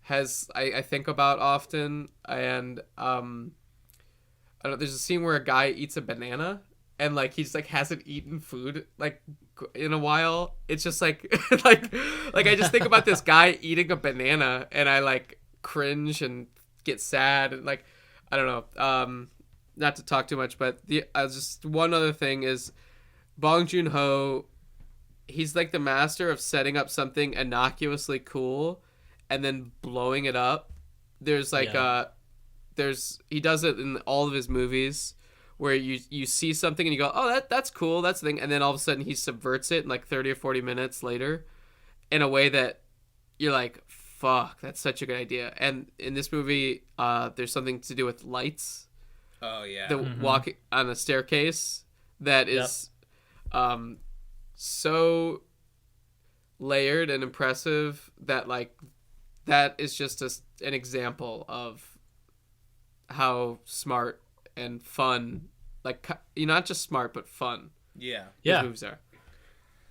C: has I think about often. And I don't know, there's a scene where a guy eats a banana, and like he's like hasn't eaten food like in a while. It's just like like I just think about this guy eating a banana, and I like cringe and get sad, and like I don't know. Not to talk too much, but just one other thing is Bong Joon-ho. He's like the master of setting up something innocuously cool and then blowing it up. There's like he does it in all of his movies, where you see something and you go, oh, that's cool, that's the thing, and then all of a sudden he subverts it in like 30 or 40 minutes later in a way that you're like, fuck, that's such a good idea. And in this movie, there's something to do with lights.
B: Oh yeah.
C: The walking on a staircase that is so layered and impressive that like that is just an example of how smart and fun, like, you're not just smart but fun.
B: Yeah.
C: These movies are.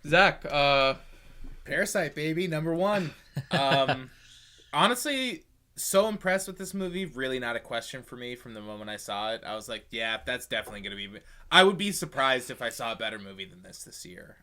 C: Zach,
B: Parasite, baby, number one. Honestly, so impressed with this movie. Really not a question for me from the moment I saw it. I was like, yeah, that's definitely gonna be. I would be surprised if I saw a better movie than this year.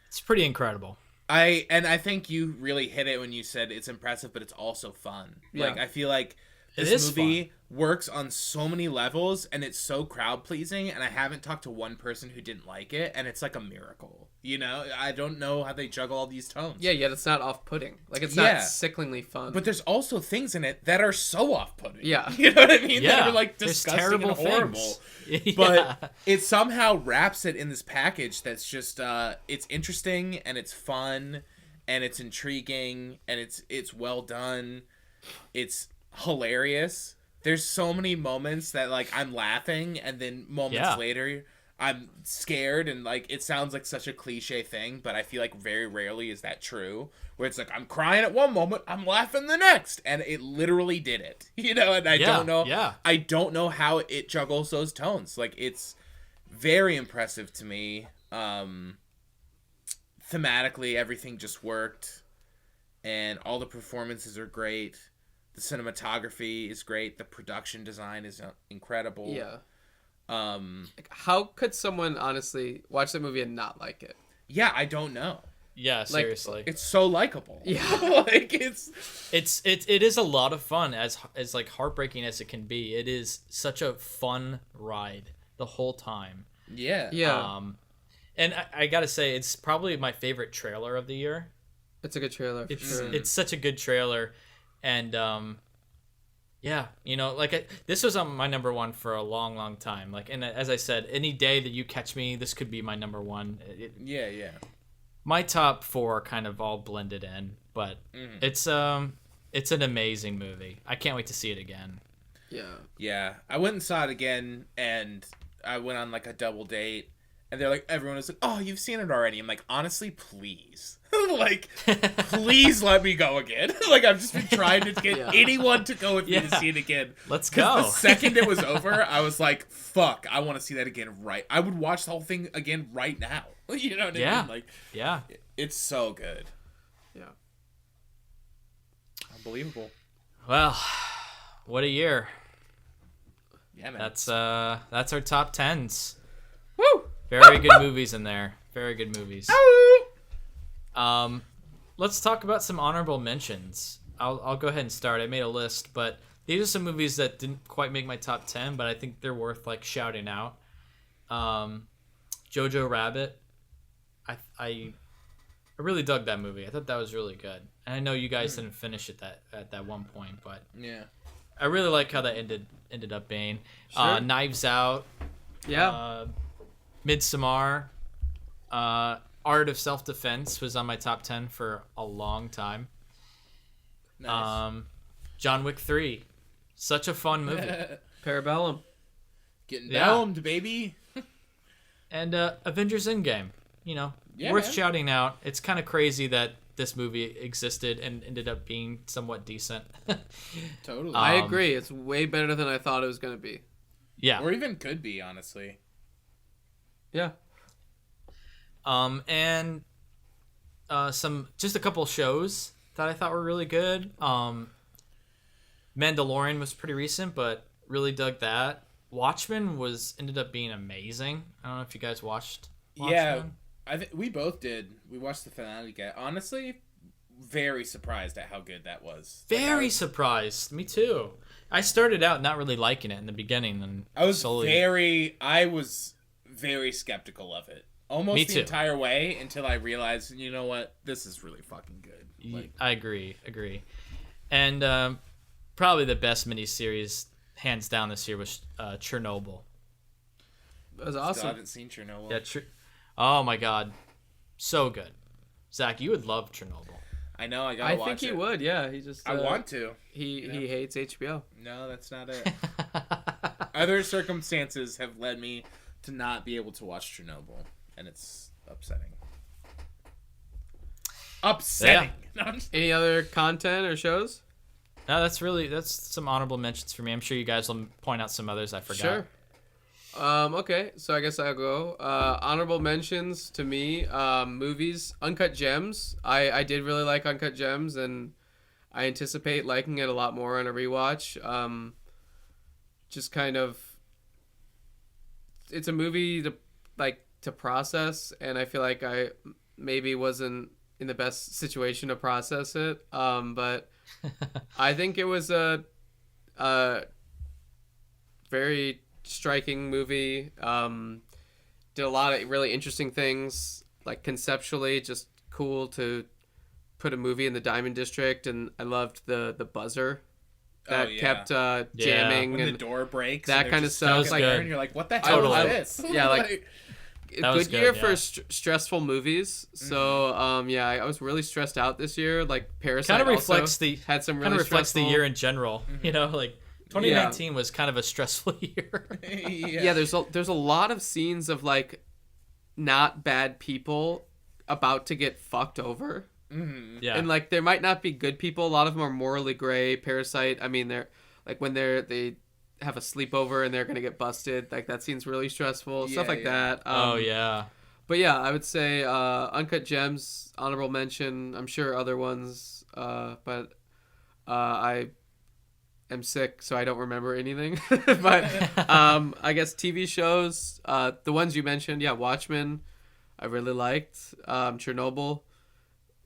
A: It's pretty incredible.
B: I think you really hit it when you said it's impressive, but it's also fun.
C: Yeah.
B: Like, I feel like this movie works on so many levels, and it's so crowd pleasing, and I haven't talked to one person who didn't like it, and it's like a miracle. You know, I don't know how they juggle all these tones.
C: Yeah, yet it's not off-putting. Like, it's not sickeningly fun.
B: But there's also things in it that are so off-putting.
C: Yeah.
B: You know what I mean?
A: Yeah.
B: That are like disgusting and horrible.
A: Yeah.
B: But it somehow wraps it in this package that's just it's interesting and it's fun and it's intriguing and it's well done. It's hilarious. There's so many moments that like I'm laughing and then moments later I'm scared, and like it sounds like such a cliche thing, but I feel like very rarely is that true. Where it's like I'm crying at one moment, I'm laughing the next, and it literally did it. You know, and I don't know how it juggles those tones. Like it's very impressive to me. Thematically, everything just worked, and all the performances are great. The cinematography is great. The production design is incredible.
C: Yeah. How could someone honestly watch the movie and not like it?
B: Yeah, I don't know.
A: Yeah, seriously.
B: It's so likable.
C: Yeah.
B: Like
A: it is a lot of fun, as like heartbreaking as it can be. It is such a fun ride the whole time.
B: Yeah.
C: Yeah.
A: And I gotta say, it's probably my favorite trailer of the year.
C: It's a good trailer. For sure.
A: It's such a good trailer, and yeah, you know, like this was on my number one for a long, long time. Like, and as I said, any day that you catch me, this could be my number one.
B: Yeah.
A: My top four kind of all blended in, but it's an amazing movie. I can't wait to see it again.
B: Yeah. I went and saw it again, and I went on like a double date, and they're like, everyone was like, "Oh, you've seen it already." I'm like, honestly, please. Like, please let me go again. Like, I've just been trying to get anyone to go with me to see it again.
A: Let's go.
B: The second it was over, I was like, fuck, I want to see that again I would watch the whole thing again right now. You know what I mean? Like,
A: yeah.
B: It's so good.
C: Yeah.
B: Unbelievable.
A: Well, what a year.
B: Yeah, man.
A: That's our top 10s.
C: Woo!
A: Very good movies in there. Very good movies. Let's talk about some honorable mentions. I'll go ahead and start. I made a list, but these are some movies that didn't quite make my top 10, but I think they're worth like shouting out. Jojo Rabbit. I really dug that movie. I thought that was really good. And I know you guys didn't finish it at that one point, but
B: yeah,
A: I really like how that ended up being.
C: Sure.
A: Knives Out.
C: Yeah.
A: Midsommar. Art of Self-Defense was on my top 10 for a long time.
B: Nice.
A: John Wick 3. Such a fun movie.
C: Parabellum.
B: Getting domed, baby.
A: And Avengers Endgame. You know, worth shouting out. It's kind of crazy that this movie existed and ended up being somewhat decent.
B: Totally.
C: I agree. It's way better than I thought it was going to be.
A: Yeah.
B: Or even could be, honestly.
C: Yeah.
A: And just a couple shows that I thought were really good. Mandalorian was pretty recent, but really dug that. Watchmen ended up being amazing. I don't know if you guys watched Watchmen.
B: Yeah, I think we both did. We watched the finale. Honestly, very surprised at how good that was.
A: Very surprised. Me too. I started out not really liking it in the beginning, and
B: I was
A: slowly...
B: I was very skeptical of it. Almost the entire way until I realized, you know what, this is really fucking good. Like,
A: I agree. And probably the best miniseries, hands down, this year was Chernobyl.
C: That was awesome.
B: Still haven't seen Chernobyl.
A: Yeah, oh my god, so good. Zach, you would love Chernobyl.
B: I know. I gotta watch it.
C: I think he would. Yeah, he just.
B: I want to.
C: He hates HBO.
B: No, that's not it. Other circumstances have led me to not be able to watch Chernobyl, and it's upsetting.
A: Yeah.
C: Any other content or shows?
A: No, that's some honorable mentions for me. I'm sure you guys will point out some others I forgot.
C: Sure. Okay, so I guess I'll go. Honorable mentions to me, movies, Uncut Gems. I did really like Uncut Gems, and I anticipate liking it a lot more on a rewatch. Just kind of, it's a movie to process, and I feel like I maybe wasn't in the best situation to process it. But I think it was a very striking movie. Did a lot of really interesting things, like conceptually, just cool to put a movie in the Diamond District, and I loved the buzzer that kept jamming
B: when
C: and
B: the door breaks,
C: that
B: and
C: kind of stuff.
B: Like,
A: good.
B: and you're like, what the hell
A: Totally.
B: is this?
C: Yeah, like
A: That was
C: good year
A: good,
C: for
A: yeah.
C: stressful movies. So I was really stressed out this year. Like Parasite
A: Kind of reflects
C: also
A: the
C: had some really
A: kind of reflects the
C: stressful-
A: year in general. You know, like 2019 was kind of a stressful year.
C: Yeah, there's a lot of scenes of like not bad people about to get fucked over.
A: Yeah.
C: And like there might not be good people. A lot of them are morally gray. Parasite. I mean, they're like when they have a sleepover and they're gonna get busted. Like that scene's really stressful. Stuff like that.
A: Oh yeah.
C: But yeah, I would say Uncut Gems, honorable mention. I'm sure other ones, but I am sick, so I don't remember anything. But I guess TV shows, the ones you mentioned, yeah, Watchmen, I really liked. Chernobyl,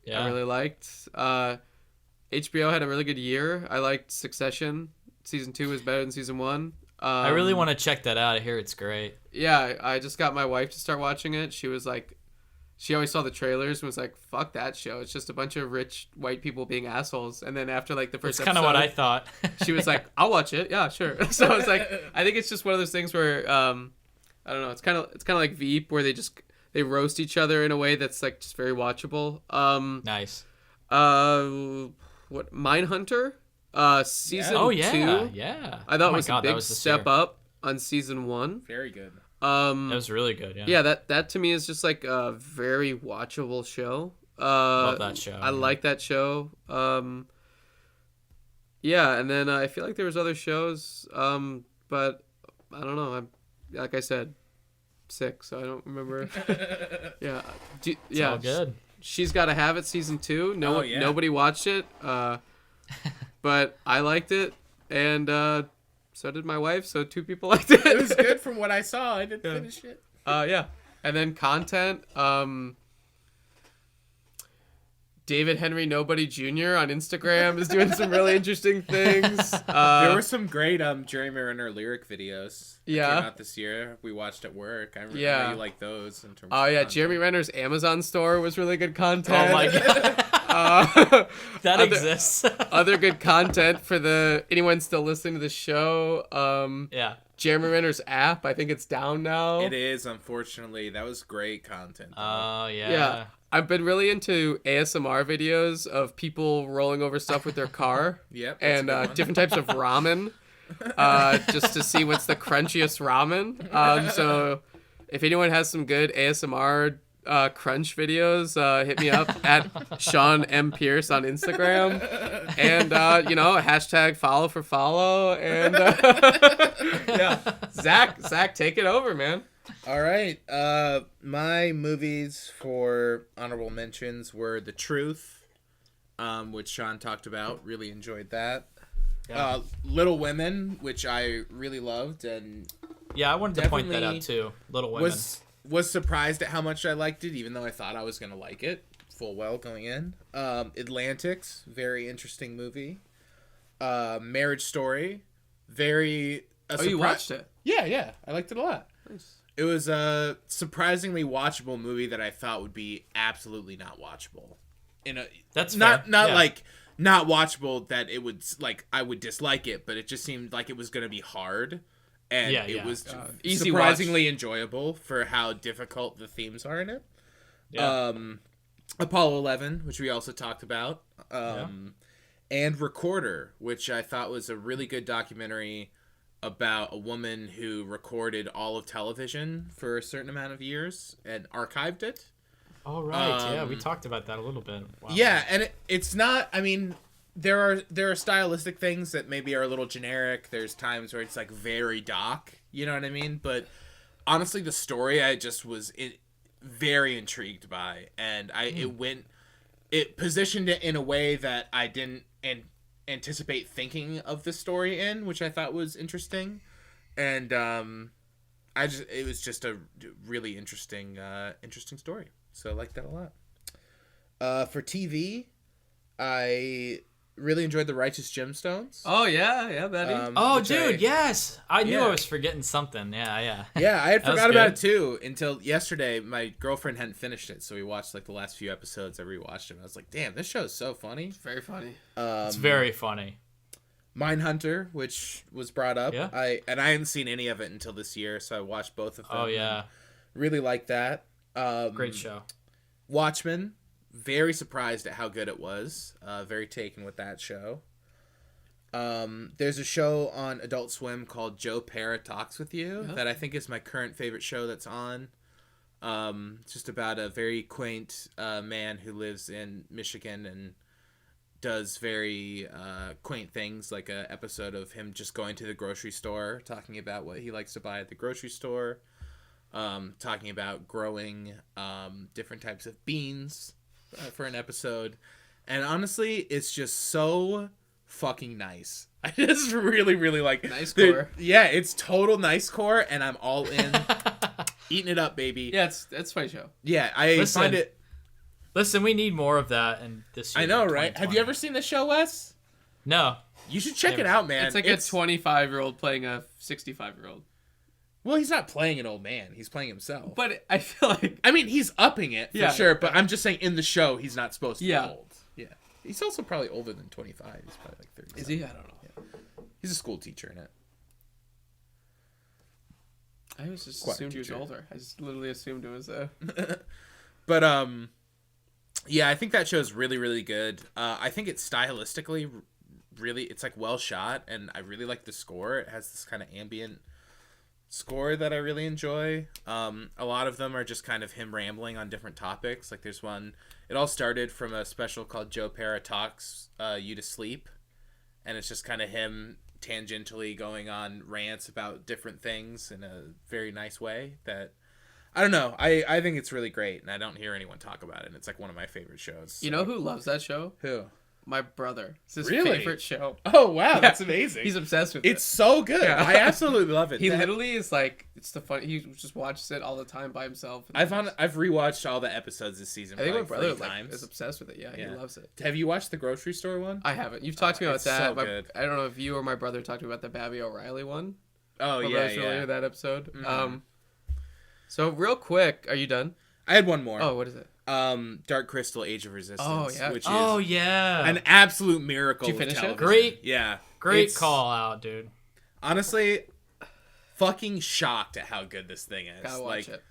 A: Yeah.
C: I really liked. HBO had a really good year. I liked Succession. Season 2 was better than season 1.
A: I really want to check that out. I hear it's great.
C: Yeah, I just got my wife to start watching it. She was like, she always saw the trailers and was like, fuck that show. It's just a bunch of rich white people being assholes. And then after like the
A: That's
C: first
A: kind of
C: episode,
A: what I thought.
C: she was like, I'll watch it. Yeah, sure. So I was like, I think it's just one of those things where, I don't know. It's kind of like Veep, where they roast each other in a way that's like just very watchable.
A: Nice.
C: What Mindhunter? Season
A: Oh yeah.
C: 2.
A: Yeah.
C: I thought
A: Oh my
C: was
A: God,
C: a
A: that
C: big
A: was this
C: step
A: year.
C: up on season 1.
B: Very good.
A: That was really good. Yeah.
C: Yeah, that to me is just like a very watchable show.
A: Love that show.
C: I like that show. Yeah, and then I feel like there was other shows, but I don't know. I'm like I said, sick, so I don't remember. Yeah,
A: It's all good.
C: She's Gotta Have It season 2. Nobody watched it, but I liked it, and so did my wife. So 2 people liked it.
B: It was good from what I saw. I didn't finish it.
C: Yeah, and then content. David Henry Nobody Jr. on Instagram is doing some really interesting things.
B: There were some great Jeremy Renner lyric videos that
C: Yeah.
B: came out this year. We watched at work. I remember
C: Yeah.
B: you like those in terms
C: Oh
B: of
C: yeah,
B: content.
C: Jeremy Renner's Amazon store was really good content.
A: Oh my God. That
C: other-
A: exists.
C: Other good content for anyone still listening to the show.
A: Yeah.
C: Jeremy Renner's app, I think it's down now.
B: It is, unfortunately. That was great content.
A: Oh yeah.
C: Yeah. I've been really into ASMR videos of people rolling over stuff with their car.
B: Yep, that's
C: And
B: a good one.
C: different types of ramen, just to see what's the crunchiest ramen. So if anyone has some good ASMR crunch videos, hit me up at Sean M. Pierce on Instagram. And, hashtag follow for follow. And, yeah. Zach, take it over, man.
B: All right. My movies for honorable mentions were The Truth, which Sean talked about. Really enjoyed that.
A: Yeah.
B: Little Women, which I really loved, and
A: Yeah, I wanted to point that
B: Definitely
A: out too. Little Women.
B: was surprised at how much I liked it, even though I thought I was gonna like it full well going in. Atlantics, very interesting movie. Marriage Story, very.
C: You watched it?
B: Yeah, I liked it a lot.
C: Nice.
B: It was a surprisingly watchable movie that I thought would be absolutely not watchable.
A: That's
B: not
A: fair.
B: not
A: Yeah.
B: like not watchable that it would like I would dislike it, but it just seemed like it was gonna be hard, and
A: Yeah,
B: it
A: yeah.
B: was
C: Easy
B: surprisingly enjoyable for how difficult the themes are in it.
A: Yeah.
B: Apollo 11, which we also talked about, and Recorder, which I thought was a really good documentary about a woman who recorded all of television for a certain amount of years and archived it.
A: Oh right. Yeah, we talked about that a little bit. Wow.
B: Yeah, and it's not. I mean, there are stylistic things that maybe are a little generic. There's times where it's like very doc. You know what I mean? But honestly, the story I just was very intrigued by, and it positioned it in a way that I didn't anticipate thinking of the story in, which I thought was interesting, and it was just a really interesting story. So I liked that a lot. For TV, I really enjoyed The Righteous Gemstones.
C: Oh yeah, Betty.
A: Oh,
B: which
A: dude, yes. I knew
B: Yeah.
A: I was forgetting something. Yeah.
B: Yeah, I had
A: That was
B: forgot about
A: good.
B: it too until yesterday. My girlfriend hadn't finished it, so we watched like the last few episodes. I rewatched it. And I was like, "Damn, this show is so funny."
C: Very funny.
A: It's very funny.
B: Mindhunter, which was brought up.
A: Yeah.
B: I hadn't seen any of it until this year, so I watched both of them.
A: Oh, yeah.
B: and really liked that.
A: Great show.
B: Watchmen. Very surprised at how good it was. Very taken with that show. There's a show on Adult Swim called Joe Pera Talks with You that I think is my current favorite show that's on. It's just about a very quaint man who lives in Michigan and does very quaint things, like an episode of him just going to the grocery store, talking about what he likes to buy at the grocery store, talking about growing different types of beans for an episode. And honestly, it's just so fucking nice. I just really, really like
C: Nice core.
B: Yeah, it's total nice core, and I'm all in. Eating it up, baby.
C: Yeah, it's a funny show.
B: Yeah, I
A: Listen,
B: find it...
A: Listen, we need more of that in this year.
B: I know, right?
A: 2020.
B: Have you ever seen the show, Wes?
A: No.
B: You should check it out, man.
C: It's like a 25-year-old playing a 65-year-old.
B: Well, he's not playing an old man. He's playing himself.
C: But I feel like
B: I mean, he's upping it for
C: Yeah.
B: sure, but I'm just saying in the show, he's not supposed to
C: Yeah.
B: be old. Yeah. He's also probably older than 25. He's probably like 30.
C: is he? I don't know.
B: He's a school teacher in it.
C: I was just
B: Quite a
C: assumed he was
B: teacher.
C: older. I just literally assumed it was
B: But, yeah, I think that show is really, really good. I think it's stylistically really, it's like well shot, and I really like the score. It has this kind of ambient score that I really enjoy. A lot of them are just kind of him rambling on different topics. Like there's one, it all started from a special called Joe Pera Talks You to Sleep, and it's just kind of him tangentially going on rants about different things in a very nice way that I don't know. I think it's really great, and I don't hear anyone talk about it. And it's like one of my favorite shows.
C: You know who loves that show?
B: Who?
C: My brother. It's his
B: Really?
C: favorite show.
B: Oh wow, that's amazing.
C: He's obsessed with
B: It's so good.
C: Yeah.
B: I absolutely love it.
C: He
B: That-
C: literally is like, it's the fun. He just watches it all the time by himself.
B: I've rewatched all the episodes this season.
C: I think my
B: probably
C: brother
B: 3
C: like
B: times.
C: is obsessed with it. Yeah,
B: Yeah.
C: he loves it.
B: Have you watched the grocery store one?
C: I haven't. You've talked to me about
B: it's
C: that.
B: so good.
C: I don't know if you or my brother talked to me about the Babby O'Reilly one.
B: Oh
C: My
B: yeah,
C: brother's familiar
B: yeah.
C: with that episode.
B: Mhm.
C: So real quick, are you done?
B: I had one more.
C: Oh, what is it?
B: Dark Crystal: Age of Resistance.
C: Oh, yeah.
B: Which is
A: Oh, yeah.
B: an absolute miracle.
C: Did you
B: of
C: finish it?
B: television.
A: Great.
B: Yeah.
A: Great
B: It's-
A: call out, dude.
B: Honestly, fucking shocked at how good this thing is.
C: Gotta watch
B: like,
C: it.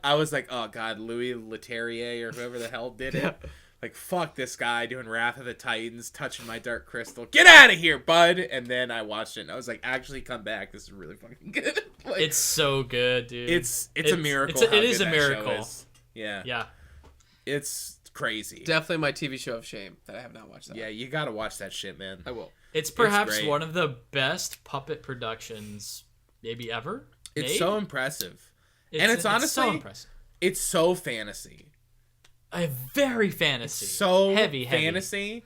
B: I was like, oh god, Louis Leterrier or whoever the hell did it. Like, fuck this guy doing Wrath of the Titans, touching my Dark Crystal. Get out of here, bud! And then I watched it, and I was like, actually, come back. This is really fucking good. Like,
A: It's so good, dude.
B: it's a miracle.
A: It
B: how
A: is
B: good
A: a
B: that show
A: miracle.
B: is. Yeah.
A: Yeah.
B: It's crazy.
C: Definitely my TV show of shame that I have not watched that.
B: Yeah, you gotta watch that shit, man.
C: I will.
A: It's perhaps
B: great.
A: one of the best puppet productions maybe ever.
B: It's
A: made.
B: so impressive. And it's honestly-
A: so impressive.
B: It's so fantasy.
A: A very fantasy.
B: So
A: heavy.
B: fantasy.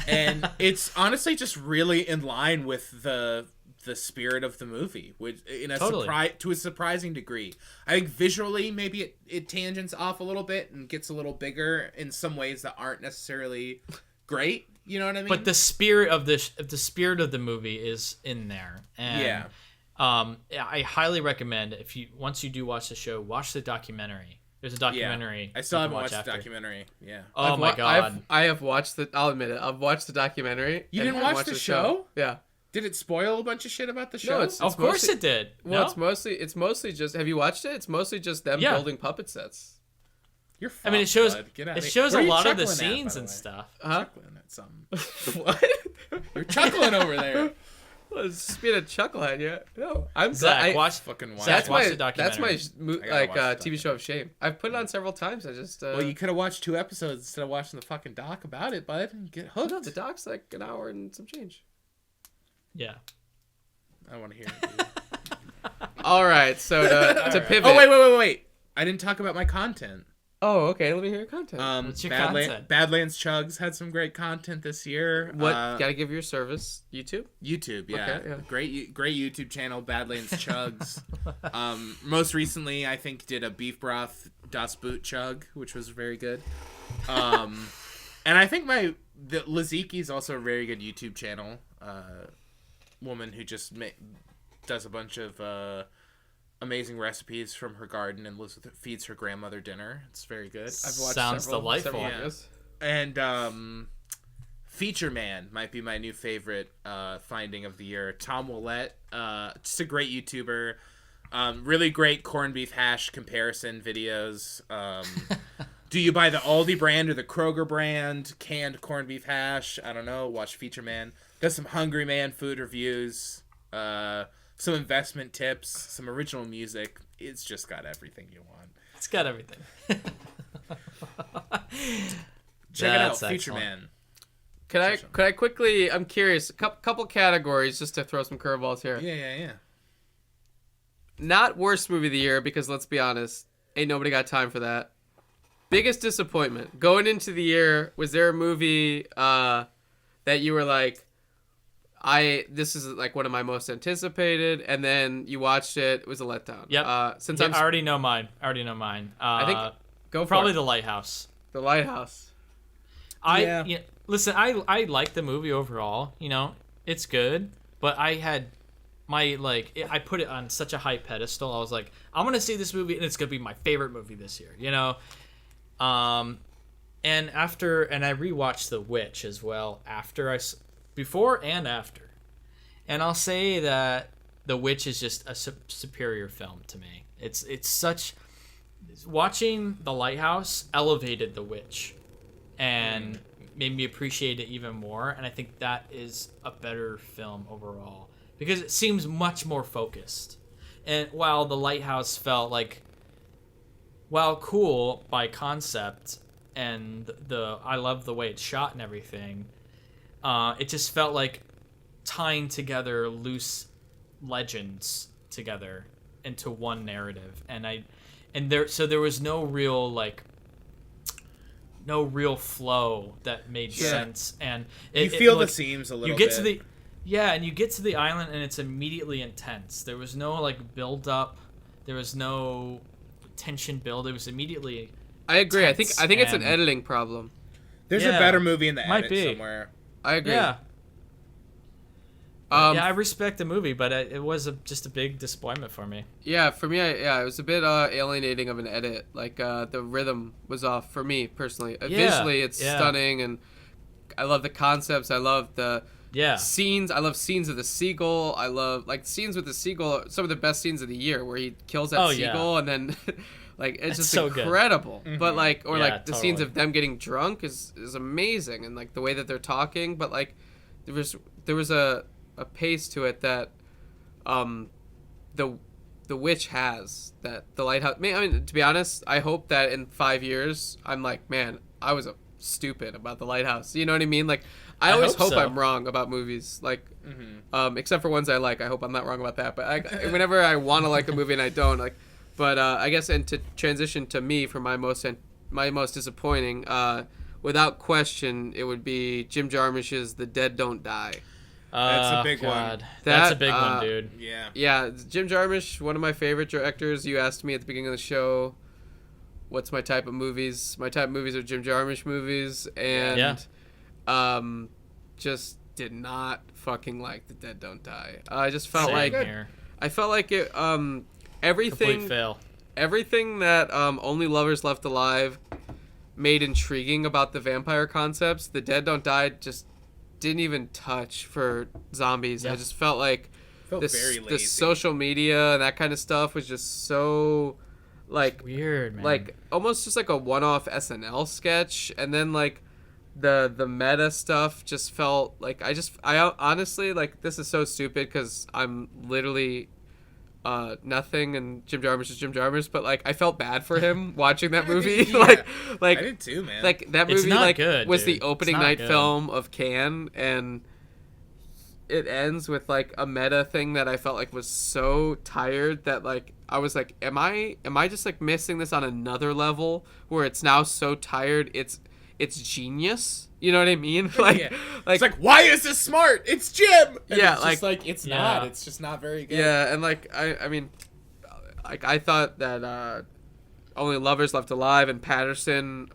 B: And it's honestly just really in line with the spirit of the movie, which in a
A: Totally.
B: to a surprising degree. I think visually maybe it tangents off a little bit and gets a little bigger in some ways that aren't necessarily great. You know what I mean?
A: But the spirit of the movie is in there. And,
B: Yeah.
A: I highly recommend once you do watch the show, watch the documentary. There's a documentary.
B: I still
A: you can
B: haven't
A: watch
B: watched
A: after.
B: the documentary. Yeah.
A: Oh my god.
C: I have watched the. I'll admit it. I've watched the documentary.
B: You
C: and
B: didn't
C: haven't
B: watch
C: watched
B: the show?
C: Yeah.
B: Did it spoil a bunch of shit about the show?
C: it's-
A: Of course
C: mostly-
A: it did.
C: Well,
A: No?
C: it's mostly just. Have you watched it? It's mostly just them
A: Yeah.
C: building puppet sets.
B: You're
A: I mean, it
B: fucked,
A: shows
B: bud. Get outta
A: it
B: here.
A: shows
B: What
A: a
B: are you
A: lot of the
B: chuckling at, by
A: scenes
B: the
A: and
B: way?
A: stuff.
C: Huh?
B: Chuckling at something.
C: What?
B: You're chuckling over there.
C: Well, it's just being a chucklehead, yeah. No, I'm
A: Zach, watch.
B: Fucking wild.
A: Zach,
C: That's
A: watch
C: my
A: the
C: that's my
A: documentary.
B: I gotta watch the
C: TV show of shame. I've put it on several times. I just
B: Well, you could have watched 2 episodes instead of watching the fucking doc about it, bud. And get hooked.
C: no, the doc's like an hour and some change.
A: Yeah.
B: I want to hear it. Dude.
C: All right, so to
A: right.
C: pivot.
B: Oh wait! I didn't talk about my content.
C: Oh, okay. Let me hear your content.
A: What's your content?
B: Badlands Chugs had some great content this year.
C: What? Gotta give your service. YouTube.
B: YouTube, yeah.
C: Okay, yeah.
B: Great YouTube channel, Badlands Chugs. Most recently, I think did a beef broth Das Boot chug, which was very good. And I think the Liziki's also a very good YouTube channel. Woman who just does a bunch of amazing recipes from her garden and feeds her grandmother dinner. It's very good.
C: I've watched
A: Sounds delightful.
C: several
B: Yeah.
C: videos.
B: And Feature Man might be my new favorite finding of the year. Tom Willett, just a great YouTuber. Really great corned beef hash comparison videos. Do you buy the Aldi brand or the Kroger brand canned corned beef hash? I don't know. Watch Feature Man. Does some Hungry Man food reviews. Some investment tips. Some original music. It's just got everything you want.
A: It's got everything.
B: Check it out,
A: That's
B: Feature
A: excellent.
B: Man.
C: Could I quickly? I'm curious. Couple categories just to throw some curveballs here.
B: Yeah.
C: Not worst movie of the year, because let's be honest, ain't nobody got time for that. Biggest disappointment going into the year. Was there a movie that you were like, this is like one of my most anticipated, and then you watched it, it was a letdown?
A: Yep.
C: I
A: already know mine.
C: I think go for
A: probably
C: it.
A: The Lighthouse.
C: The Lighthouse.
A: Listen, I like the movie overall. You know, it's good, but I had I put it on such a high pedestal. I was like, I'm gonna see this movie, and it's gonna be my favorite movie this year. You know, and I rewatched The Witch as well before and after, and I'll say that The Witch is just a superior film to me. It's watching The Lighthouse elevated The Witch, and made me appreciate it even more. And I think that is a better film overall because it seems much more focused. And while The Lighthouse felt like, while cool by concept, and I love the way it's shot and everything, it just felt like tying together loose legends together into one narrative. There was no real flow that made sense, and
B: You feel the seams a little
A: you get
B: bit.
A: and you get to the island and it's immediately intense. There was no build up, there was no tension build. It was immediately
C: I agree. I think
A: tense
C: it's an
A: and-
C: editing problem.
B: There's a
A: Yeah,
B: better movie in the
A: might
B: edit
A: be.
B: somewhere.
C: I agree.
A: Yeah.
C: Yeah,
A: I respect the movie, but it was just a big disappointment for me.
C: Yeah, for me, it was a bit alienating of an edit. Like, the rhythm was off for me, personally. Visually, it's stunning, and I love the concepts. I love the scenes. I love scenes of the seagull. I love, scenes with the seagull, some of the best scenes of the year, where he kills that seagull, and then, it's just
A: so
C: incredible.
A: Good.
C: But, the
A: totally.
C: scenes of them getting drunk is amazing, and, the way that they're talking, but, there was a pace to it that the Witch has, that the Lighthouse. I mean, to be honest, I hope that in 5 years I'm like, man, I was stupid about the Lighthouse. You know what I mean? I always hope
A: so.
C: I'm wrong about movies. Except for ones I like. I hope I'm not wrong about that. But whenever I want to like a movie and I don't, But I guess, and to transition to me for my most disappointing, without question, it would be Jim Jarmusch's The Dead Don't Die.
B: That's a big one.
A: That's a big one, dude.
B: Yeah.
C: Yeah, Jim Jarmusch, one of my favorite directors. You asked me at the beginning of the show, what's my type of movies? My type of movies are Jim Jarmusch movies, and just did not fucking like The Dead Don't Die. I just felt
A: Here.
C: I felt like it. Everything.
A: Complete fail.
C: Everything that Only Lovers Left Alive made intriguing about the vampire concepts, The Dead Don't Die just didn't even touch for zombies.
A: Yeah.
C: I just felt like
B: Felt very lazy.
C: the social media and that kind of stuff was just so
A: Weird, man.
C: almost just like a one-off SNL sketch, and then the meta stuff just felt like I honestly, this is so stupid because I'm literally nothing, and Jim Jarmusch is Jim Jarmusch, but I felt bad for him watching that movie.
B: Yeah. I did too, man.
C: That
A: It's
C: movie
A: not good,
C: was
A: dude.
C: the opening
A: It's not
C: night
A: good.
C: film of Cannes, and it ends with a meta thing that I felt was so tired that I was like, am I just missing this on another level where it's now so tired it's genius? You know what I mean?
B: It's why is this smart? It's Jim. And
C: Yeah,
B: it's just it's not. It's just not very good.
C: Yeah, and I mean, I thought that Only Lovers Left Alive and Patterson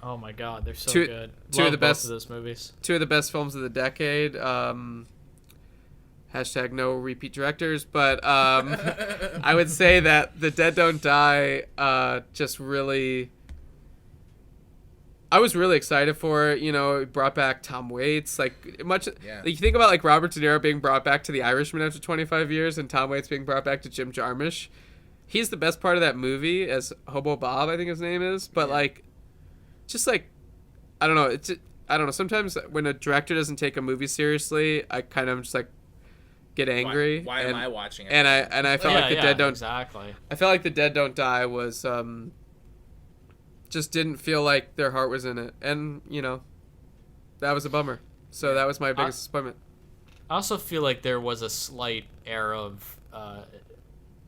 A: Oh my God, they're so
C: Two-
A: good.
C: two of
A: Love
C: the
A: both
C: best-
A: of those movies.
C: 2 of the best films of the decade. Hashtag no repeat directors, but I would say that The Dead Don't Die just really. I was really excited for it. You know, it brought back Tom Waits. Like much,
B: Yeah.
C: like, you think about like Robert De Niro being brought back to The Irishman after 25 years, and Tom Waits being brought back to Jim Jarmusch. He's the best part of that movie as Hobo Bob, I think his name is. But like, just like, I don't know. I don't know. Sometimes when a director doesn't take a movie seriously, I kind of just like get angry.
B: Why am I watching it?
C: And I felt like The Dead Don't.
A: Exactly.
C: I felt like The Dead Don't Die was just didn't feel like their heart was in it, and you know, that was a bummer. So that was my biggest disappointment.
A: I also feel like there was a slight air of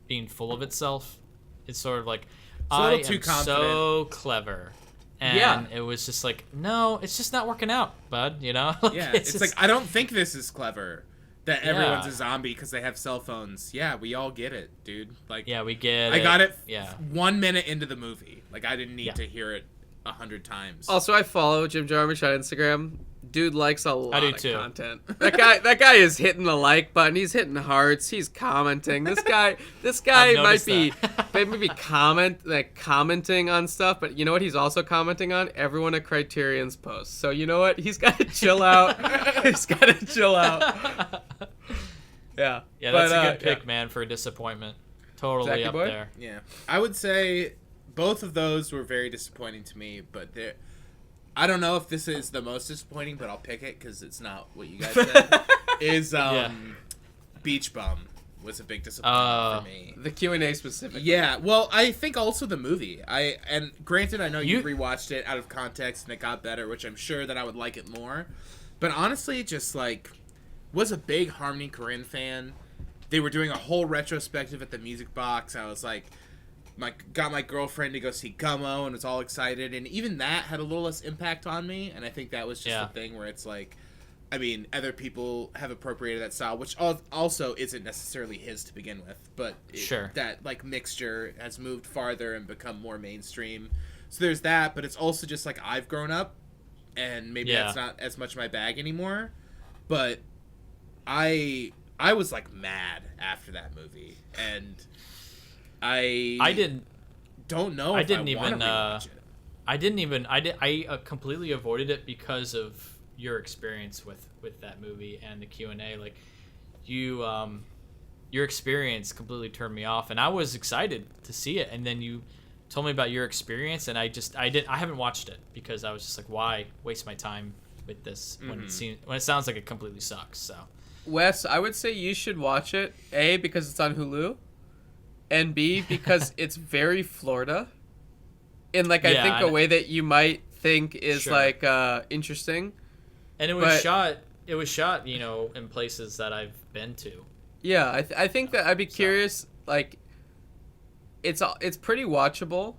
A: being full of itself. It's sort of like,
B: a little too
A: am
B: confident.
A: so clever. And it was just like, no, it's just not working out, bud. You know?
B: Yeah, it's
A: just,
B: like, I don't think this is clever. That
A: Yeah.
B: everyone's a zombie because they have cell phones. Yeah, we all get it, dude. Like,
A: yeah, we get
B: I got it.
A: Yeah.
B: 1 minute into the movie. Like, I didn't need
A: Yeah.
B: to hear it 100 times.
C: Also, I follow Jim Jarmusch on Instagram. Dude likes a lot
A: do
C: of
A: too.
C: content. That guy is hitting the like button. He's hitting hearts. He's commenting. This guy
A: I've
C: might
A: noticed
C: be maybe commenting on stuff, but you know what? He's also commenting on everyone at Criterion's posts. So you know what? He's got to chill out. He's got to chill out. Yeah.
A: Yeah, that's
C: But,
A: a good pick,
C: yeah.
A: man, for a disappointment. Totally
C: Zachy
A: up
C: boy?
A: there.
B: Yeah, I would say both of those were very disappointing to me, but I don't know if this is the most disappointing, but I'll pick it because it's not what you guys said. Beach Bum was a big disappointment for me.
C: The Q&A specifically.
B: Yeah, well, I think also the movie. And granted, I know you
A: You-
B: rewatched it out of context and it got better, which I'm sure that I would like it more. But honestly, just like, was a big Harmony Korine fan. They were doing a whole retrospective at the Music Box. I was like, got my girlfriend to go see Gummo and was all excited. And even that had a little less impact on me. And I think that was just the thing where it's like, I mean, other people have appropriated that style, which also isn't necessarily his to begin with. But
A: Sure.
B: that like mixture has moved farther and become more mainstream. So there's that, but it's also just like I've grown up and maybe that's not as much my bag anymore. But I was like mad after that movie, and I don't know.
A: I
B: If
A: didn't
B: I
A: even.
B: wanna rewatch it.
A: I completely avoided it because of your experience with that movie and the Q&A. Like, your experience completely turned me off, and I was excited to see it, and then you told me about your experience, and I haven't watched it because I was just like, why waste my time with this when it sounds like it completely sucks. So
C: Wes, I would say you should watch it. A, because it's on Hulu, and B, because it's very Florida, in like I think a way that you might think is like interesting.
A: And it was shot, you know, in places that I've been to.
C: Yeah, I think that I'd be curious. Like, it's pretty watchable,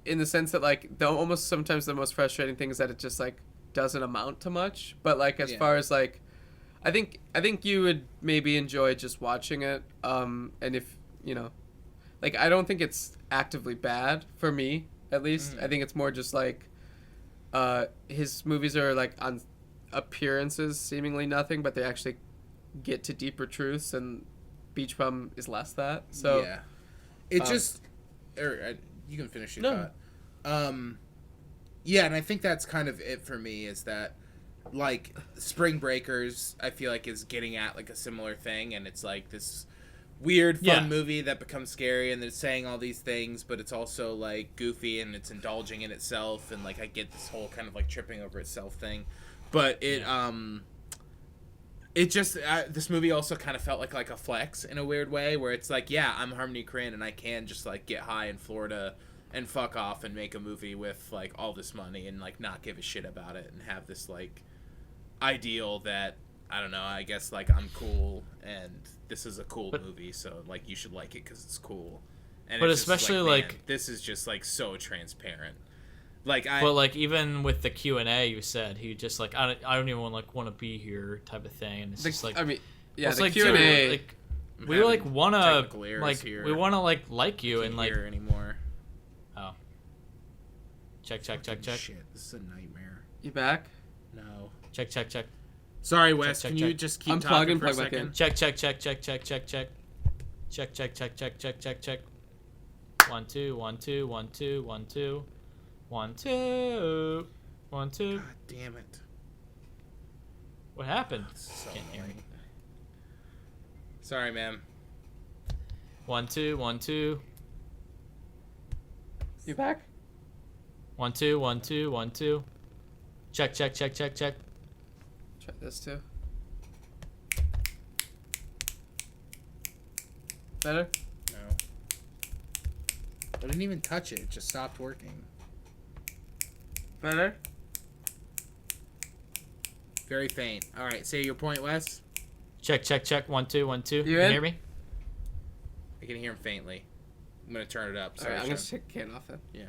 C: in the sense that like almost sometimes the most frustrating thing is that it just like doesn't amount to much. But like as far as like, I think you would maybe enjoy just watching it. And if you know, like I don't think it's actively bad for me at least. I think it's more just like, his movies are like on appearances seemingly nothing, but they actually get to deeper truths, and Beach Bum is less that. So
B: yeah, it just you can finish your thought. Yeah, and I think that's kind of it for me, is that like Spring Breakers I feel like is getting at like a similar thing, and it's like this weird fun movie that becomes scary, and they're saying all these things, but it's also like goofy and it's indulging in itself, and like I get this whole kind of like tripping over itself thing. But it just this movie also kind of felt like a flex in a weird way, where it's like, yeah, I'm Harmony Korine and I can just like get high in Florida and fuck off and make a movie with like all this money and like not give a shit about it and have this like ideal that, I don't know, I guess like I'm cool and this is a cool movie, so like you should like it because it's cool. And
A: But
B: it's just
A: especially
B: man,
A: like
B: this is just like so transparent.
A: But like even with the Q&A, you said he just like I don't even want to be here type of thing, and it's just like,
C: I mean, yeah,
A: it's
C: the
A: like,
C: Q&A.
A: dude, like we like wanna
B: technical errors
A: like
B: here.
A: we wanna like you and like
B: here anymore.
A: oh Check.
B: Shit, this is a nightmare.
C: You back?
B: No.
A: Check.
B: Sorry, Wes.
A: Check,
B: Can
A: check.
B: you just keep
C: Unplug
B: talking
C: and
B: for a
C: plug back
B: second?
C: in.
A: Check. Check. 1 2 1 2 1 2 1 2 1 2 1 2.
B: God damn it.
A: What happened?
B: So
A: Can't hear me.
B: annoying. Sorry, ma'am.
A: 1 2 1 2
C: You back?
A: 1 2 1 2 1 2. Check.
C: Try this too. Better?
B: No. I didn't even touch it. It just stopped working.
C: Better?
B: Very faint. All right, say your point, Wes.
A: Check. 1 2 1 2.
C: You
A: Can you
C: in?
A: hear me?
B: I can hear him faintly. I'm gonna turn it up.
C: All
B: Sorry,
C: right, I'm gonna
B: Sean.
C: take the can off then.
B: Yeah.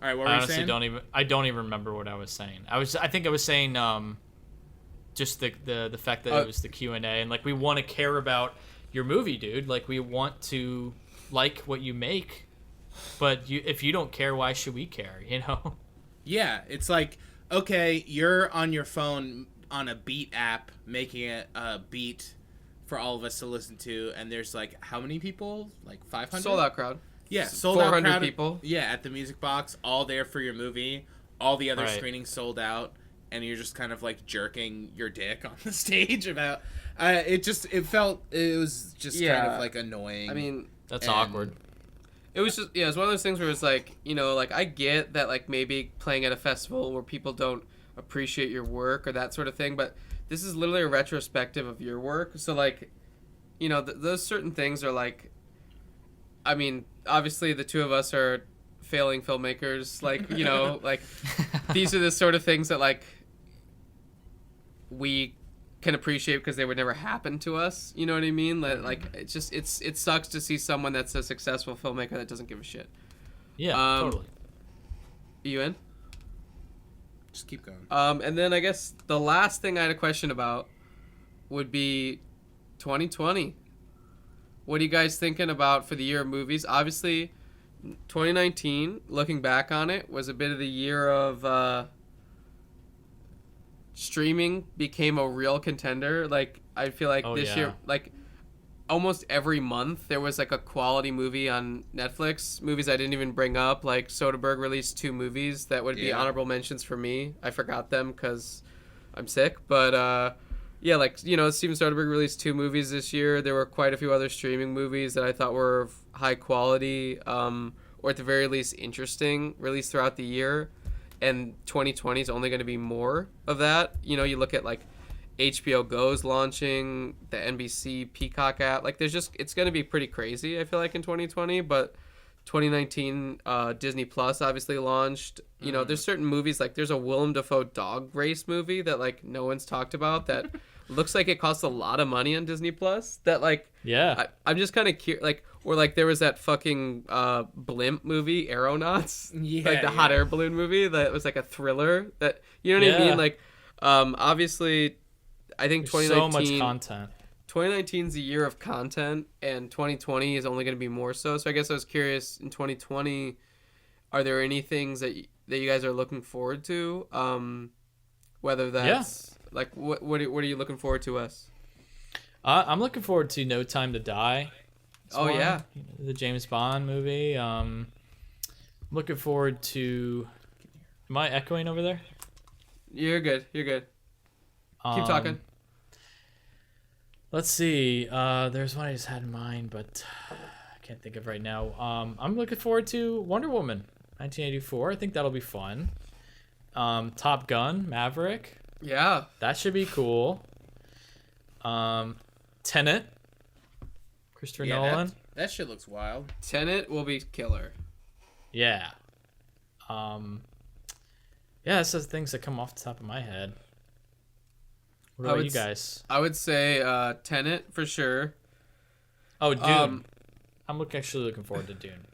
B: All right, what were
A: I
B: you
A: honestly
B: saying?
A: I don't even remember what I was saying. I think I was saying just the fact that it was the Q&A, and like we want to care about your movie, dude. Like we want to like what you make, but if you don't care, why should we care? You know?
B: Yeah, it's like, okay, you're on your phone on a beat app making a beat for all of us to listen to, and there's like how many people? Like 500?
C: Sold out crowd.
B: Yeah, sold out
C: 400
B: crowd.
C: people.
B: Yeah, at the Music Box, all there for your movie. All the other
A: Right.
B: screenings sold out, and you're just kind of like jerking your dick on the stage about. It was just kind
C: Yeah.
B: of like annoying.
C: I mean,
A: That's
B: And-
A: awkward.
C: it was just it's one of those things where it's like, you know, like I get that like maybe playing at a festival where people don't appreciate your work or that sort of thing, but this is literally a retrospective of your work. So like, you know, those certain things are like, I mean, obviously the two of us are failing filmmakers, like, you know, like these are the sort of things that like we can appreciate because they would never happen to us. You know what I mean? Like it's just it sucks to see someone that's a successful filmmaker that doesn't give a shit.
A: Yeah, totally.
C: You in?
B: just keep going.
C: And then I guess the last thing I had a question about would be 2020. What are you guys thinking about for the year of movies? Obviously, 2019, looking back on it, was a bit of the year of streaming became a real contender. Like, I feel like
A: Oh,
C: this
A: yeah.
C: year, like, almost every month there was, like, a quality movie on Netflix. Movies I didn't even bring up. Like, Soderbergh released 2 movies that would be
B: Yeah.
C: honorable mentions for me. I forgot them because I'm sick. But, yeah, like, you know, Steven Soderbergh released 2 movies this year. There were quite a few other streaming movies that I thought were of high quality, or at the very least interesting, released throughout the year. And 2020 is only going to be more of that. You know, you look at like HBO Go's launching, the NBC Peacock app. Like, there's just, it's going to be pretty crazy, I feel like, in 2020. But 2019, Disney Plus obviously launched. You know, there's certain movies, like there's a Willem Dafoe dog race movie that like no one's talked about that looks like it costs a lot of money on Disney Plus. That like,
A: Yeah.
C: I'm just kind of curious, like, or like there was that fucking blimp movie, Aeronauts,
B: Yeah,
C: like the hot
B: yeah.
C: air balloon movie that was like a thriller. That, you know what I
A: Yeah.
C: mean? Like, obviously, I think
A: There's so
C: 2019,
A: much content.
C: 2019 is a year of content, and 2020 is only going to be more so. So I guess I was curious, in 2020, are there any things that you guys are looking forward to? Whether that's like what are you looking forward to, Wes?
A: I'm looking forward to No Time to Die. It's
C: Oh, yeah.
A: You know, the James Bond movie. Looking forward to. Am I echoing over there?
C: You're good. You're good. Keep talking.
A: Let's see. There's one I just had in mind, but I can't think of right now. I'm looking forward to Wonder Woman 1984. I think that'll be fun. Top Gun Maverick.
C: Yeah.
A: That should be cool. Tenet. Christopher
B: Yeah,
A: Nolan.
B: that shit looks wild.
C: Tenet will be killer.
A: Yeah. Yeah, that's the things that come off the top of my head. What
C: I
A: about
C: would
A: you guys?
C: I would say Tenet for sure.
A: Oh, Dune. I'm actually looking forward to Dune.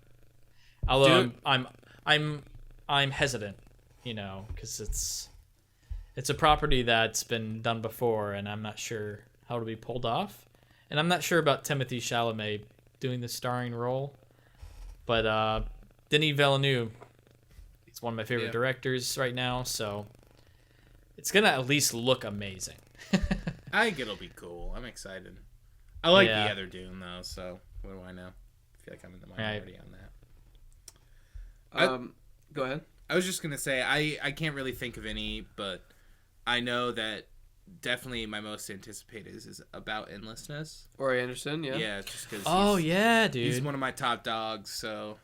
A: Although
C: Dune-
A: I'm hesitant, you know, because it's a property that's been done before, and I'm not sure how it'll be pulled off, and I'm not sure about Timothée Chalamet doing the starring role, but Denis Villeneuve, It's one of my favorite
B: Yeah.
A: directors right now, so it's gonna at least look amazing.
B: I think it'll be cool. I'm excited. I like
A: Yeah.
B: the other Dune though, so what do I know? I feel like I'm in the minority on that.
C: Go ahead.
B: I was just gonna say I can't really think of any, but I know that definitely my most anticipated is About Endlessness.
C: Roy Anderson, yeah.
B: Yeah, just because.
A: Oh yeah, dude.
B: He's one of my top dogs, so.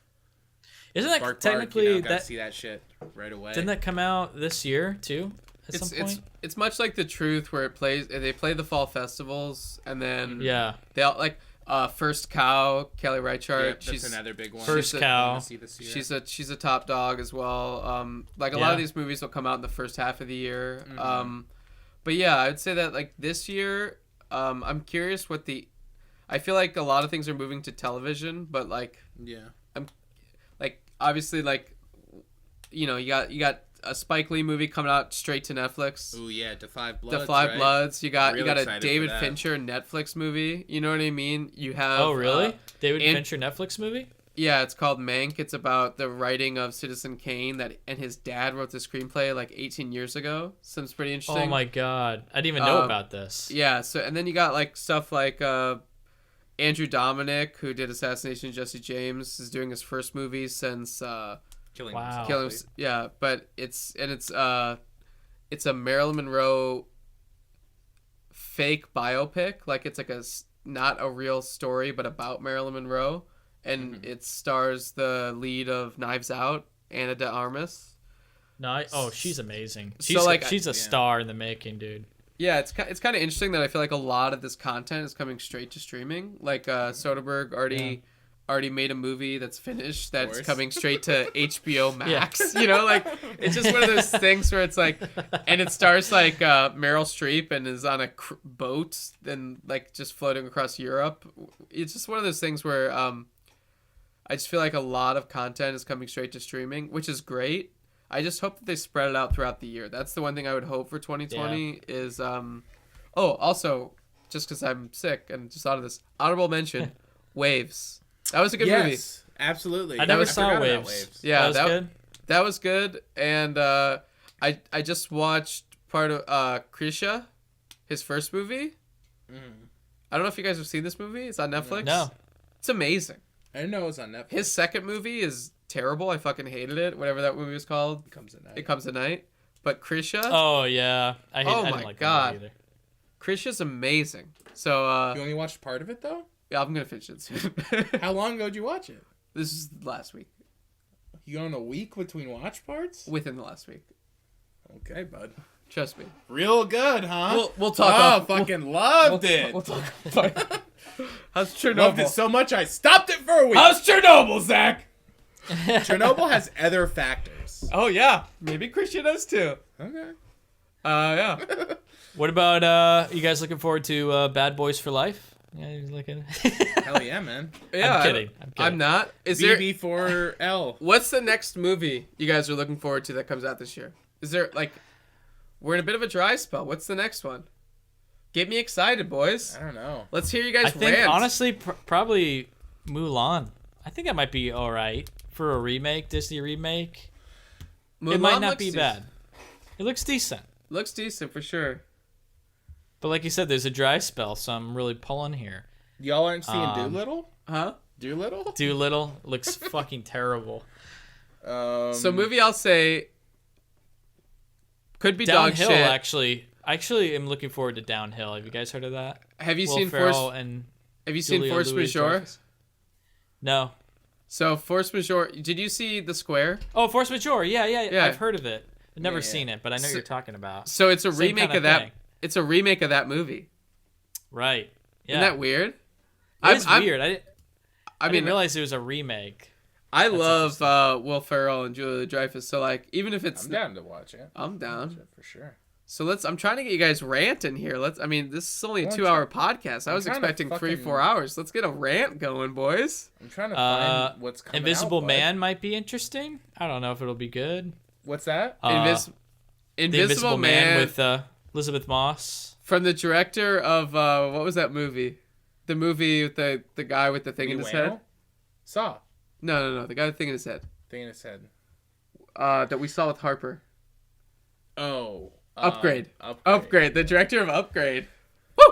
A: Isn't that
B: Bark,
A: technically
B: you know, gotta
A: that?
B: see that shit right away.
A: Didn't that come out this year too? At some point?
C: It's much like The Truth, where they play the fall festivals, and then
A: Yeah.
C: they all like First Cow, Kelly Reichardt.
B: Yep, that's another big one.
A: First
C: she's a-
A: Cow.
B: I wanna see this year.
C: She's a top dog as well. Like a lot
A: Yeah.
C: of these movies will come out in the first half of the year.
B: Mhm.
C: But yeah, I'd say that like this year, I'm curious I feel like a lot of things are moving to television, but like
B: Yeah.
C: like obviously like you know you got a Spike Lee movie coming out straight to Netflix.
B: Ooh yeah, Defy Bloods.
C: The Five
B: right?
C: Bloods. You got
B: Real
C: a
B: excited for
C: David
B: that.
C: Fincher Netflix movie. You know what I mean? You have
A: Oh really? David
C: and-
A: Fincher Netflix movie?
C: Yeah, it's called Mank. It's about the writing of Citizen Kane and his dad wrote the screenplay like 18 years ago. Seems pretty interesting.
A: Oh my god, I didn't even know about this.
C: Yeah, so and then you got like stuff like Andrew Dominic, who did Assassination of Jesse James, is doing his first movie since
B: Killing
A: Wow.
B: himself.
C: Killing. Yeah, but it's a Marilyn Monroe fake biopic. Like it's like not a real story, but about Marilyn Monroe, and it stars the lead of Knives Out, Ana de Armas.
A: No, she's amazing.
C: So,
A: She's
C: like,
A: she's a star in the making, dude.
C: Yeah, it's kind of interesting that I feel like a lot of this content is coming straight to streaming. Like Soderbergh already made a movie that's finished that's
B: course.
C: coming straight to HBO Max. You know, like it's just one of those things where it's like, and it stars like Meryl Streep and is on a boat and like just floating across Europe. It's just one of those things where I just feel like a lot of content is coming straight to streaming, which is great. I just hope that they spread it out throughout the year. That's the one thing I would hope for 2020 is also just because I'm sick and just thought of this, honorable mention, Waves. That was a good movie.
B: Yes, absolutely.
A: I never
B: forgot
A: saw
B: about
A: Waves.
C: Yeah,
A: that was good.
C: That was good. And I just watched part of Krisha, his first movie. I don't know if you guys have seen this movie. It's on Netflix.
A: No.
C: It's amazing.
B: I didn't know it was on Netflix.
C: His second movie is terrible. I fucking hated it. Whatever that movie was called.
B: It comes at night.
C: It Comes at Night. But Krisha.
A: Oh yeah, I
C: Oh
A: didn't
C: my
A: like
C: God.
A: that movie either.
C: Krisha's amazing. So
B: You only watched part of it though?
C: yeah, I'm gonna finish it soon.
B: How long ago did you watch it?
C: This is last week.
B: You going a week between watch parts?
C: Within the last week.
B: Okay, bud.
C: Trust me.
B: Real good, huh?
C: We'll talk.
B: Oh,
C: off-
B: fucking loved it.
C: We'll talk. How's Chernobyl?
B: Loved it so much I stopped it for a week.
C: How's Chernobyl, Zach?
B: Chernobyl has other factors.
C: Oh yeah, maybe Krisha does too.
B: Okay.
C: Yeah.
A: What about you guys looking forward to Bad Boys for Life? Yeah, you're looking.
B: Hell yeah, man.
C: Yeah.
A: I'm kidding.
C: I'm not. Is there?
B: BB4L.
C: What's the next movie you guys are looking forward to that comes out this year? Is there like, we're in a bit of a dry spell. What's the next one? Get me excited, boys.
B: I don't know.
C: Let's hear you guys
A: I think
C: rant.
A: honestly, probably Mulan. I think that might be all right for a remake, Disney remake. It
C: Mulan
A: might not
C: looks
A: be bad. It looks decent.
C: Looks decent for sure.
A: But like you said, there's a dry spell, so I'm really pulling here.
B: Y'all aren't seeing
A: Um,
C: Huh?
B: Doolittle?
A: Doolittle looks fucking terrible.
C: So movie I'll say could be
A: Downhill,
C: dog shit.
A: actually, am looking forward to Downhill. Have you guys heard of that?
C: Have you
A: Will
C: seen
A: Ferrell
C: Force?
A: and
C: Have you seen
A: Julia
C: Force Majeure?
A: Louis-Dreyfus? No.
C: So Force Majeure. Did you see The Square?
A: Oh, Force Majeure. Yeah.
C: Yeah.
A: I've heard of it. I've never
B: Yeah.
A: seen it, but I know
C: So-
A: what you're talking about.
C: So it's a
A: Same
C: remake
A: kinda
C: of that.
A: thing.
C: It's a remake of that movie.
A: Right. Yeah.
C: Isn't that weird?
A: It's weird. I
C: I
A: didn't
C: mean,
A: realize it was a remake.
C: I love Will Ferrell and Julia Dreyfus. So like, even if it's,
B: I'm down to watch it.
C: I'm down.
B: For sure.
C: So I'm trying to get you guys ranting here. I mean, this is only a
B: Well,
C: 2-hour podcast. I was
B: trying to
C: expecting 3-4
B: fucking-
C: hours. Let's get a rant going, boys.
B: I'm trying to find what's coming
A: Invisible
B: out, bud.
A: Man might be interesting. I don't know if it'll be good.
B: What's that?
C: Invis-
A: The
C: Invisible Man
A: with Elizabeth Moss.
C: from the director of what was that movie? The movie with the guy with the thing in his head.
B: Saw.
C: No, the guy with the thing in his head.
B: Thing in his head.
C: that we saw with Harper?
B: Oh.
C: Upgrade.
B: Upgrade.
C: Upgrade. The director of Upgrade. Woo!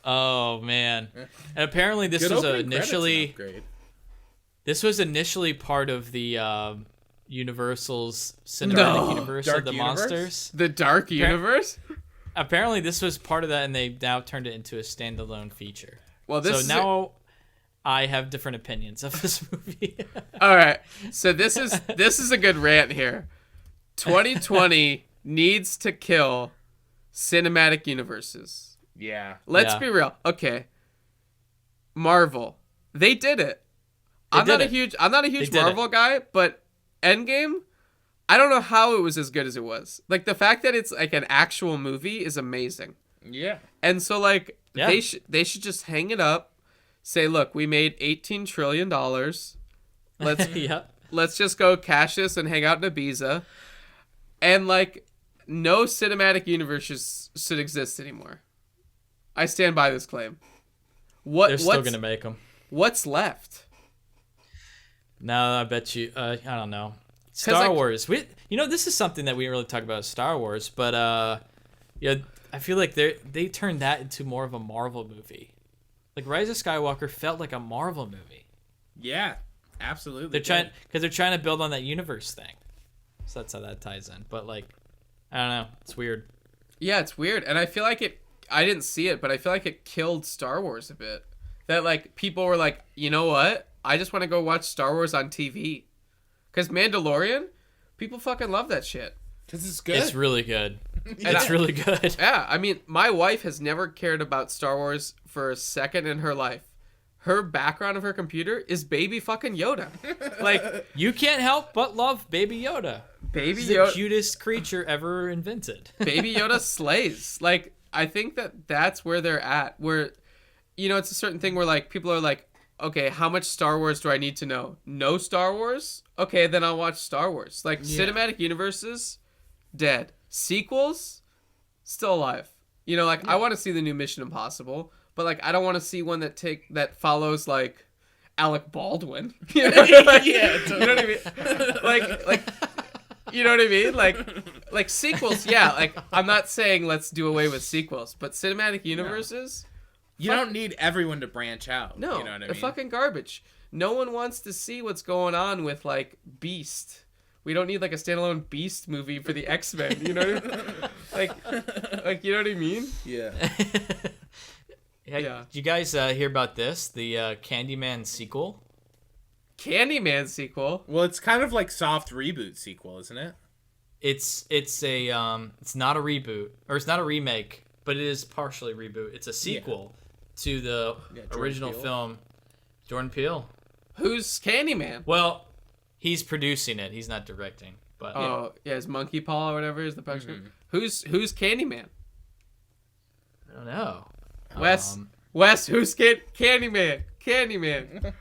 A: Oh man! And apparently this
B: Good
A: was
B: opening credits in
A: initially
B: Upgrade.
A: this was initially part of the Universal's cinematic universe
B: Dark
A: of the
B: universe?
A: monsters.
C: The Dark Universe?
A: Apparently this was part of that, and they now turned it into a standalone feature.
C: Well, this
A: So
C: is
A: now I have different opinions of this movie.
C: all right. So this is a good rant here. 2020 needs to kill cinematic universes.
B: Yeah.
C: Let's
A: Yeah.
C: be real. Okay. Marvel. They did it.
A: They
C: I'm not
A: did
C: a
A: it.
C: huge
A: They did
C: Marvel guy, but Endgame, I don't know how it was as good as it was. Like the fact that it's like an actual movie is amazing.
B: Yeah.
C: And so like
A: Yeah.
C: they should just hang it up, say, "Look, we made $18 trillion. Let's
A: Yeah.
C: let's just go cash this and hang out in Ibiza." And like no cinematic universe should exist anymore. I stand by this claim.
A: They're still gonna make them.
C: What's left?
A: No, I bet you. I don't know. Star
C: like-
A: Wars. This is something that we didn't really talk about Star Wars, but yeah, I feel like they turned that into more of a Marvel movie. Like Rise of Skywalker felt like a Marvel movie.
B: Yeah. Absolutely.
A: They're trying to build on that universe thing. So that's how that ties in. But like, I don't know. It's weird.
C: Yeah, it's weird, and I feel like I didn't see it, but I feel like it killed Star Wars a bit. That like people were like, you know what? I just want to go watch Star Wars on TV. Because Mandalorian, people fucking love that shit.
B: Because it's good.
A: It's really good.
C: And
A: It's really good.
C: Yeah, I mean, my wife has never cared about Star Wars for a second in her life. Her background of her computer is Baby fucking Yoda. Like,
A: You can't help but love Baby Yoda.
C: Baby
A: He's the
C: Yoda,
A: cutest creature ever invented.
C: Baby Yoda slays. Like, I think that's where they're at. Where, it's a certain thing where, like, people are like, okay, how much Star Wars do I need to know? No Star Wars? Okay, then I'll watch Star Wars. Like, cinematic universes, dead. Sequels, still alive. I want to see the new Mission Impossible, but, like, I don't want to see one that follows, like, Alec Baldwin. You know? Like,
B: Yeah,
C: you know what I mean? Like, you know what I mean? Like sequels, yeah. Like, I'm not saying let's do away with sequels, but cinematic universes,
B: You don't need everyone to branch out.
C: no,
B: You know what I
C: they're
B: mean?
C: fucking garbage. No one wants to see what's going on with, like, Beast. We don't need, like, a standalone Beast movie for the X-Men, you know? like, you know what I mean?
B: Yeah.
A: Hey,
C: Yeah.
A: did you guys hear about this? The Candyman sequel?
C: Candyman sequel.
B: Well, it's kind of like soft reboot sequel, isn't it?
A: It's not a reboot, or it's not a remake, but it is partially reboot. It's a sequel to the
B: Jordan
A: original
B: Peele.
A: film. Jordan Peele.
C: Who's Candyman?
A: Well, he's producing it. He's not directing, but
C: Oh, yeah, is Monkey Paw or whatever is the picture.
B: Mm-hmm.
C: Who's Candyman?
A: I don't know.
C: Wes, who's Candyman? Candyman.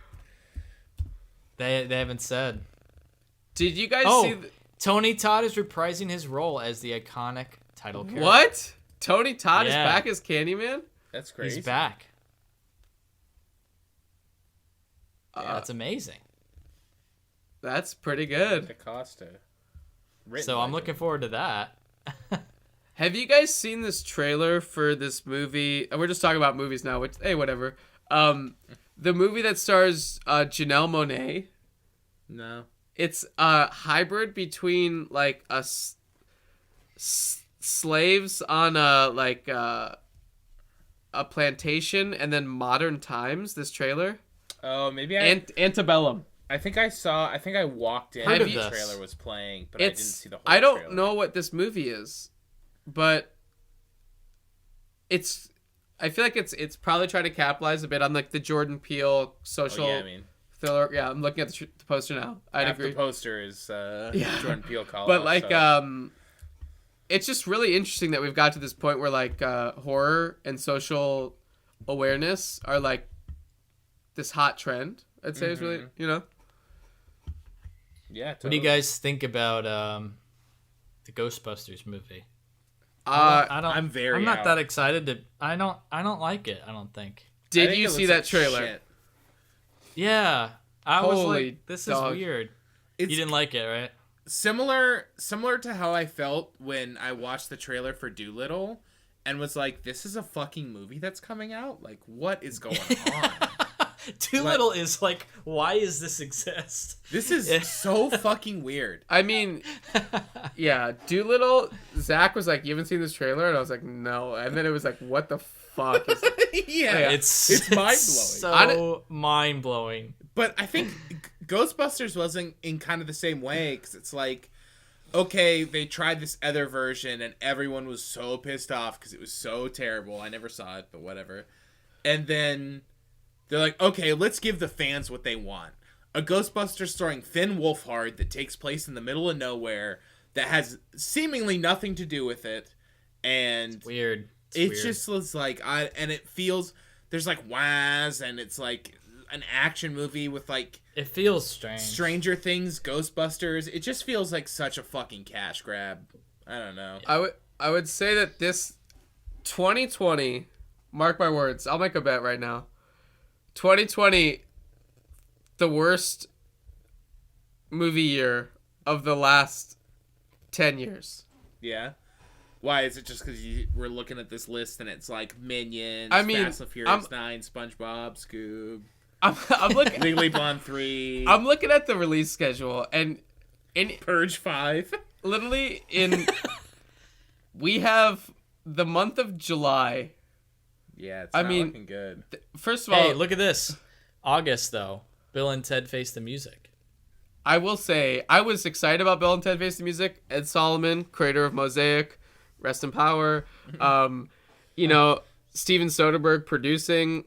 A: They haven't said.
C: Did you guys
A: Oh,
C: see
A: Tony Todd is reprising his role as the iconic title character.
C: what? Tony Todd is
A: Yeah.
C: back as Candyman?
B: That's crazy.
A: He's back.
C: Uh,
A: Yeah, that's amazing.
C: That's pretty good.
B: DaCosta.
A: So I'm looking forward to that.
C: Have you guys seen this trailer for this movie? And we're just talking about movies now, which, hey, whatever. The movie that stars Janelle Monáe.
B: No.
C: It's a hybrid between, like, slaves on a plantation and then modern times, this trailer.
B: Oh, maybe
C: Antebellum.
B: I think I walked in
A: Heard
B: and
A: of
B: the
A: this.
B: trailer was playing, but I didn't see the whole
C: I don't
B: trailer.
C: know what this movie is, but I feel like it's probably trying to capitalize a bit on, like, the Jordan Peele social thriller. Yeah, I'm looking at the poster now. I'd
B: half
C: agree.
B: the poster is Jordan Peele call.
C: But, like, it's just really interesting that we've got to this point where, like, horror and social awareness are, like, this hot trend. I'd say is really,
B: yeah.
A: What do you guys think about the Ghostbusters movie?
B: I'm very
A: I'm not
B: out.
A: that excited to. I don't like it. I don't think.
B: I
C: Did
B: think
C: you
B: it
C: see
B: looks
C: that
B: like
C: trailer?
B: shit.
A: Yeah, I was
C: Holy
A: like, this
C: dog.
A: is weird.
B: It's,
A: You didn't like it, right?
B: similar to how I felt when I watched the trailer for Dolittle and was like, this is a fucking movie that's coming out? Like, what is going on?
A: Dolittle is like, why does this exist?
B: This is so fucking weird.
C: I mean, yeah, Doolittle. Zach was like, "You haven't seen this trailer?" And I was like, "No." And then it was like, "What the fuck?" Is
B: Yeah,
A: it's
B: mind-blowing.
A: So mind blowing.
B: But I think Ghostbusters wasn't in kind of the same way, because it's like, okay, they tried this other version and everyone was so pissed off because it was so terrible. I never saw it, but whatever. And then they're like, okay, let's give the fans what they want. A Ghostbusters starring Finn Wolfhard that takes place in the middle of nowhere that has seemingly nothing to do with it. And
A: It's weird.
B: It just was like, and it feels, there's like whaz, and it's like an action movie with like,
A: it feels strange.
B: Stranger Things, Ghostbusters. It just feels like such a fucking cash grab. I don't know.
C: I would say that this 2020, mark my words, I'll make a bet right now. 2020, the worst movie year of the last 10 years.
B: Yeah. Why is it just because we're looking at this list and it's like Minions,
C: I mean,
B: Fast and Furious 9, SpongeBob, Scoob,
C: I'm looking.
B: Legally Blonde 3.
C: I'm looking at the release schedule and
B: Purge 5.
C: Literally we have the month of July.
B: Yeah, it's not looking good.
C: First of all,
A: Hey, look at this. August though. Bill and Ted Face the Music.
C: I will say I was excited about Bill and Ted Face the Music. Ed Solomon, creator of Mosaic, rest in power. Steven Soderbergh producing,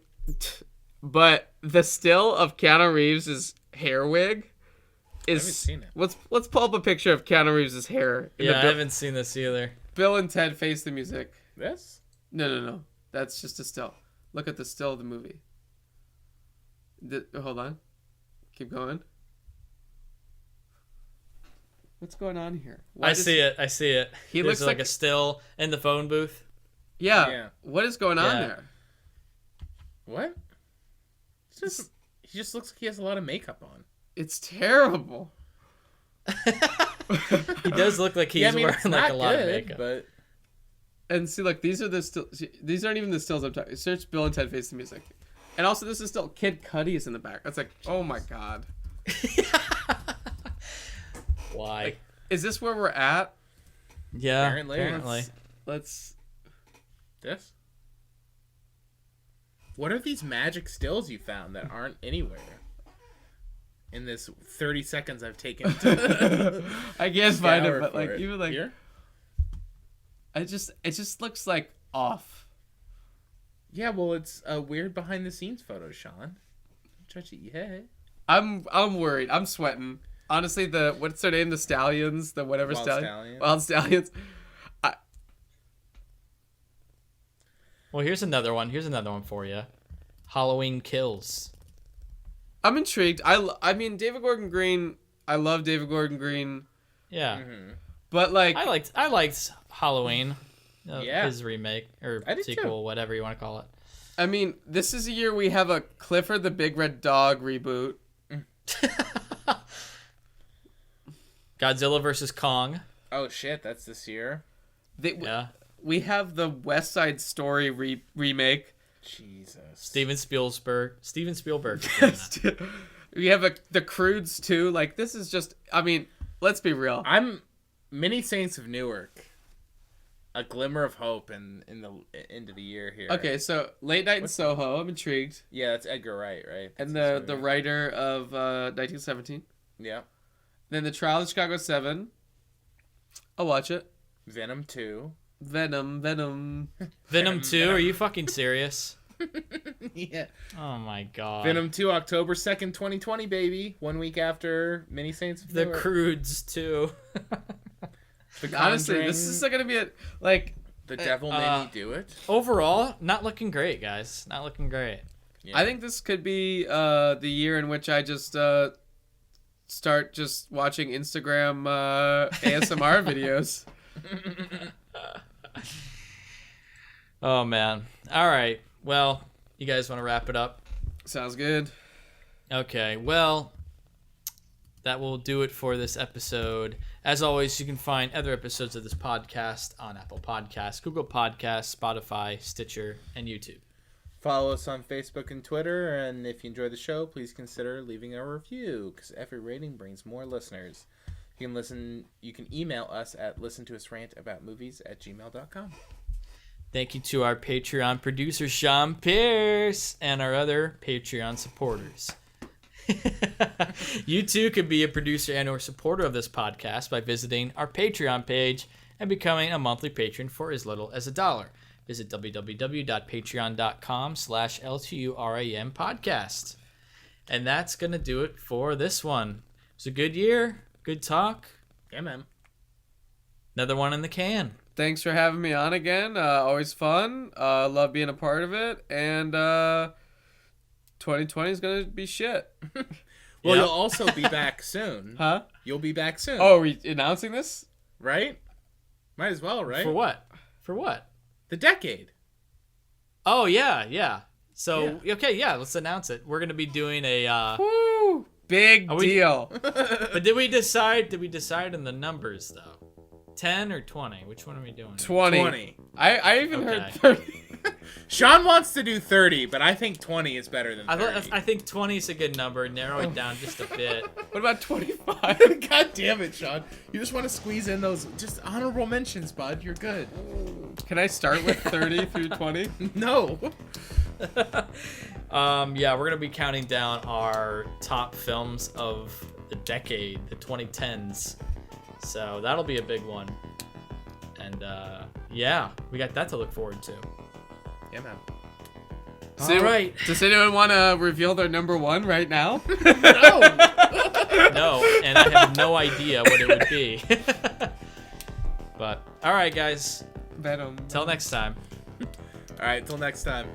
C: but the still of Keanu Reeves' hair wig is.
B: I haven't seen it.
C: Let's pull up a picture of Keanu Reeves' hair.
A: I haven't seen this either.
C: Bill and Ted Face the Music.
B: This?
C: No. That's just a still. Look at the still of the movie. Hold on. Keep going. What's going on here?
A: I see it.
C: He
A: There's
C: looks like
A: a still in the phone booth.
C: Yeah. What is going on there?
B: What? He just looks like he has a lot of makeup on.
C: It's terrible.
A: He does look like he's wearing like a lot of makeup.
B: But
C: and see, like these are the still. These aren't even the stills I'm talking. Search Bill and Ted Face the Music, and also this is still Kid Cudi is in the back. That's like, oh my god.
A: Why?
C: Like, is this where we're at?
A: Yeah,
B: apparently.
C: Let's.
B: This? What are these magic stills you found that aren't anywhere? In this 30 seconds I've taken to
C: I can't find it, but like
B: it.
C: even like
B: Here?
C: it just looks like off.
B: Yeah, well, it's a weird behind the scenes photo, Sean. Touch it, yeah.
C: I'm worried. I'm sweating. Honestly, what's their name? The Stallions, the whatever
B: Stallions.
C: Wild Stallions.
A: Well, here's another one. Here's another one for you. Halloween Kills.
C: I'm intrigued. I mean, David Gordon Green. I love David Gordon Green.
A: Yeah.
B: Mm-hmm.
C: But like,
A: I liked Halloween.
B: Yeah.
A: His remake or
B: I did
A: sequel,
B: too.
A: whatever you want to call it.
C: I mean, this is a year we have a Clifford the Big Red Dog reboot.
A: Godzilla vs. Kong.
B: Oh shit, that's this year.
A: Yeah.
C: We have the West Side Story remake.
B: Jesus.
A: Steven Spielberg.
C: We have the Croods too. Like, this is just. I mean, let's be real.
B: I'm Many Saints of Newark. A glimmer of hope in the end of the year here.
C: Okay, so Late Night in Soho. I'm intrigued.
B: Yeah, that's Edgar Wright, right?
C: And
B: That's
C: the writer of 1917.
B: Yeah.
C: Then The Trial of Chicago 7. I'll watch it.
B: Venom 2.
C: Venom.
A: Venom 2? Are you fucking serious?
B: Yeah.
A: Oh my god.
B: Venom 2, October 2nd, 2020, baby. 1 week after Many Saints of
A: The
B: Newark.
A: Croods 2.
C: Honestly, this is going to be like...
B: The Devil Made Me Do It.
A: Overall, not looking great, guys. Not looking great.
B: Yeah.
C: I think this could be the year in which I just start just watching Instagram ASMR videos.
A: Oh man. All right. Well, you guys want to wrap it up?
C: Sounds good.
A: Okay. Well, that will do it for this episode. As always, you can find other episodes of this podcast on Apple Podcasts, Google Podcasts, Spotify, Stitcher, and YouTube.
B: Follow us on Facebook and Twitter, and if you enjoy the show, please consider leaving a review, because every rating brings more listeners. You can email us at listentousrantaboutmovies@gmail.com.
A: Thank you to our Patreon producer, Sean Pierce, and our other Patreon supporters. You too could be a producer and or supporter of this podcast by visiting our Patreon page and becoming a monthly patron for as little as $1. Visit www.patreon.com/LTURAM podcast. And that's going to do it for this one. It was a good year. Good talk.
B: Yeah, man.
A: Another one in the can.
C: Thanks for having me on again. Always fun. Love being a part of it. And 2020 is going to be shit.
B: Well,
A: Yep.
B: you'll also be back soon.
C: Huh?
B: You'll be back soon.
C: Oh, are we announcing this?
B: Right? Might as well, right?
A: For what? For what?
B: The decade.
A: Oh, yeah. So, okay, yeah, let's announce it. We're going to be doing a...
C: Woo! Big deal.
A: But did we decide on the numbers, though? 10 or 20? Which one are we doing?
C: 20. I even
A: Okay.
C: heard 30.
B: Sean wants to do 30, but I think 20 is better than 30.
A: I think 20 is a good number. Narrow it down just a bit.
C: What about 25?
B: God damn it, Sean. You just want to squeeze in those just honorable mentions, bud. You're good.
C: Can I start with 30 through 20?
B: No.
A: Yeah, we're going to be counting down our top films of the decade, the 2010s. So that'll be a big one. And yeah, we got that to look forward to.
B: Yeah, man.
A: All right.
C: Does anyone want to reveal their number one right now?
B: No.
A: No, and I have no idea what it would be. But all right, guys.
C: Bet 'em.
A: Till next time.
B: All right, till next time.